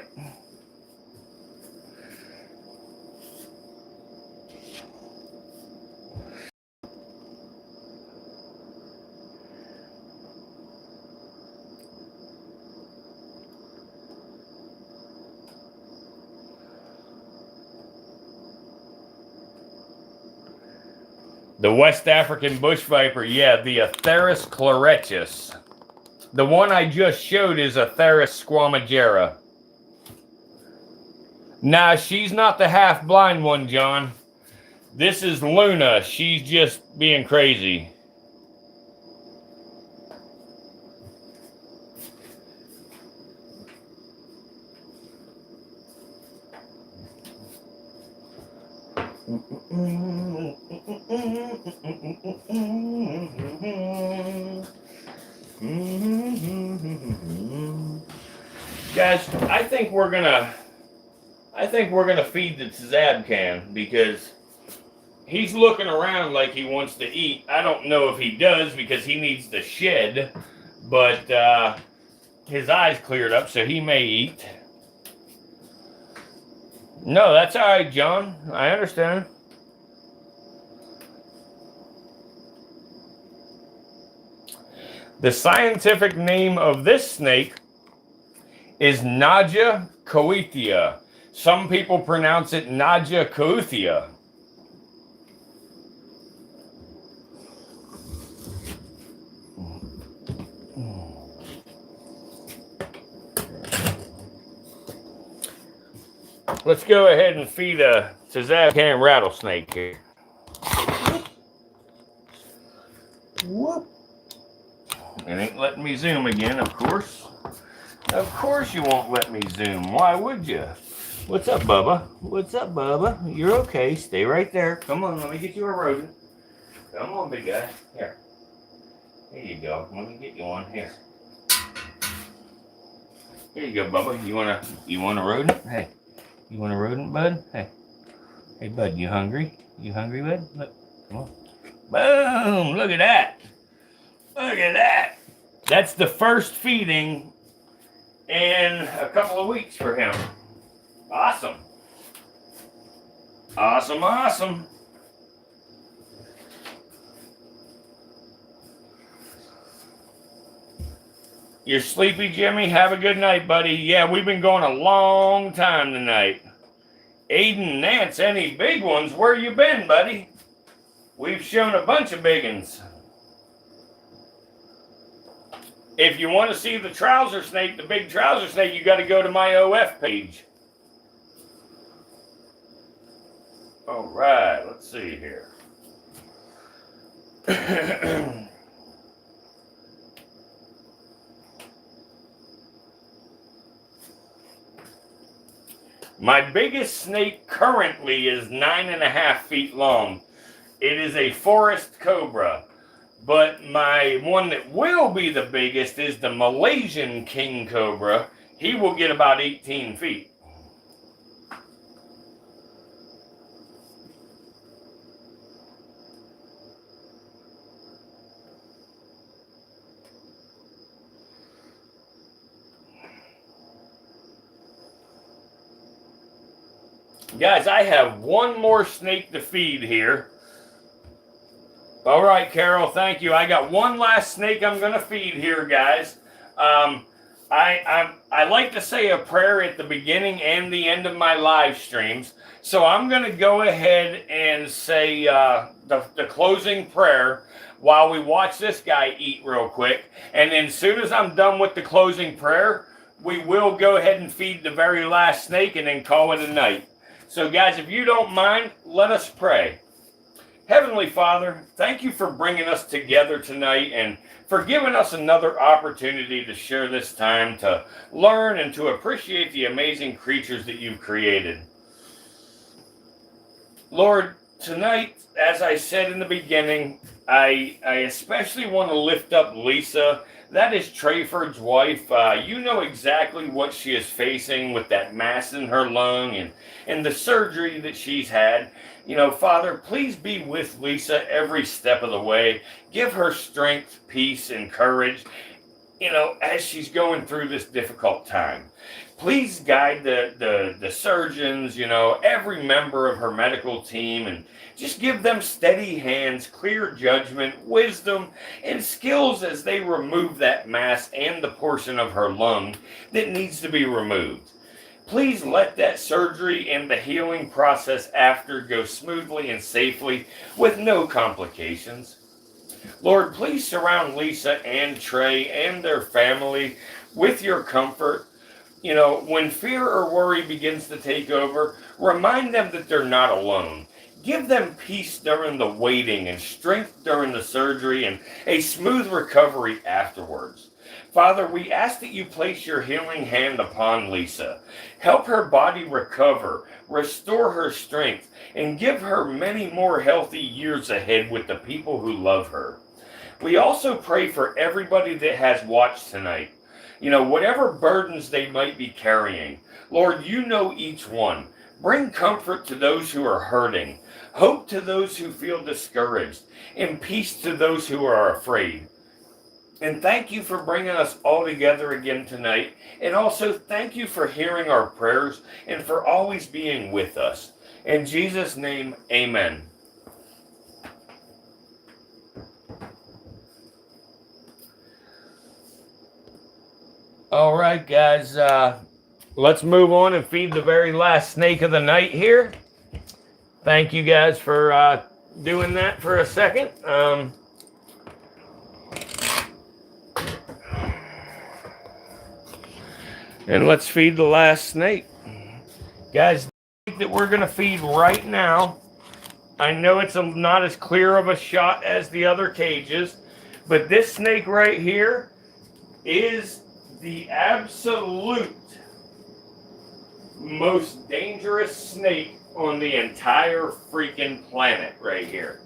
The West African bush viper, yeah, the Atheris chlorechus. The one I just showed is Atheris squamigera. Nah, she's not the half-blind one, John. This is Luna. She's just being crazy. Guys, I think we're gonna feed the Zabcan because he's looking around like he wants to eat. I don't know if he does because he needs to shed, but his eyes cleared up, so he may eat. No, that's all right, John. I understand. The scientific name of this snake is Naja coetia. Some people pronounce it Najakuthia. Let's go ahead and feed a Tzazakan rattlesnake here. Whoop. It ain't letting me zoom again, of course. Of course you won't let me zoom. Why would you? What's up, Bubba? What's up, Bubba? You're okay. Stay right there. Come on, let me get you a rodent. Come on, big guy. Here. Here you go. Let me get you one. Here. Here you go, Bubba. You want a rodent? Hey. You want a rodent, bud? Hey. Hey, bud, you hungry? You hungry, bud? Look. Come on. Boom! Look at that. Look at that. That's the first feeding in a couple of weeks for him. Awesome. Awesome, awesome. You're sleepy, Jimmy? Have a good night, buddy. Yeah, we've been going a long time tonight. Aiden, Nance, any big ones? Where you been, buddy? We've shown a bunch of big ones. If you want to see the trouser snake, the big trouser snake, you got to go to my OF page. All right, let's see here. My biggest snake currently is 9.5 feet long. It is a forest cobra. But my one that will be the biggest is the Malaysian king cobra. He will get about 18 feet. Guys, I have one more snake to feed here. All right, Carol, thank you. I got one last snake I'm going to feed here, guys. I like to say a prayer at the beginning and the end of my live streams. So I'm going to go ahead and say the closing prayer while we watch this guy eat real quick. And then as soon as I'm done with the closing prayer, we will go ahead and feed the very last snake and then call it a night. So guys, if you don't mind, let us pray. Heavenly Father, thank you for bringing us together tonight and for giving us another opportunity to share this time to learn and to appreciate the amazing creatures that you've created. Lord, tonight, as I said in the beginning, I especially want to lift up Lisa. That is Trayford's wife. You know exactly what she is facing with that mass in her lung and the surgery that she's had. You know, Father, please be with Lisa every step of the way. Give her strength, peace, and courage, you know, as she's going through this difficult time. Please guide the surgeons, you know, every member of her medical team, and just give them steady hands, clear judgment, wisdom, and skills as they remove that mass and the portion of her lung that needs to be removed. Please let that surgery and the healing process after go smoothly and safely with no complications. Lord, please surround Lisa and Trey and their family with your comfort. You know, when fear or worry begins to take over, remind them that they're not alone. Give them peace during the waiting and strength during the surgery and a smooth recovery afterwards. Father, we ask that you place your healing hand upon Lisa. Help her body recover, restore her strength, and give her many more healthy years ahead with the people who love her. We also pray for everybody that has watched tonight. You know, whatever burdens they might be carrying, Lord, you know each one. Bring comfort to those who are hurting, hope to those who feel discouraged, and peace to those who are afraid. And thank you for bringing us all together again tonight. And also thank you for hearing our prayers and for always being with us. In Jesus' name, amen. All right, guys. let's move on and feed the very last snake of the night here. Thank you guys for doing that for a second. And let's feed the last snake. Guys, the snake that we're going to feed right now, I know it's not as clear of a shot as the other cages, but this snake right here is the absolute most dangerous snake on the entire freaking planet right here.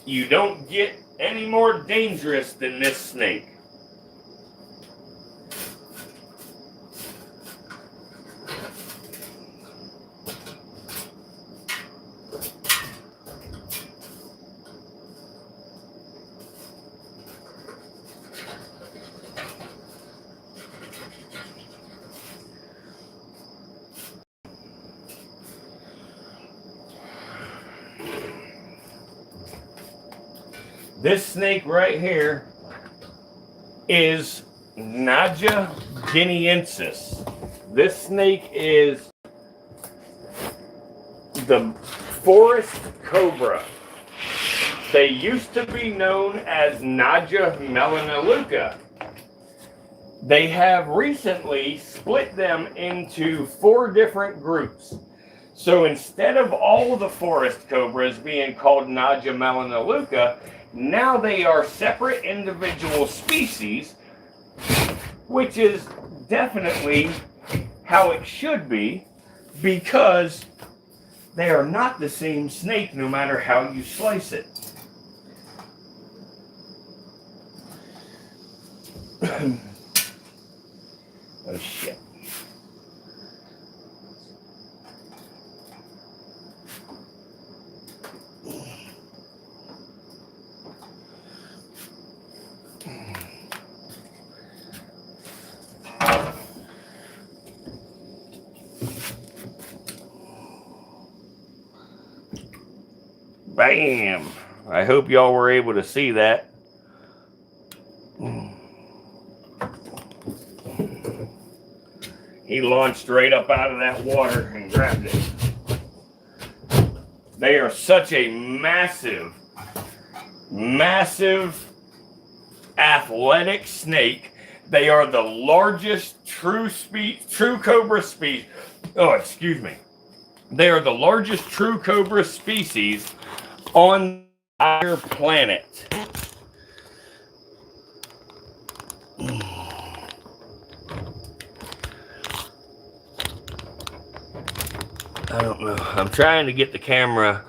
You don't get any more dangerous than this snake. This snake right here is Naja guineensis. This snake is the forest cobra. They used to be known as Naja melanoleuca. They have recently split them into 4 different groups. So instead of all the forest cobras being called Naja melanoleuca, now they are separate individual species, which is definitely how it should be, because they are not the same snake no matter how you slice it. Oh shit. Bam! I hope y'all were able to see that. He launched right up out of that water and grabbed it. They are such a massive, massive athletic snake. They are the largest true cobra species. Oh, excuse me. They are the largest true cobra species on our planet. I don't know. I'm trying to get the camera.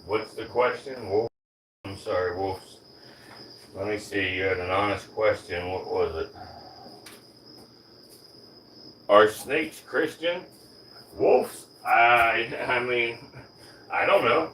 What's the question? Wolf? I'm sorry, Wolves. Let me see. You had an honest question. What was it? Are snakes Christian? Wolves? I mean, I don't know.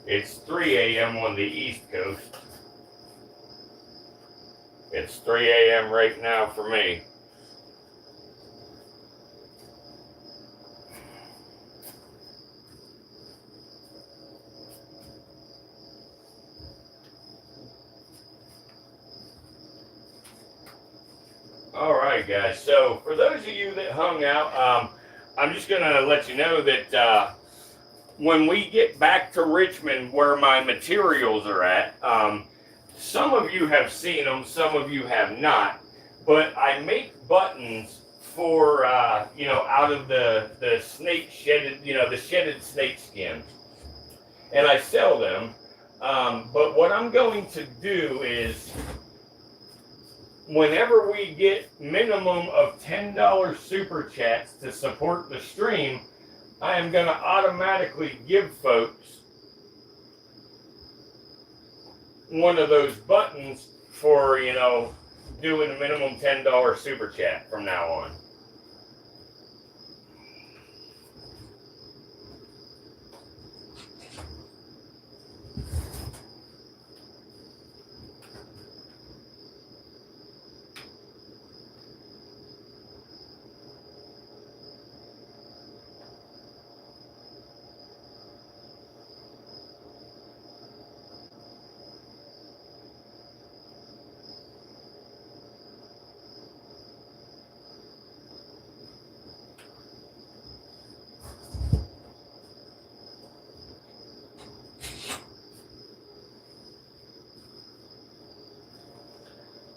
It's 3 a.m. on the East Coast. It's 3 a.m. right now for me. right, guys. So for those of you that hung out, I'm just going to let you know that when we get back to Richmond, where my materials are at, some of you have seen them, some of you have not. But I make buttons for, out of the snake shedded, the shedded snake skin. And I sell them. But what I'm going to do is, whenever we get minimum of $10 super chats to support the stream, I am going to automatically give folks one of those buttons for, doing a minimum $10 super chat from now on.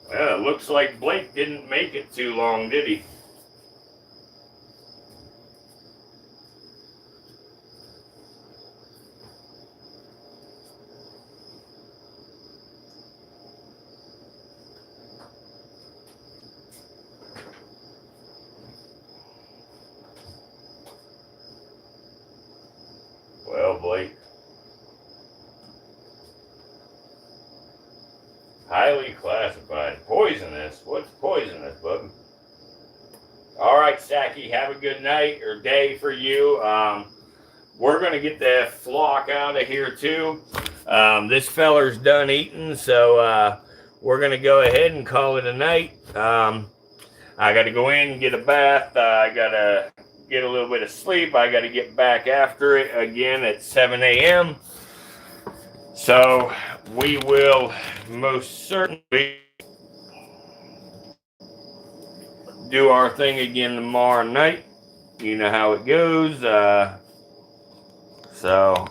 Well, it looks like Blake didn't make it too long, did he? Well, Blake. Highly classified. Poisonous? What's poisonous, bub? All right, Saki, have a good night or day for you. We're going to get the flock out of here, too. This feller's done eating, so we're going to go ahead and call it a night. I got to go in and get a bath. I got to get a little bit of sleep. I got to get back after it again at 7 a.m. So we will most certainly do our thing again tomorrow night. You know how it goes. So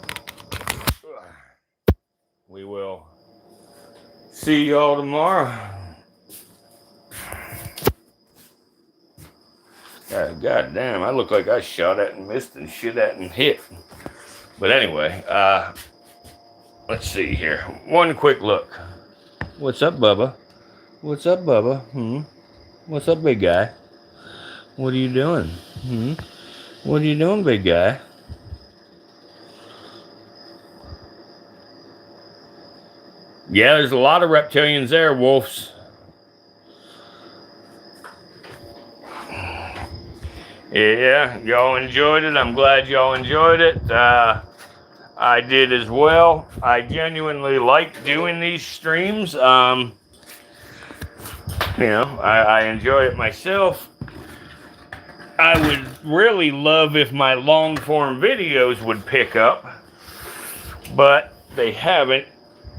we will see y'all tomorrow. God damn, I look like I shot at and missed and shit at and hit. But anyway, let's see here. One quick look. What's up, Bubba? What's up, Bubba? What's up, big guy? What are you doing? What are you doing, big guy? Yeah, there's a lot of reptilians there, wolves. Yeah, y'all enjoyed it. I'm glad y'all enjoyed it. I did as well. I genuinely like doing these streams. I enjoy it myself. I would really love if my long form videos would pick up, but they haven't,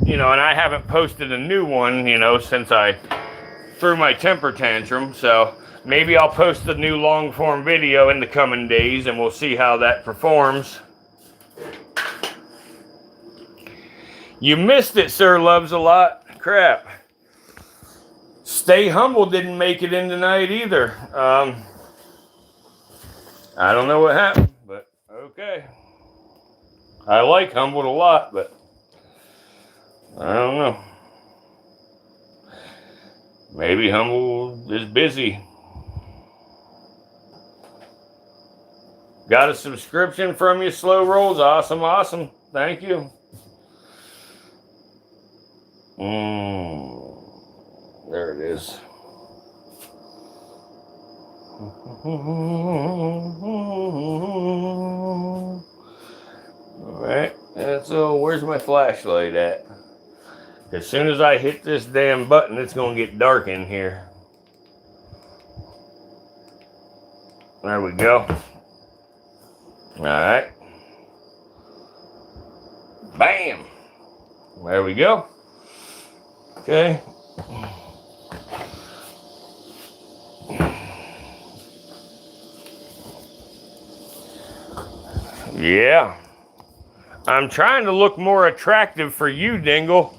and I haven't posted a new one, since I threw my temper tantrum. So maybe I'll post a new long form video in the coming days and we'll see how that performs. You missed it, Sir Loves a Lot. Crap. Stay Humble didn't make it in tonight either. I don't know what happened, but okay. I like Humbled a lot, but I don't know. Maybe Humble is busy. Got a subscription from you, Slow Rolls. Awesome, awesome. Thank you. There it is. All right, that's all. Where's my flashlight at? As soon as I hit this damn button, it's gonna get dark in here. There we go. All right. Bam. There we go. Okay. Yeah. I'm trying to look more attractive for you, Dingle.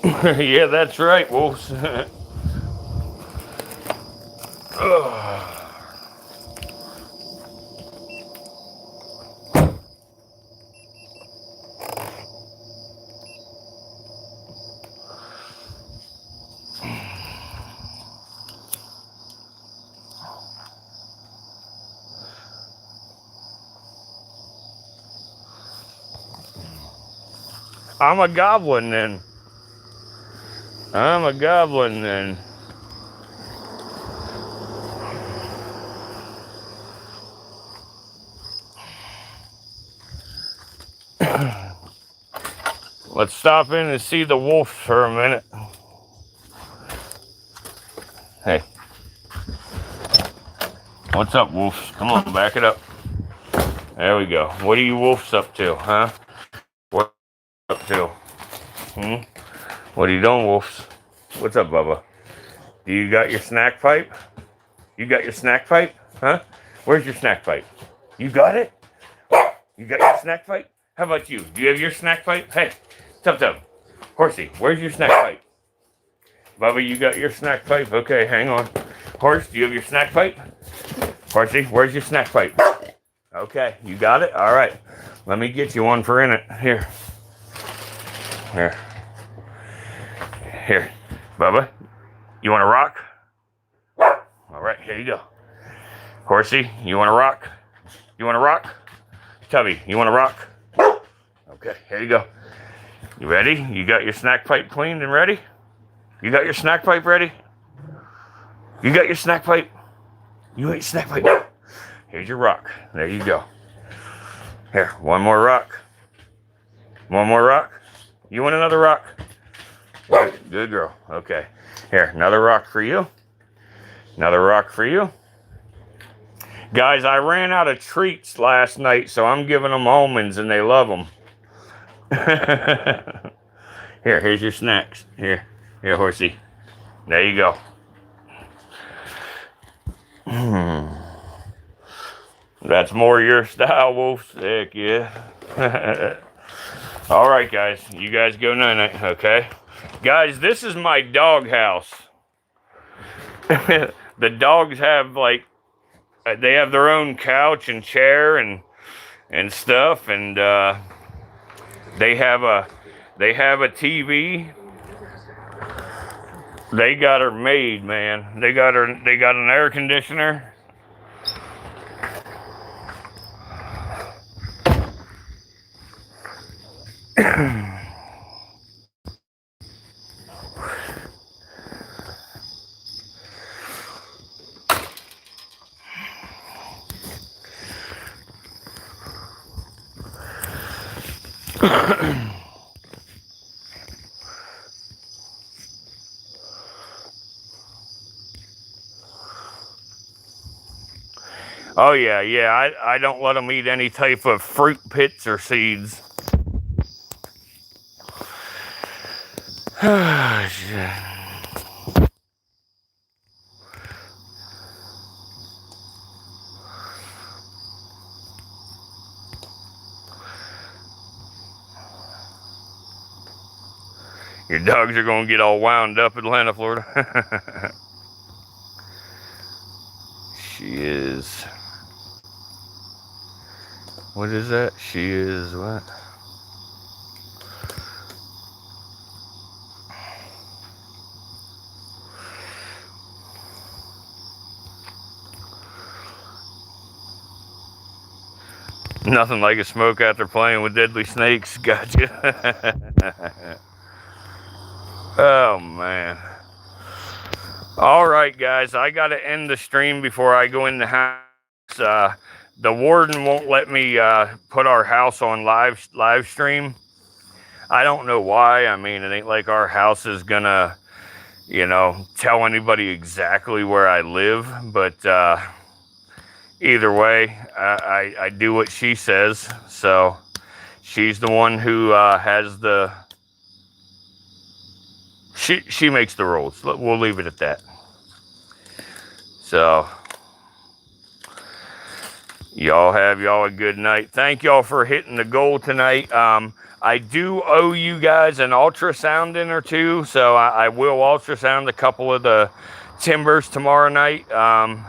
Yeah, that's right, Wolves. I'm a goblin then. I'm a goblin then. Let's stop in and see the wolf for a minute. Hey. What's up, wolves? Come on, back it up. There we go. What are you wolves up to, huh? What are you up to? What are you doing, wolves? What's up, Bubba? Do you got your snack pipe? You got your snack pipe? Huh? Where's your snack pipe? You got it? You got your snack pipe? How about you? Do you have your snack pipe? Hey, Tub. Horsey, where's your snack pipe? Bubba, you got your snack pipe? Okay, hang on. Horse, do you have your snack pipe? Horsey, where's your snack pipe? Okay, you got it? All right. Let me get you one for in it. Here. Here. Bubba, you want to rock? All right, here you go. Horsey, you want to rock? You want to rock? Tubby, you want to rock? Okay, here you go. You ready? You got your snack pipe cleaned and ready? You got your snack pipe ready? You got your snack pipe? You got your snack pipe? Here's your rock. There you go. Here, one more rock. One more rock. You want another rock? Good girl. Okay. Here, another rock for you. Another rock for you. Guys, I ran out of treats last night, so I'm giving them almonds, and they love them. Here's your snacks. Here, Horsey. There you go. That's more your style, Wolf. Heck yeah. All right, guys. You guys go night-night, okay? Guys, this is my dog house. The dogs have, like, they have their own couch and chair and stuff, and they have a TV. They got her made, man. They got an air conditioner. Oh yeah. I don't let them eat any type of fruit pits or seeds. Your dogs are gonna get all wound up in Atlanta, Florida. She is. What is that? She is what? Nothing like a smoke after playing with deadly snakes. Gotcha. Oh, man. All right, guys. I got to end the stream before I go in the house. The warden won't let me put our house on live stream. I don't know why. I mean, it ain't like our house is going to, tell anybody exactly where I live. But either way, I do what she says. So she's the one who has the... She makes the rules. We'll leave it at that. So y'all have y'all a good night. Thank y'all for hitting the goal tonight. I do owe you guys an ultrasound in or two, so I will ultrasound a couple of the timbers tomorrow night. I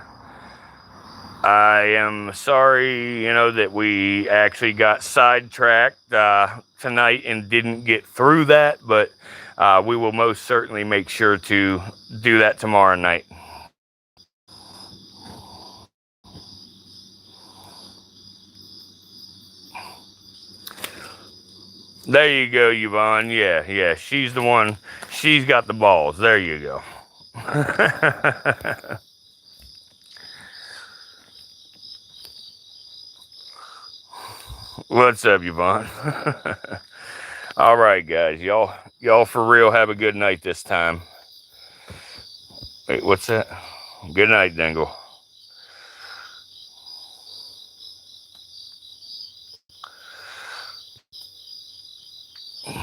am sorry, that we actually got sidetracked tonight and didn't get through that, but we will most certainly make sure to do that tomorrow night. There you go, Yvonne. Yeah, she's the one. She's got the balls. There you go. What's up, Yvonne? All right, guys. Y'all for real have a good night this time. Wait, what's that? Good night, Dingle.